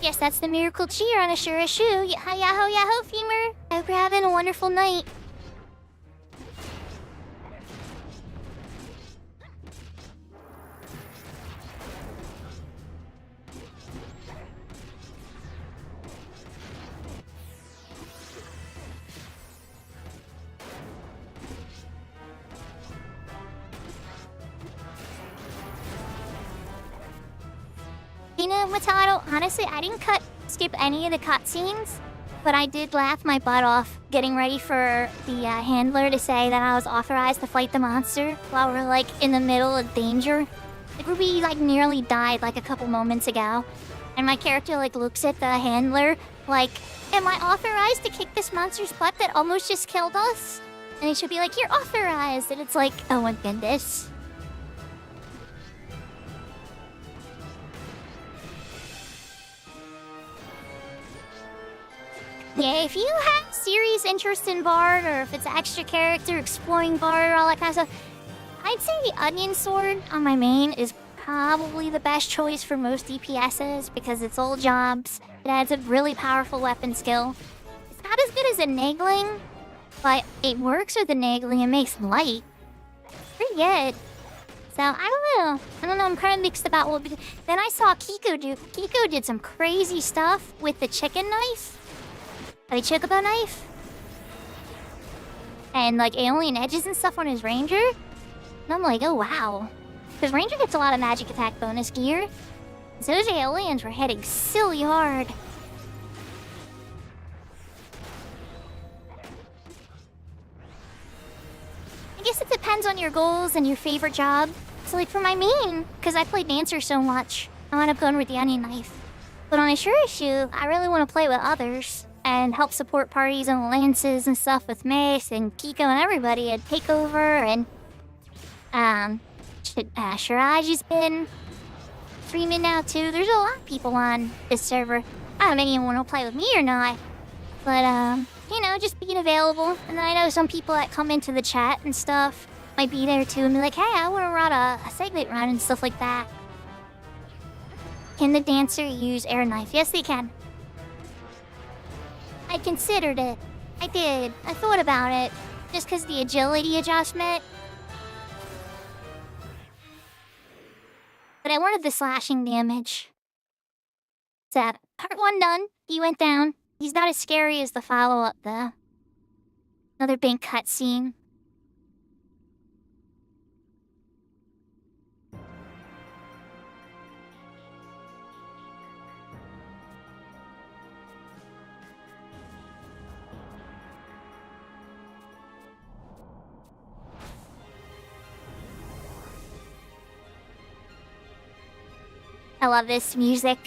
Yes, that's the miracle cheer on Ashura Shu. Yaho yaho, Femur. I hope you're having a wonderful night. You know, Matato, honestly, I didn't skip any of the cutscenes, but I did laugh my butt off getting ready for the handler to say that I was authorized to fight the monster while we're, like, in the middle of danger. Like, we, like, nearly died, like, a couple moments ago. And my character, like, looks at the handler, like, am I authorized to kick this monster's butt that almost just killed us? And he should be like, you're authorized! And it's like, oh my goodness. Yeah, if you have serious interest in Bard, or if it's extra character, exploring Bard, all that kind of stuff, I'd say the Onion Sword on my main is probably the best choice for most DPSs because it's old jobs. It adds a really powerful weapon skill. It's not as good as a Nagling, but it works with the Nagling and makes light. Pretty good. So, I don't know, I'm kind of mixed about what... Then I saw Kiko do... Kiko did some crazy stuff with the chicken knife. The chocobo knife. And, like, alien edges and stuff on his ranger. And I'm like, oh, wow. Because ranger gets a lot of magic attack bonus gear. So those aliens were hitting silly hard. I guess it depends on your goals and your favorite job. So like for my main, because I played Dancer so much, I wound up going with the onion knife. But on a sure issue, I really want to play with others and help support parties on lances and stuff with Mace and Kiko and everybody and Takeover and Shiraji's been streaming now too. There's a lot of people on this server. I don't know if anyone want to play with me or not. But you know, just being available. And I know some people that come into the chat and stuff might be there too and be like, hey, I want to run a segment run and stuff like that. Can the dancer use air knife? Yes, they can. I considered it. I did. I thought about it. Just because the agility adjustment. But I wanted the slashing damage. So, part 1 done. He went down. He's not as scary as the follow-up, though. Another big cutscene. I love this music.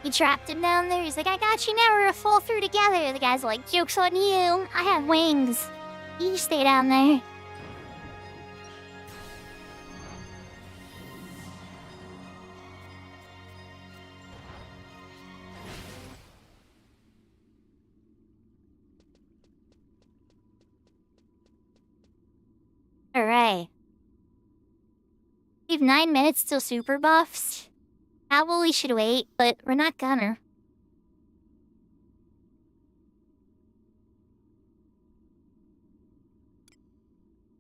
He trapped him down there. He's like, I got you, never to fall through together. The guy's like, joke's on you. I have wings. You stay down there. Alright. We have 9 minutes till super buffs. Probably should wait, but we're not gonna.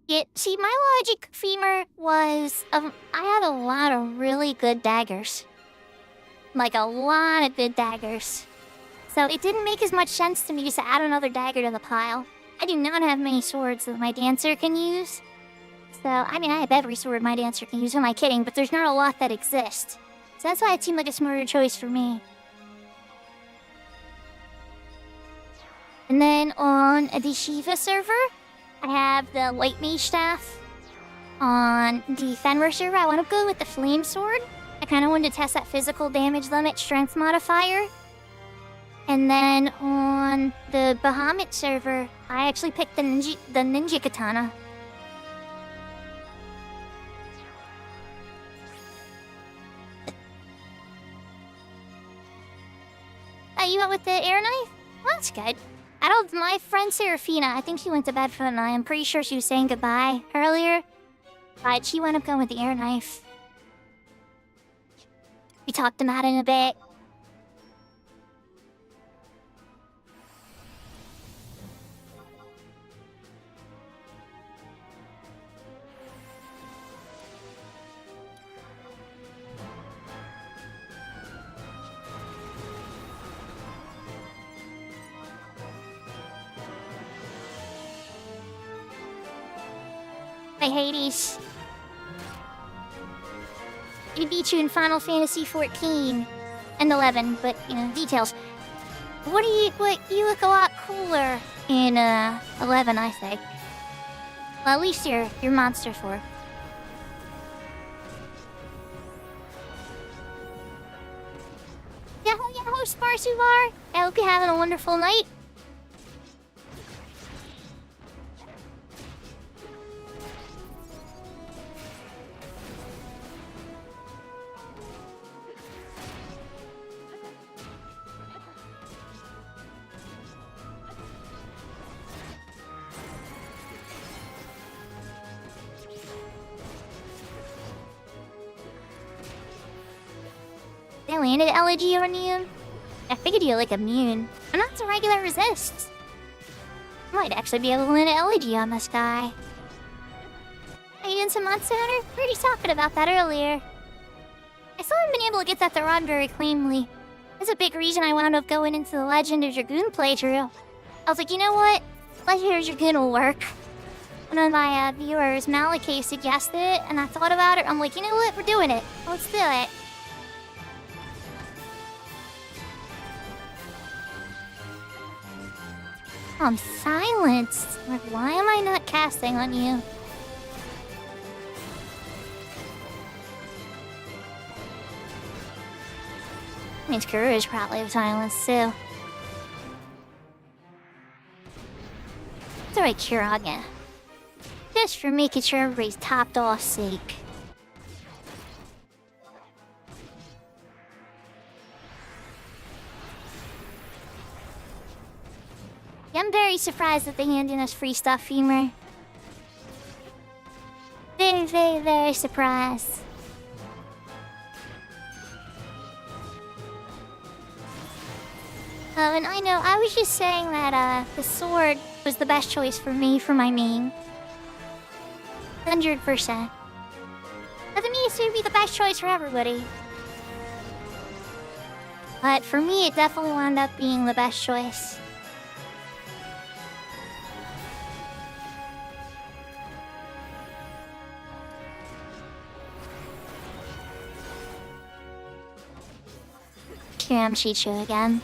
Yeah, see, my logic, Femur, was I had a lot of really good daggers. Like, a lot of good daggers. So it didn't make as much sense to me just to add another dagger to the pile. I do not have many swords that my dancer can use. So, I mean, I have every sword my dancer can use, who am I kidding? But there's not a lot that exist. So that's why it seemed like a smarter choice for me. And then on the Shiva server, I have the White Mage Staff. On the Fenrir server, I want to go with the Flame Sword. I kind of wanted to test that physical damage limit strength modifier. And then on the Bahamut server, I actually picked the Ninja Katana. You went with the air knife? Well, that's good. My friend Serafina, I think she went to bed for the night. I'm pretty sure she was saying goodbye earlier. But she wound up going with the air knife. We talked about it in a bit. By Hades. He beat you in Final Fantasy 14 and 11, but, you know, details. What you look a lot cooler in 11, I think. Well, at least your monster form. Yahoo, yahoo, Sparsuvar! I hope you're having a wonderful night. They landed elegy on you? I figured you like immune, but not to regular resists. I might actually be able to land an elegy on this guy. Are you doing some Monster Hunter? We were just talking about that earlier. I still haven't been able to get that to run very cleanly. That's a big reason I wound up going into the Legend of Dragoon playthrough. I was like, you know what? Legend of Dragoon will work. One of my viewers, Malakay, suggested it, and I thought about it. I'm like, you know what? We're doing it. Let's do it. I'm silenced. Like, why am I not casting on you? I mean, Sakura is probably silenced too. It's alright, Kiraga. Just for making sure everybody's topped off sake. Yeah, I'm very surprised that they handed us free stuff, Femur. Very, very, very surprised. And I know, I was just saying that the sword was the best choice for me for my main. 100%. Doesn't mean it's gonna be the best choice for everybody. But for me, it definitely wound up being the best choice. Here I'm Chicho again.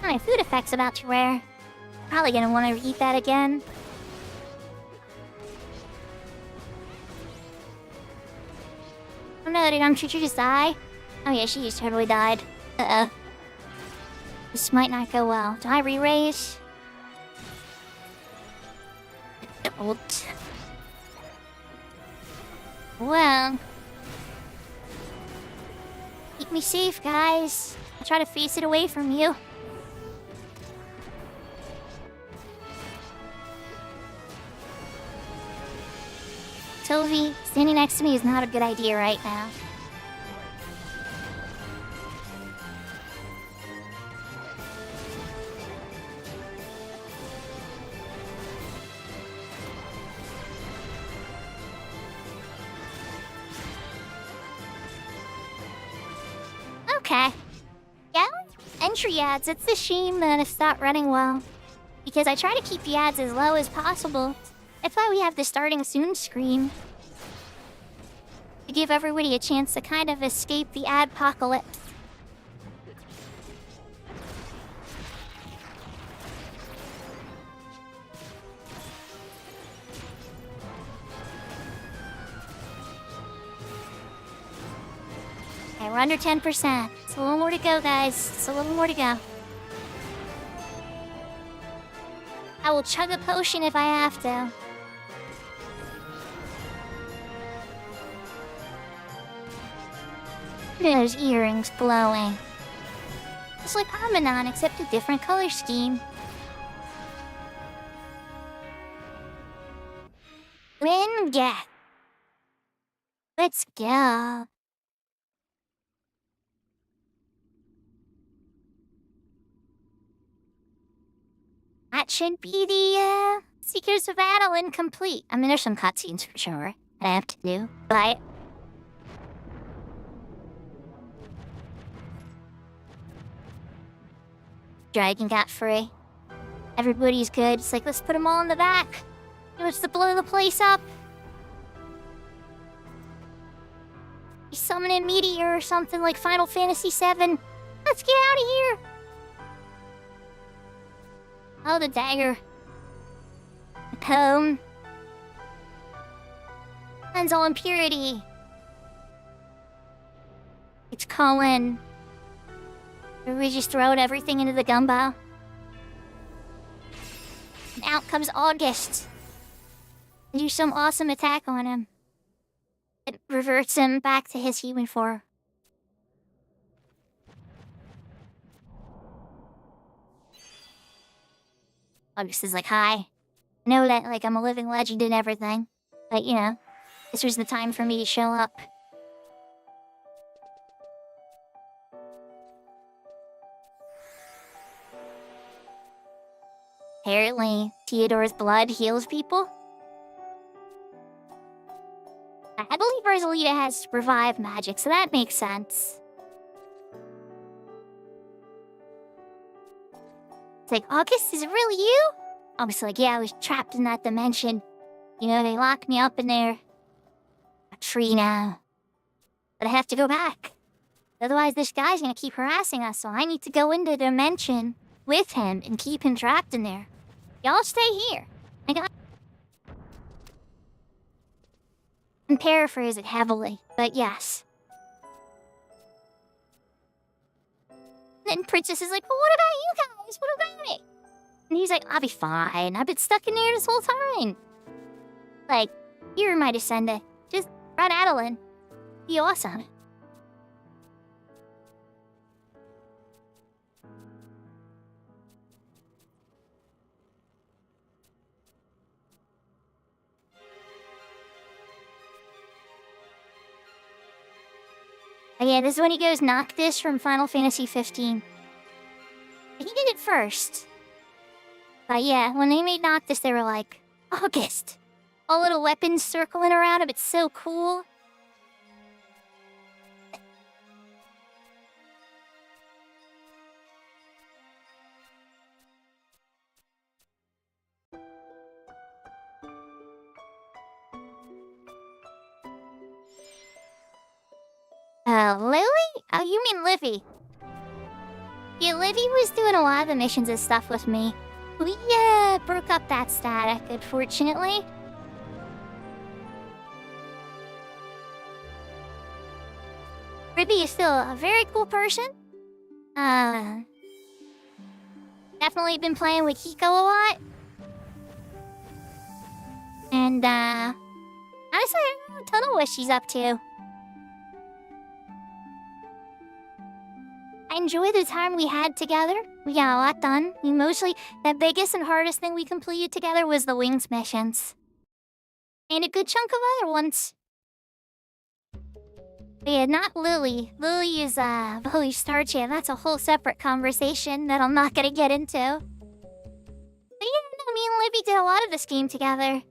My food effect's about to wear. Probably gonna want to read that again. Oh no, did Chicho just die? Oh yeah, she just totally died. Uh-oh. This might not go well. Do I re-raise? Don't. Well. Keep me safe, guys. I'll try to face it away from you. Tovi, standing next to me is not a good idea right now. Okay. Yeah, entry ads, it's a shame that it's not running well. Because I try to keep the ads as low as possible. That's why we have the starting soon screen. To give everybody a chance to kind of escape the adpocalypse. Okay, we're under 10%. It's a little more to go, guys. It's a little more to go. I will chug a potion if I have to. Those earrings glowing. It's like Harmonon, except a different color scheme. Winga. Let's go. That should be the, Seekers of Adeline complete. I mean, there's some cutscenes for sure that I have to do, but... Dragon got free. Everybody's good. It's like, let's put them all in the back. Let's blow the place up. Summon a meteor or something like Final Fantasy VII. Let's get out of here. Oh, the dagger. The comb. Cleanse all impurity. It's Colin. We just throw everything into the gumbo. And out comes August. Do some awesome attack on him. It reverts him back to his human form. August is like, hi. I know that, like, I'm a living legend and everything. But, you know, this was the time for me to show up. Apparently, Theodore's blood heals people. I believe Rosalita has revive magic, so that makes sense. It's like, August, is it really you? August's like, yeah, I was trapped in that dimension. You know, they locked me up in there. A tree now. But I have to go back. Otherwise, this guy's gonna keep harassing us, so I need to go into the dimension with him and keep him trapped in there. Y'all stay here. I'm paraphrasing heavily, but yes. Then Princess is like, well, what about you guys? What about me? And he's like, I'll be fine. I've been stuck in there this whole time. Like, you're my descendant. Just run Adeline. Be awesome. Oh yeah, this is when he goes Noctis from Final Fantasy 15. He did it first. But yeah, when they made Noctis, they were like, August. All little weapons circling around him, it's so cool. Lily? Oh, you mean Livy. Yeah, Livy was doing a lot of the missions and stuff with me. We, broke up that static, unfortunately. Ruby is still a very cool person. Definitely been playing with Hiko a lot. And, honestly, I don't know a ton of what she's up to. I enjoyed the time we had together. We got a lot done. Mostly, the biggest and hardest thing we completed together was the Wings missions. And a good chunk of other ones. But yeah, not Lily. Lily is, Lily Starchan. That's a whole separate conversation that I'm not gonna get into. But yeah, no, me and Livy did a lot of this game together.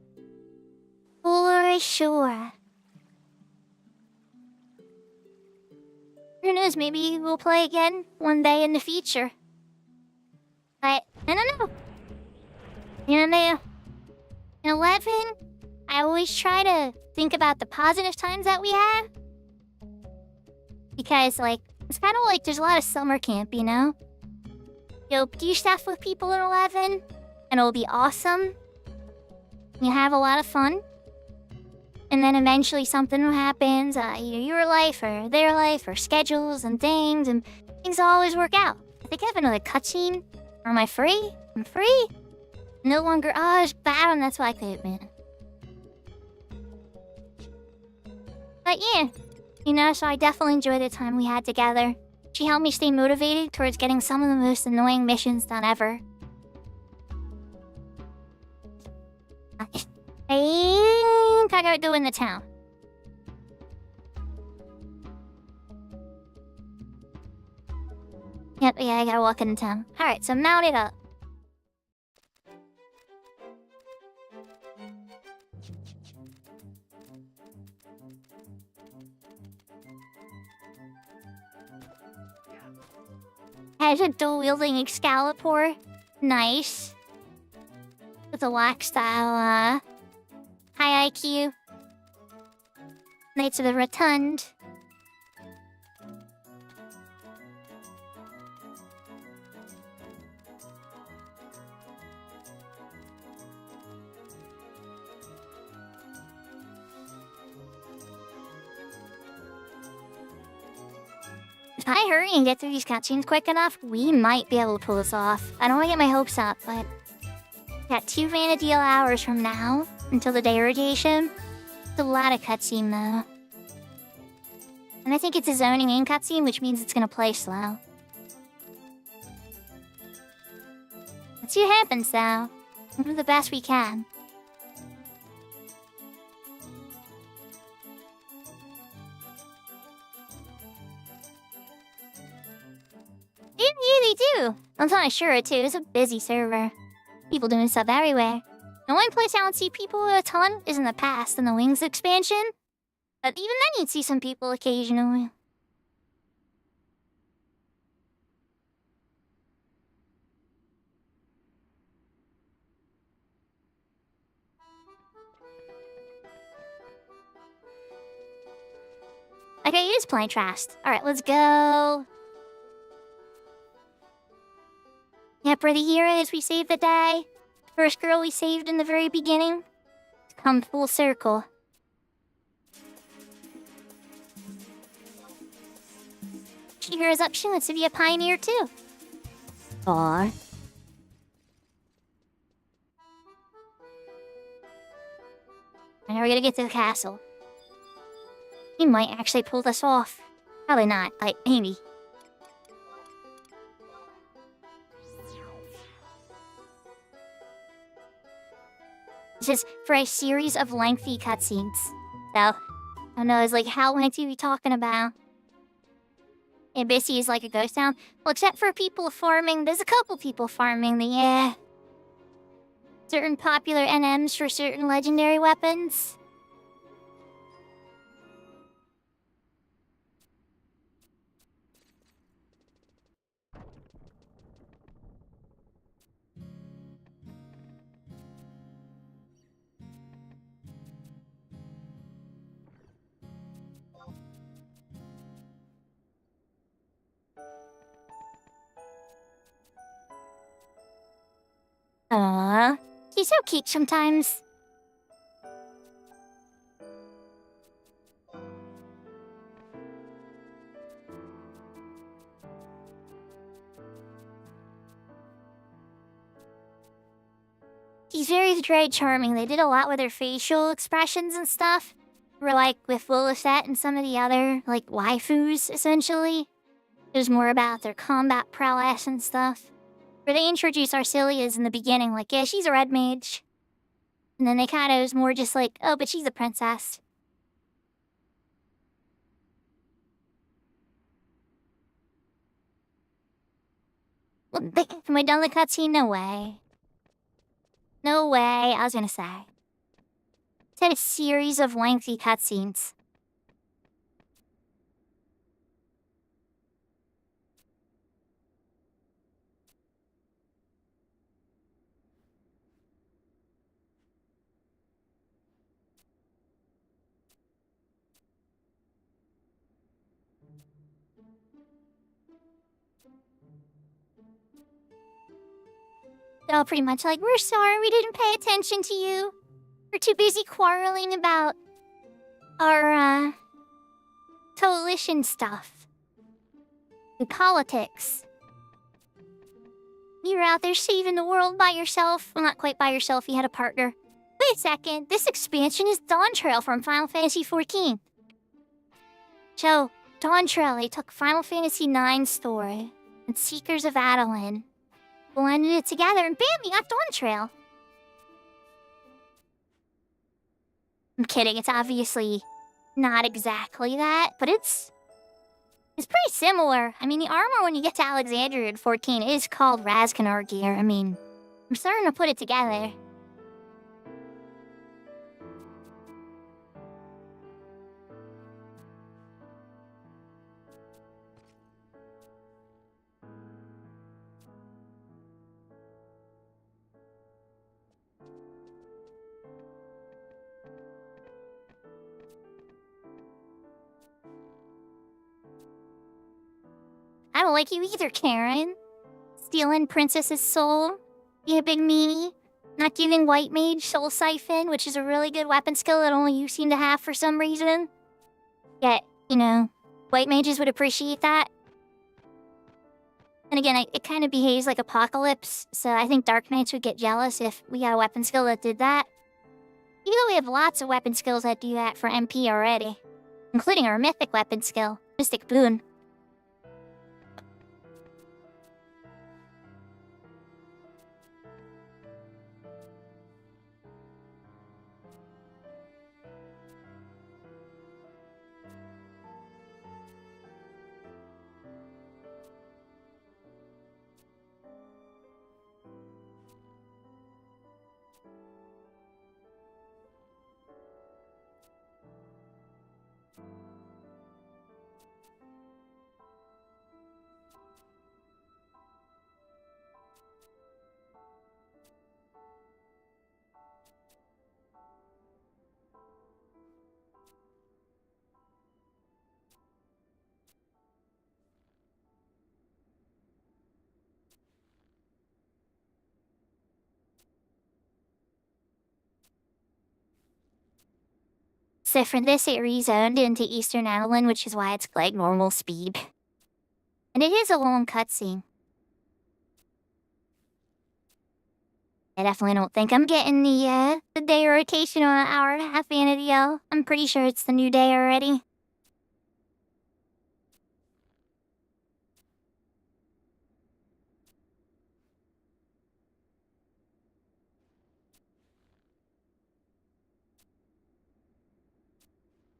For sure. Who knows, maybe we'll play again one day in the future. But, I don't know. You know, in 11, I always try to think about the positive times that we had. Because, like, it's kind of like there's a lot of summer camp, you know? You'll do stuff with people in 11, and it'll be awesome. You have a lot of fun. And then eventually something happens, either your life or their life or schedules and things will always work out. I think I have another cutscene. Or am I free? I'm free? No longer, it's bad and that's why I couldn't, man. But yeah, you know, so I definitely enjoyed the time we had together. She helped me stay motivated towards getting some of the most annoying missions done ever. I think I gotta go in the town. Yep, yeah, I gotta walk in town. Alright, so mount it up. has a dual-wielding Excalibur. Nice. With a lock style, high IQ. Knights of the Rotund. If I hurry and get through these cutscenes quick enough, we might be able to pull this off. I don't want to get my hopes up, but... got 2 Vanadil hours from now until the day irradiation. It's a lot of cutscene, though. And I think it's a zoning in cutscene, which means it's gonna play slow. Let's see what happens, though. We'll do the best we can. Yeah, they do. I'm not sure, too. It's a busy server. People doing stuff everywhere. The only place I don't see people a ton is in the past in the Wings expansion. But even then you'd see some people occasionally. Okay, it is playing Trust. Alright, let's go. Yep, we're the heroes. We saved the day. First girl we saved in the very beginning. It's come full circle. She hears up, she wants to be a pioneer too. Aww. And now we're gonna get to the castle. He might actually pull this off. Probably not, like, maybe. This is for a series of lengthy cutscenes. So, I don't know, it's like, how lengthy are we talking about? And basically is like a ghost town. Well, except for people farming, there's a couple people farming the, certain popular NMs for certain legendary weapons. Aww, he's so cute sometimes. He's very charming. They did a lot with their facial expressions and stuff. Or like with Lilithette and some of the other, like, waifus, essentially. It was more about their combat prowess and stuff. Where they introduced Arcelia's in the beginning, like, yeah, she's a red mage. And then they kind of was more just like, oh, but she's a princess. Well, am I done the cutscene? No way. No way, I was gonna say. It's had a series of lengthy cutscenes. So pretty much like, we're sorry we didn't pay attention to you. We're too busy quarreling about our, coalition stuff. The politics. You were out there saving the world by yourself. Well, not quite by yourself, you had a partner. Wait a second, this expansion is Dawn Trail from Final Fantasy XIV. So, Dawn Trail, they took Final Fantasy IX story and Seekers of Adeline, blended it together, and bam, you got Dawn Trail. I'm kidding, it's obviously not exactly that, but it's pretty similar. I mean, the armor when you get to Alexandria in 14 is called Razkanar gear. I mean, I'm starting to put it together. I don't like you either, Karen. Stealing Princess's soul. You a big meanie. Not giving White Mage Soul Siphon, which is a really good weapon skill that only you seem to have for some reason. Yet, you know, White Mages would appreciate that. And again, it kind of behaves like Apocalypse, so I think Dark Knights would get jealous if we got a weapon skill that did that. Even though we have lots of weapon skills that do that for MP already. Including our mythic weapon skill, Mystic Boon. So for this, it rezoned into Eastern Adeline, which is why it's like normal speed. And it is a long cutscene. I definitely don't think I'm getting the day rotation on an hour and a half vanity, I'm pretty sure it's the new day already.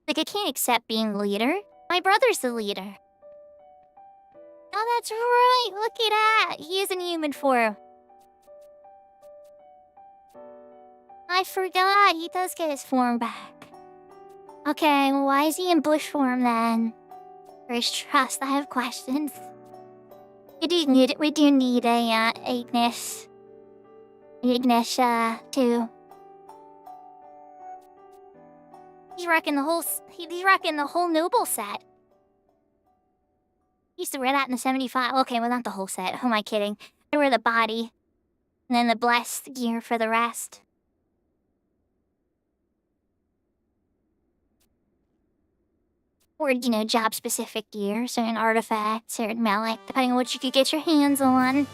Like, I can't accept being the leader. My brother's the leader. Oh, that's right! Look at that! He is in human form. I forgot, he does get his form back. Okay, well, why is he in bush form then? First trust, I have questions. We do need a, Ignis. Ignis, too. He's rocking the whole noble set. Used to wear that in the 75. Okay, well, not the whole set. Who am I kidding? I wear the body. And then the blessed gear for the rest. Or, you know, job-specific gear. Certain artifacts, certain relic, depending on what you could get your hands on.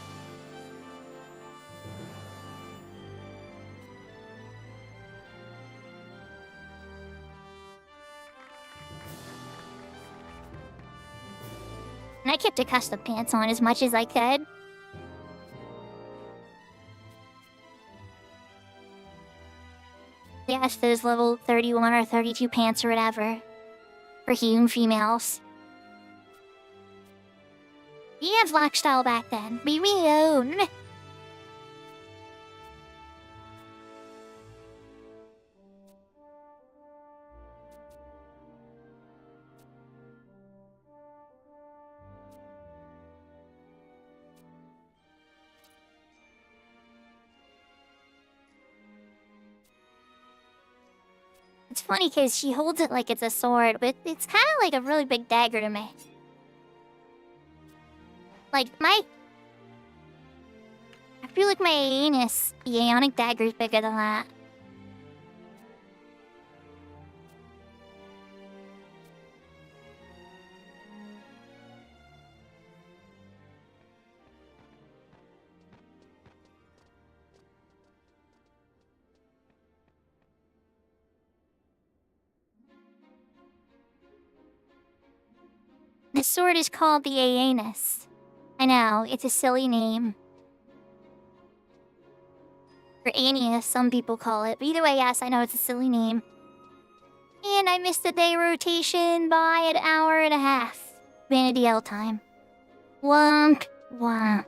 And I kept the custom pants on as much as I could. Yes, those level 31 or 32 pants or whatever. For human females. We had vlog style back then. Be own. It's funny because she holds it like it's a sword, but it's kind of like a really big dagger to me. Like, I feel like my anus, the Aeonic dagger is bigger than that. The sword is called the Aeanus. I know, it's a silly name. Or Aeneas, some people call it. But either way, yes, I know it's a silly name. And I missed the day rotation by an hour and a half. Vanity L time. Womp, womp.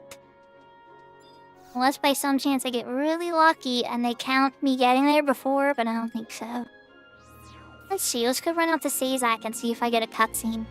Unless by some chance I get really lucky and they count me getting there before, but I don't think so. Let's see, let's go run out to Sazak and see if I get a cutscene.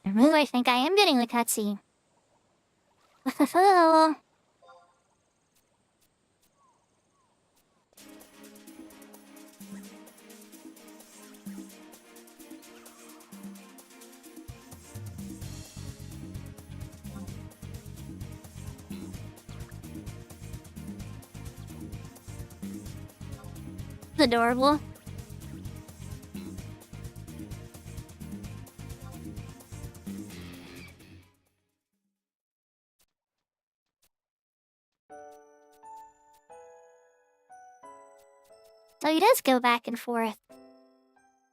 I really think I am getting the cutscene. It's adorable. So he does go back and forth. I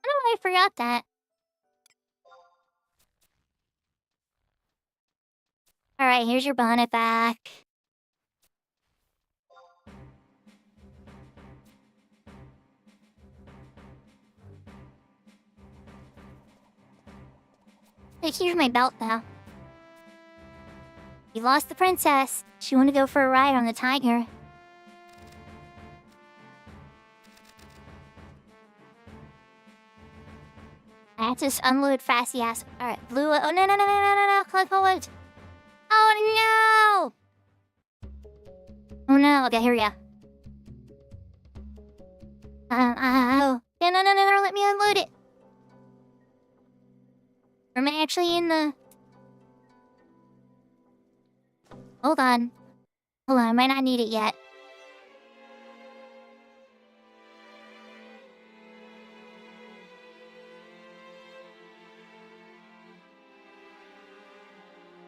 don't know why I forgot that. Alright, here's your bonnet back. Hey, here's my belt though. You lost the princess. She wanted to go for a ride on the tiger. I have to just unload Fassy ass. Alright, blue. Oh, no. Click forward. Oh, no! Oh, no. Okay, here we go. Oh. No, let me unload it. Am I actually in the... Hold on, I might not need it yet.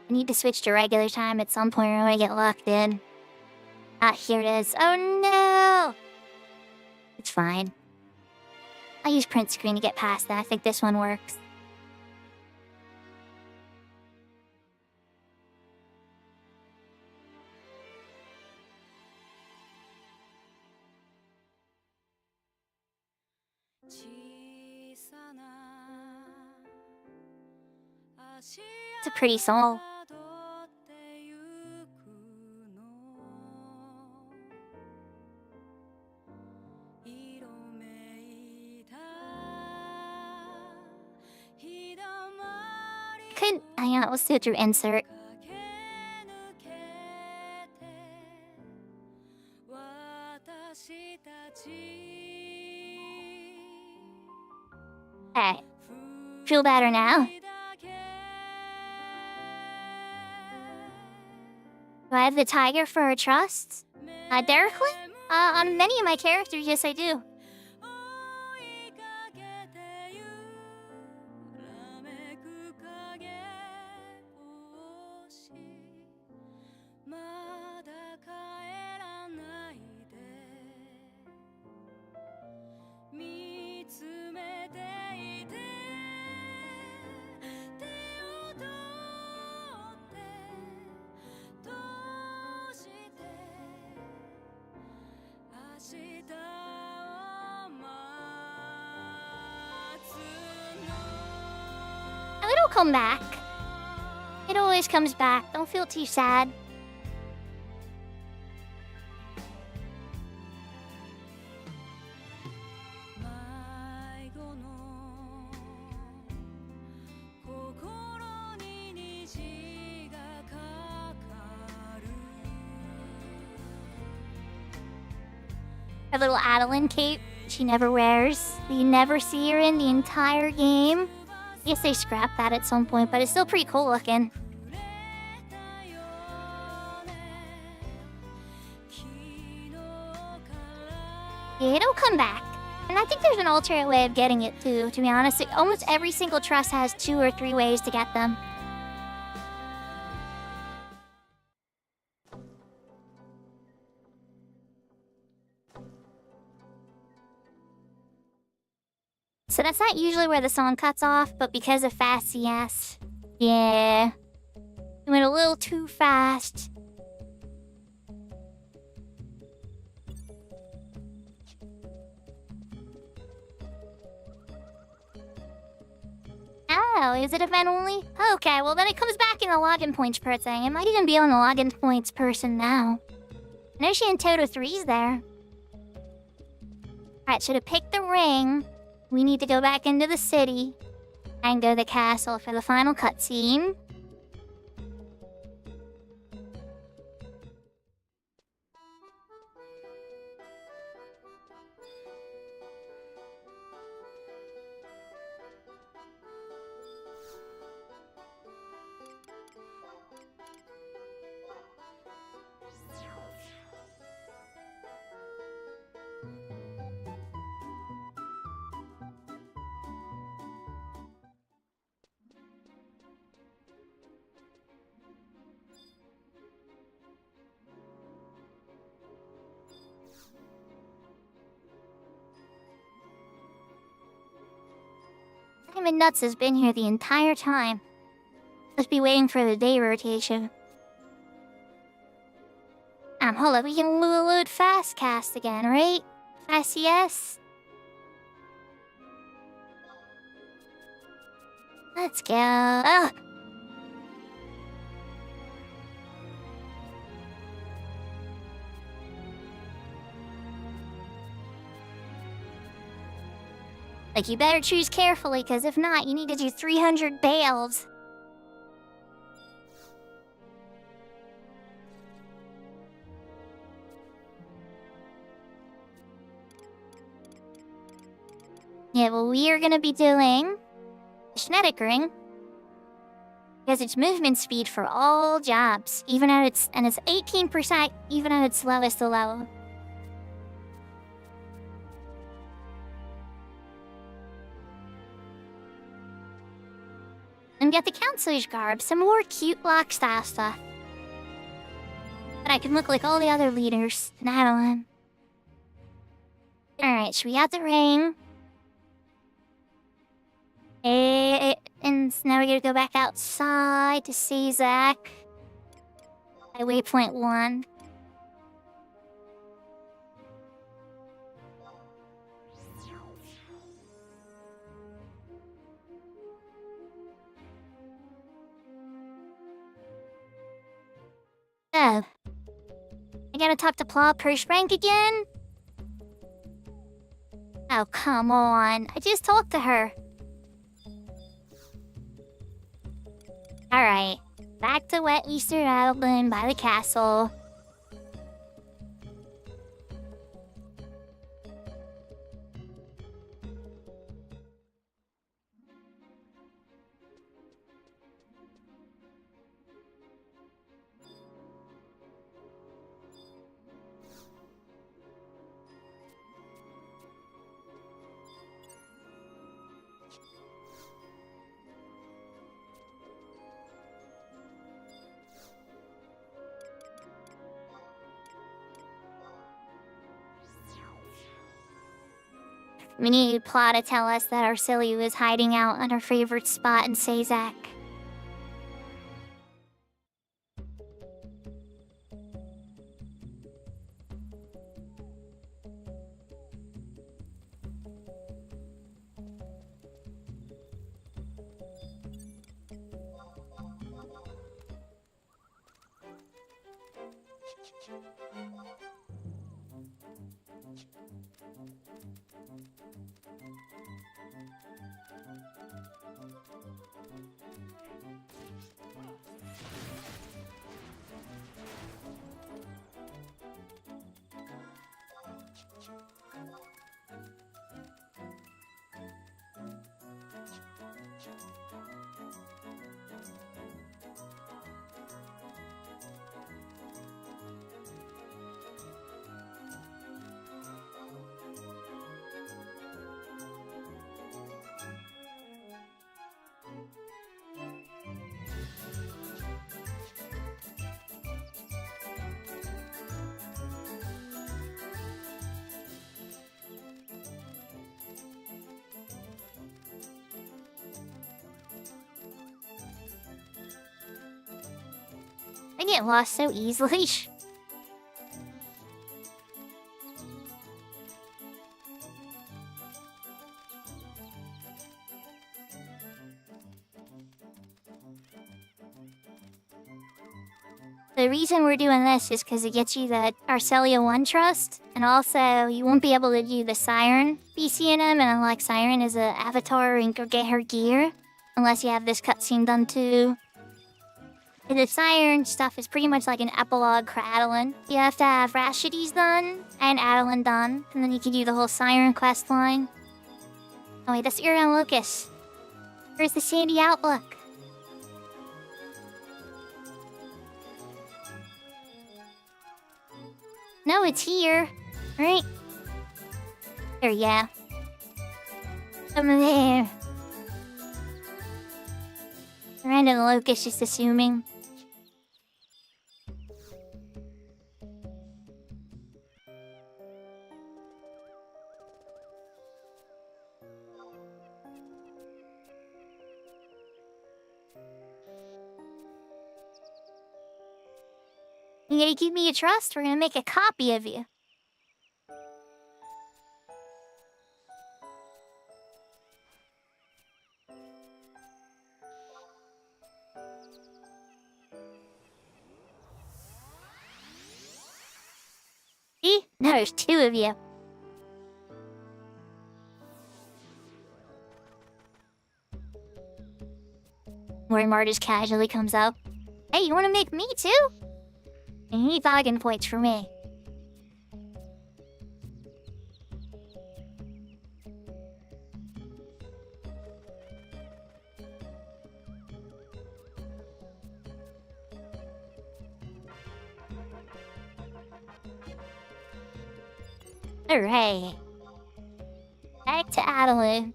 I need to switch to regular time at some point or I'm gonna get locked in. Ah, here it is. Oh no! It's fine. I'll use print screen to get past that. I think this one works. It's a pretty song. Hang on, let's do it through insert. Okay. Feel better now? Do I have the tiger for a trust? Directly? On many of my characters, yes I do. It'll come back. It always comes back. Don't feel too sad. Her little Adeline cape she never wears. You never see her in the entire game. I guess they scrapped that at some point, but it's still pretty cool looking. Yeah, it'll come back. And I think there's an alternate way of getting it too, to be honest. Almost every single trust has 2 or 3 ways to get them. So that's not usually where the song cuts off, but because of Fassy ass. Yeah. It went a little too fast. Oh, is it event only? Okay, well then it comes back in the login points per thing. It might even be on the login points person now. I know she and Toto 3's there. Alright, so to pick the ring, we need to go back into the city. and go to the castle for the final cutscene. Simon Nuts has been here the entire time. Must be waiting for the day rotation. Hold up, we can load fast cast again, right? Fast yes? Let's go. Ugh. Like, you better choose carefully, because if not, you need to do 300 bales. Yeah, well, we are gonna be doing the Genetic Ring, because it's movement speed for all jobs, even at its, and it's 18% even at its lowest level. And get the Counselor's Garb, some more cute block style stuff. But I can look like all the other leaders, and I don't. Alright, so we got the ring. And now we gotta go back outside to see Zach. At waypoint 1. Oh. I gotta talk to Paul Pershbank again? Oh, come on. I just talked to her. Alright. Back to Wet Easter Island by the castle. We need Plot to tell us that Arcelia is hiding out on her favorite spot in Sazak. I get lost so easily. The reason we're doing this is because it gets you the Arcelia 1 trust, and also you won't be able to do the Siren BCNM and unlock Siren as an avatar and go get her gear. unless you have this cutscene done too. The siren stuff is pretty much like an epilogue for Adeline. You have to have Rashidy's done and Adeline done, and then you can do the whole siren quest line. Oh wait, that's Irion Lucas. Where's the sandy outlook? No, it's here. Right? There, yeah. Over there. Random Lucas just assuming. You gonna give me your trust? We're gonna make a copy of you. See? Now there's two of you. Mortimer just casually comes up. Hey, you wanna make me too? Any bargain points for me. Hooray. Back to Adeline.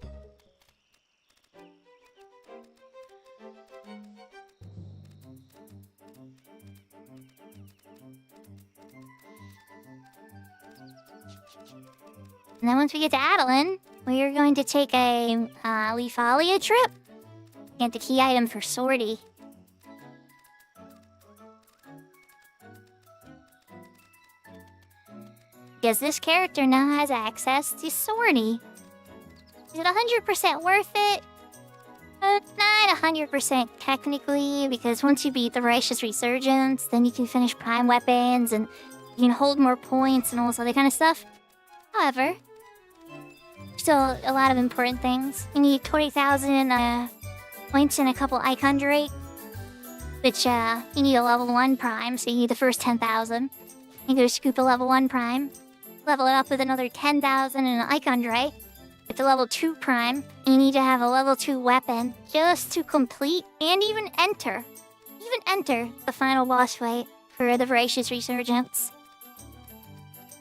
And then once we get to Adeline, we are going to take a Leafalia trip. Get the key item for Sortie. Because this character now has access to Sortie. Is it 100% worth it? Not 100% technically, because once you beat the Righteous Resurgence, then you can finish Prime Weapons, and you can hold more points and all this other kind of stuff. However, still a lot of important things. You need 20,000 points and a couple Icon Drake, which you need a level 1 Prime, so you need the first 10,000. You go scoop a level 1 Prime, level it up with another 10,000 and an Icon Drake. With the level 2 Prime, you need to have a level 2 weapon just to complete and even enter the final boss fight for the Voracious Resurgence.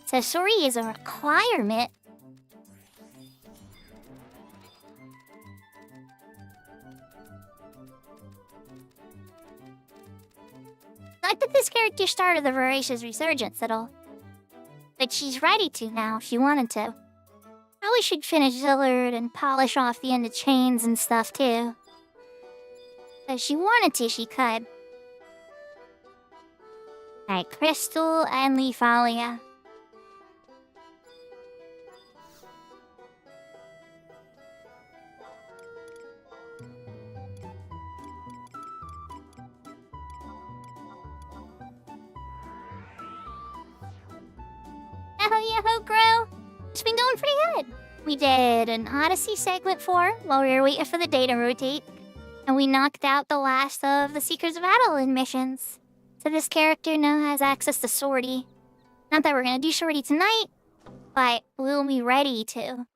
So Sortie is a requirement. Not that this character started the Voracious Resurgence at all. But she's ready to now if she wanted to. Probably should finish Zillard and polish off the end of chains and stuff too. If she wanted to, she could. Alright, Crystal and Leafalia. Yahoo, Grow! It's been going pretty good. We did an Odyssey segment 4 while we were waiting for the data rotate. And we knocked out the last of the Seekers of Adeline missions. So this character now has access to Sortie. Not that we're gonna do Sortie tonight, but we'll be ready to.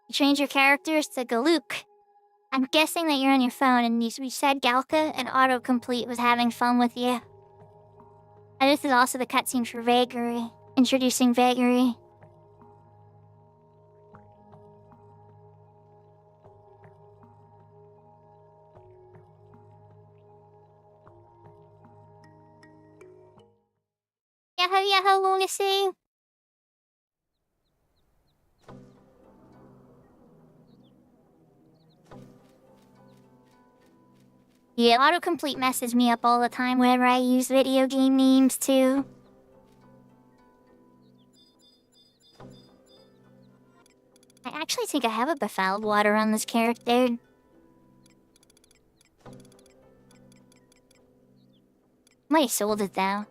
You change your characters to Galuk. I'm guessing that you're on your phone and we said Galka and autocomplete was having fun with you. And this is also the cutscene for Vagary, introducing Vagary. Yahoo, lunacy! Yeah, autocomplete messes me up all the time whenever I use video game names, too. I actually think I have a befouled water on this character. Might have sold it, though.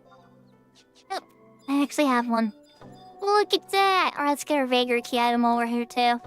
Oh, I actually have one. Look at that! Alright, let's get our vagary key item over here too.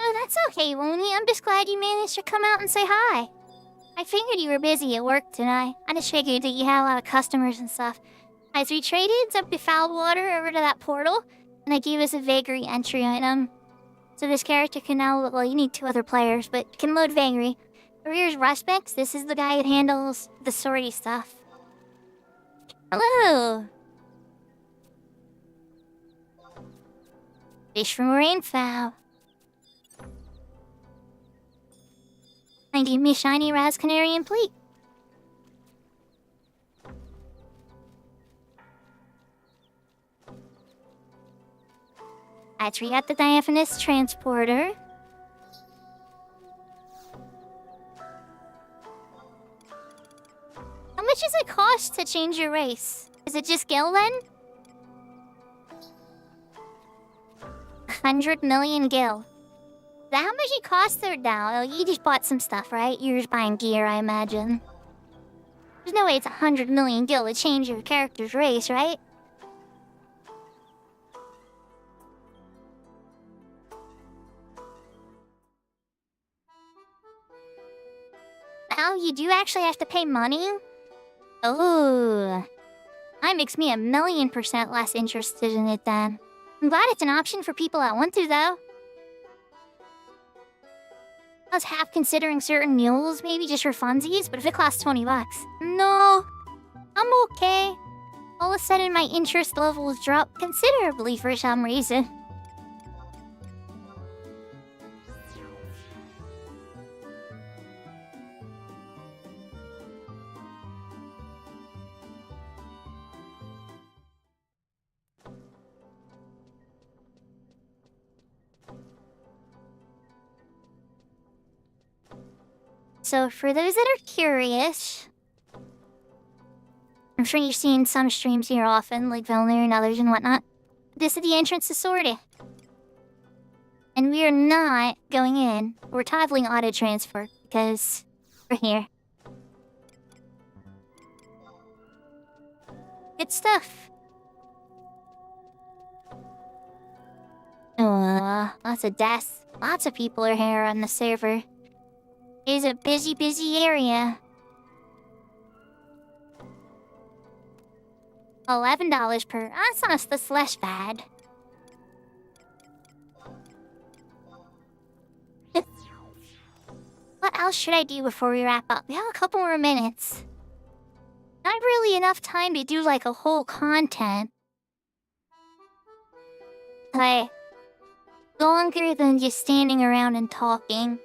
Oh, that's okay, Looney. I'm just glad you managed to come out and say hi. I figured you were busy at work tonight. I just figured that you had a lot of customers and stuff. As we traded some befouled water over to that portal, and I gave us a vagary entry item. So this character can now, well, you need 2 other players, but can load vagary. Here's Ruspex. This is the guy that handles the sorty stuff. Hello. Fish from a rainfowl. And give me a shiny Raz Canary and Pleat. That's where you got the diaphanous transporter. How much does it cost to change your race? Is it just Gil then? 100 million Gil. Is that how much it costs there now? Oh, you just bought some stuff, right? You're just buying gear, I imagine. There's no way it's 100 million Gil to change your character's race, right? Now you do actually have to pay money? Oh. That makes me 1,000,000% less interested in it then. I'm glad it's an option for people that want to, though. I was half considering certain mules, maybe just for funsies, but if it costs 20 bucks, no, I'm okay. All of a sudden, my interest levels drop considerably for some reason. So, for those that are curious, I'm sure you've seen some streams here often, like Velner and others and whatnot. This is the entrance to Sorty. And we are not going in. We're toggling auto transfer because we're here. Good stuff. Lots of deaths. Lots of people are here on the server. It is a busy, busy area. $11 per. That's less bad. What else should I do before we wrap up? We have a couple more minutes. Not really enough time to do like a whole content. Like, longer than just standing around and talking.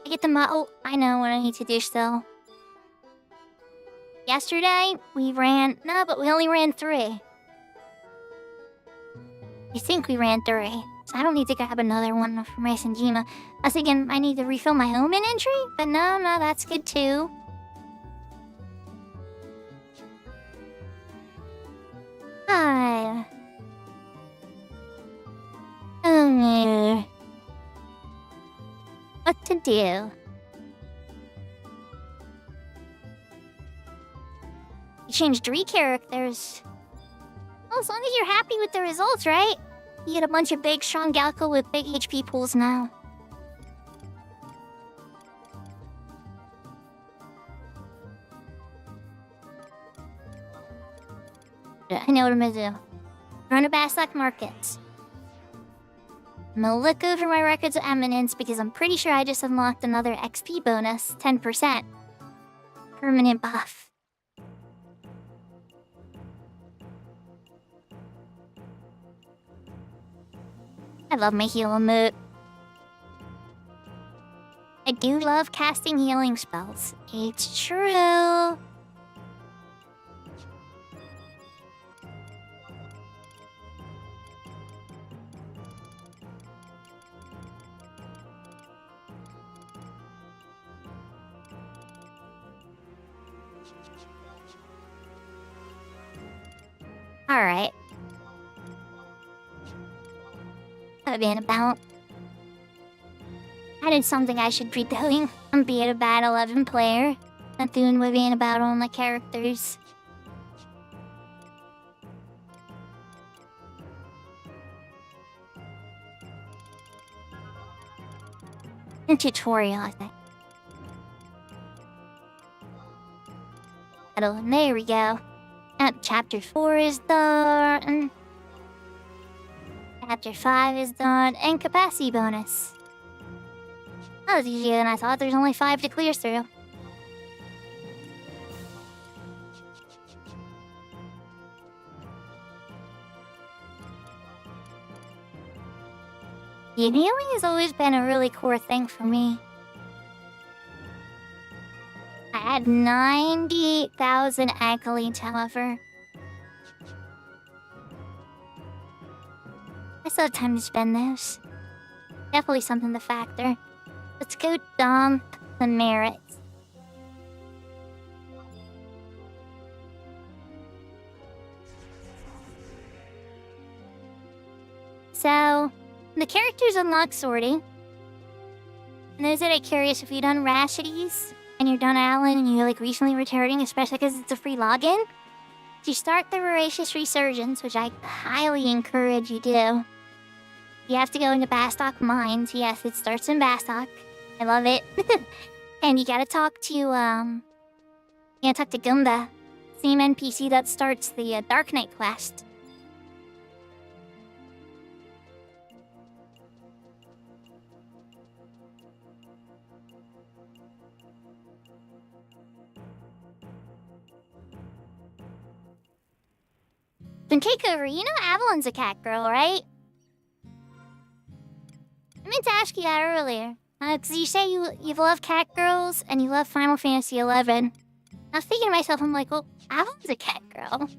I get the oh, I know what I need to do still. Yesterday, we ran... No, but we only ran 3. I think we ran 3. So I don't need to grab another one from Race and Jima. I was thinking I need to refill my Omen entry, but no, that's good too. Hi. What to do? You changed 3 characters. Well, as long as you're happy with the results, right? You get a bunch of big, strong Galco with big HP pools now. I know what I'm gonna do. Run to Baslack Markets. I'm gonna look over my records of eminence because I'm pretty sure I just unlocked another XP bonus, 10%. Permanent buff. I love my heal emote. I do love casting healing spells. It's true. Alright. I've been about. That is something I should be doing. I'm being a bad 11 player. Not doing what being about all my characters. A tutorial, I think. There we go. Chapter 4 is done. Chapter 5 is done. And capacity bonus. That was easier than I thought. There's only 5 to clear through. Yeah, healing has always been a really core thing for me. I had 98,000 accolades, however. I still have time to spend those. Definitely something to factor. Let's go dump the merits. So, the characters unlock sorting. And those that are curious, if you've done Rashities and you're done Alan and you're like recently returning, especially because it's a free login, you start the Voracious Resurgence, which I highly encourage you do. You have to go into Bastok Mines. Yes, it starts in Bastok. I love it. And you gotta talk to, Gunda, same NPC that starts the Dark Knight quest. Then Takeover, you know Avalon's a cat girl, right? I meant to ask you that earlier. Because you say you love cat girls and you love Final Fantasy XI. I was thinking to myself, I'm like, well, Avalon's a cat girl.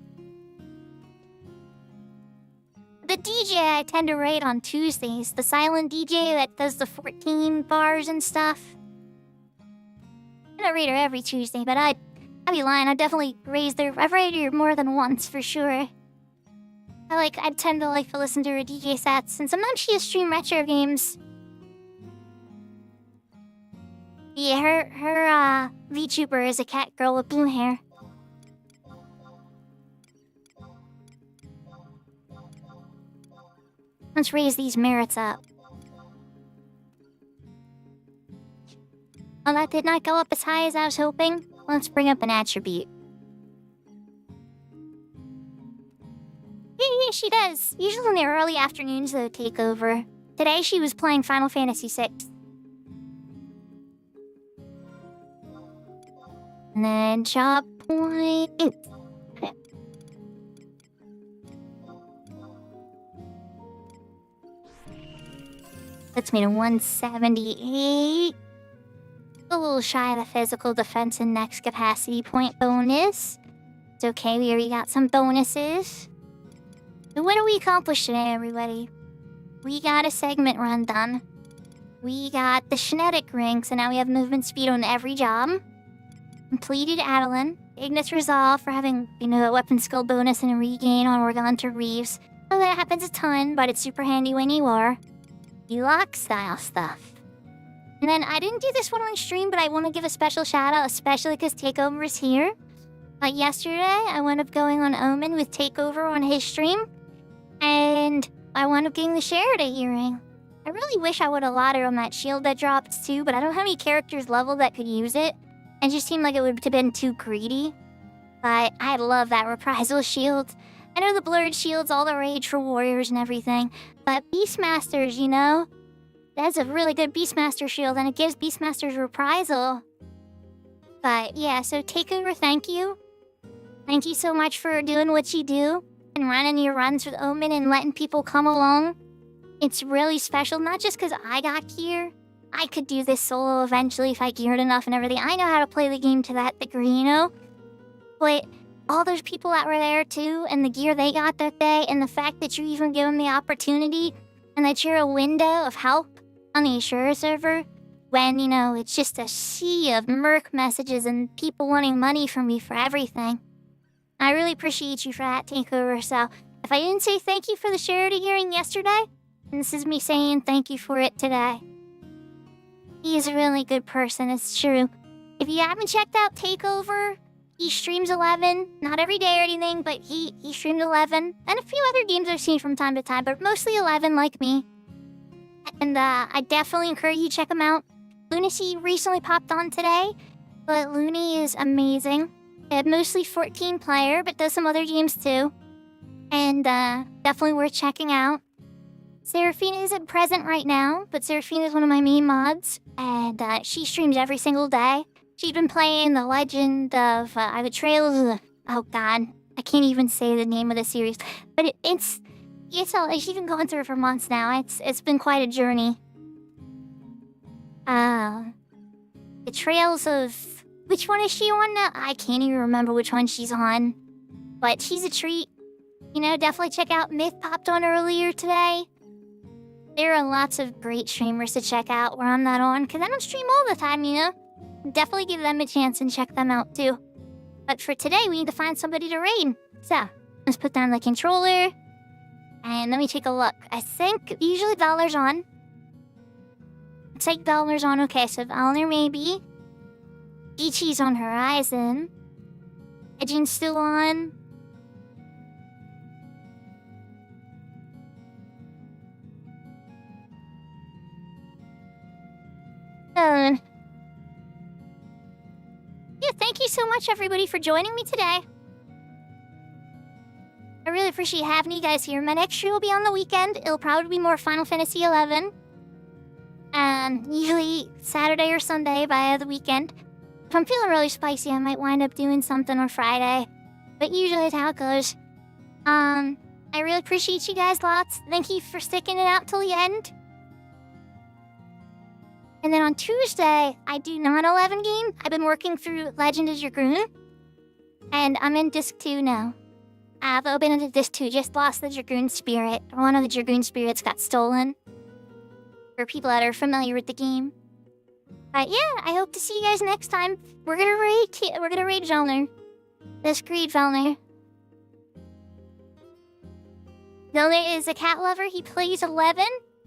The DJ I tend to rate on Tuesdays, the silent DJ that does the 14 bars and stuff. I don't rate her every Tuesday, but I'd be lying. I've definitely I've rated her more than once for sure. I tend to like to listen to her DJ sets, and sometimes she has stream retro games. Yeah, her VTuber is a cat girl with blue hair. Let's raise these merits up. Well, that did not go up as high as I was hoping. Let's bring up an attribute. Yeah, she does. Usually in the early afternoons, though, Takeover. Today, she was playing Final Fantasy VI. And then job point. Okay. Puts me to 178. A little shy of the physical defense and next capacity point bonus. It's okay, we already got some bonuses. So what do we accomplish today, everybody? We got a segment run done. We got the Genetic Ring, so now we have movement speed on every job. Completed Adeline. Ignis Resolve for having, a weapon skill bonus and a regain on Organto Reeves. Oh, that happens a ton, but it's super handy when you are. Lock style stuff. And then I didn't do this one on stream, but I want to give a special shout out, especially because Takeover is here. Yesterday, I wound up going on Omen with Takeover on his stream. And I wound up getting the Sheridan earring. I really wish I would have allotted on that shield that dropped too, but I don't have any characters level that could use it. It just seemed like it would have been too greedy. But I love that reprisal shield. I know the blurred shield's all the rage for warriors and everything, but Beastmasters, that's a really good Beastmaster shield, and it gives Beastmasters reprisal. But yeah, so Takeover, thank you. Thank you so much for doing what you do and running your runs with Omen and letting people come along. It's really special, not just because I got here, I could do this solo eventually if I geared enough and everything. I know how to play the game to that degree, you know? But all those people that were there too, and the gear they got that day, and the fact that you even give them the opportunity, and that you're a window of help on the Ashura server, when, you know, it's just a sea of merc messages and people wanting money from me for everything. I really appreciate you for that takeover, so if I didn't say thank you for the charity hearing yesterday, this is me saying thank you for it today. He's a really good person, it's true. If you haven't checked out Takeover, he streams 11. Not every day or anything, but he streamed 11. And a few other games I've seen from time to time, but mostly 11 like me. And I definitely encourage you to check him out. Lunacy recently popped on today, but Looney is amazing. Mostly 14 player, but does some other games too. And definitely worth checking out. Seraphina isn't present right now, but Seraphina is one of my main mods, and she streams every single day. She's been playing The Legend of the Trails of... Oh god, I can't even say the name of the series. But it's she's been going through it for months now. It's been quite a journey. The Trails of... Which one is she on now? I can't even remember which one she's on. But she's a treat. You know, definitely check out Myth popped on earlier today. There are lots of great streamers to check out where I'm not on, because I don't stream all the time, you know? Definitely give them a chance and check them out, too. But for today, we need to find somebody to raid. So, let's put down the controller. And let me take a look. I think usually Valor's on. Looks like Valor's on. Okay, so Valor maybe. Ichi's on Horizon. Ejin's still on. Yeah, thank you so much, everybody, for joining me today. I really appreciate having you guys here. My next stream will be on the weekend. It'll probably be more Final Fantasy XI. Usually Saturday or Sunday by the weekend. If I'm feeling really spicy, I might wind up doing something on Friday. But usually that's how it goes. I really appreciate you guys lots. Thank you for sticking it out till the end. And then on Tuesday, I do non-11 game. I've been working through Legend of Dragoon. And I'm in Disc 2 now. I've opened into Disc 2, just lost the Dragoon Spirit. One of the Dragoon Spirits got stolen. For people that are familiar with the game. But yeah, I hope to see you guys next time. We're gonna raid Velner. This great Velner. Velner is a cat lover. He plays 11.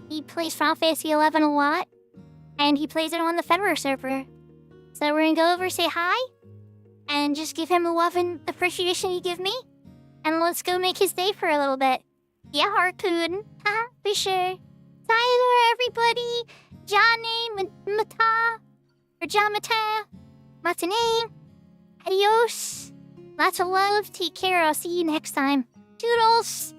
He plays Final Fantasy 11 a lot. And he plays it on the Federer server. So we're gonna go over, say hi, and just give him a love and appreciation he give me. And let's go make his day for a little bit. Yeah, Harpoon. Haha, for sure. Sayonara, everybody. Johnny, Mata, or Jamata, Matane. Adios. Lots of love. Take care. I'll see you next time. Toodles.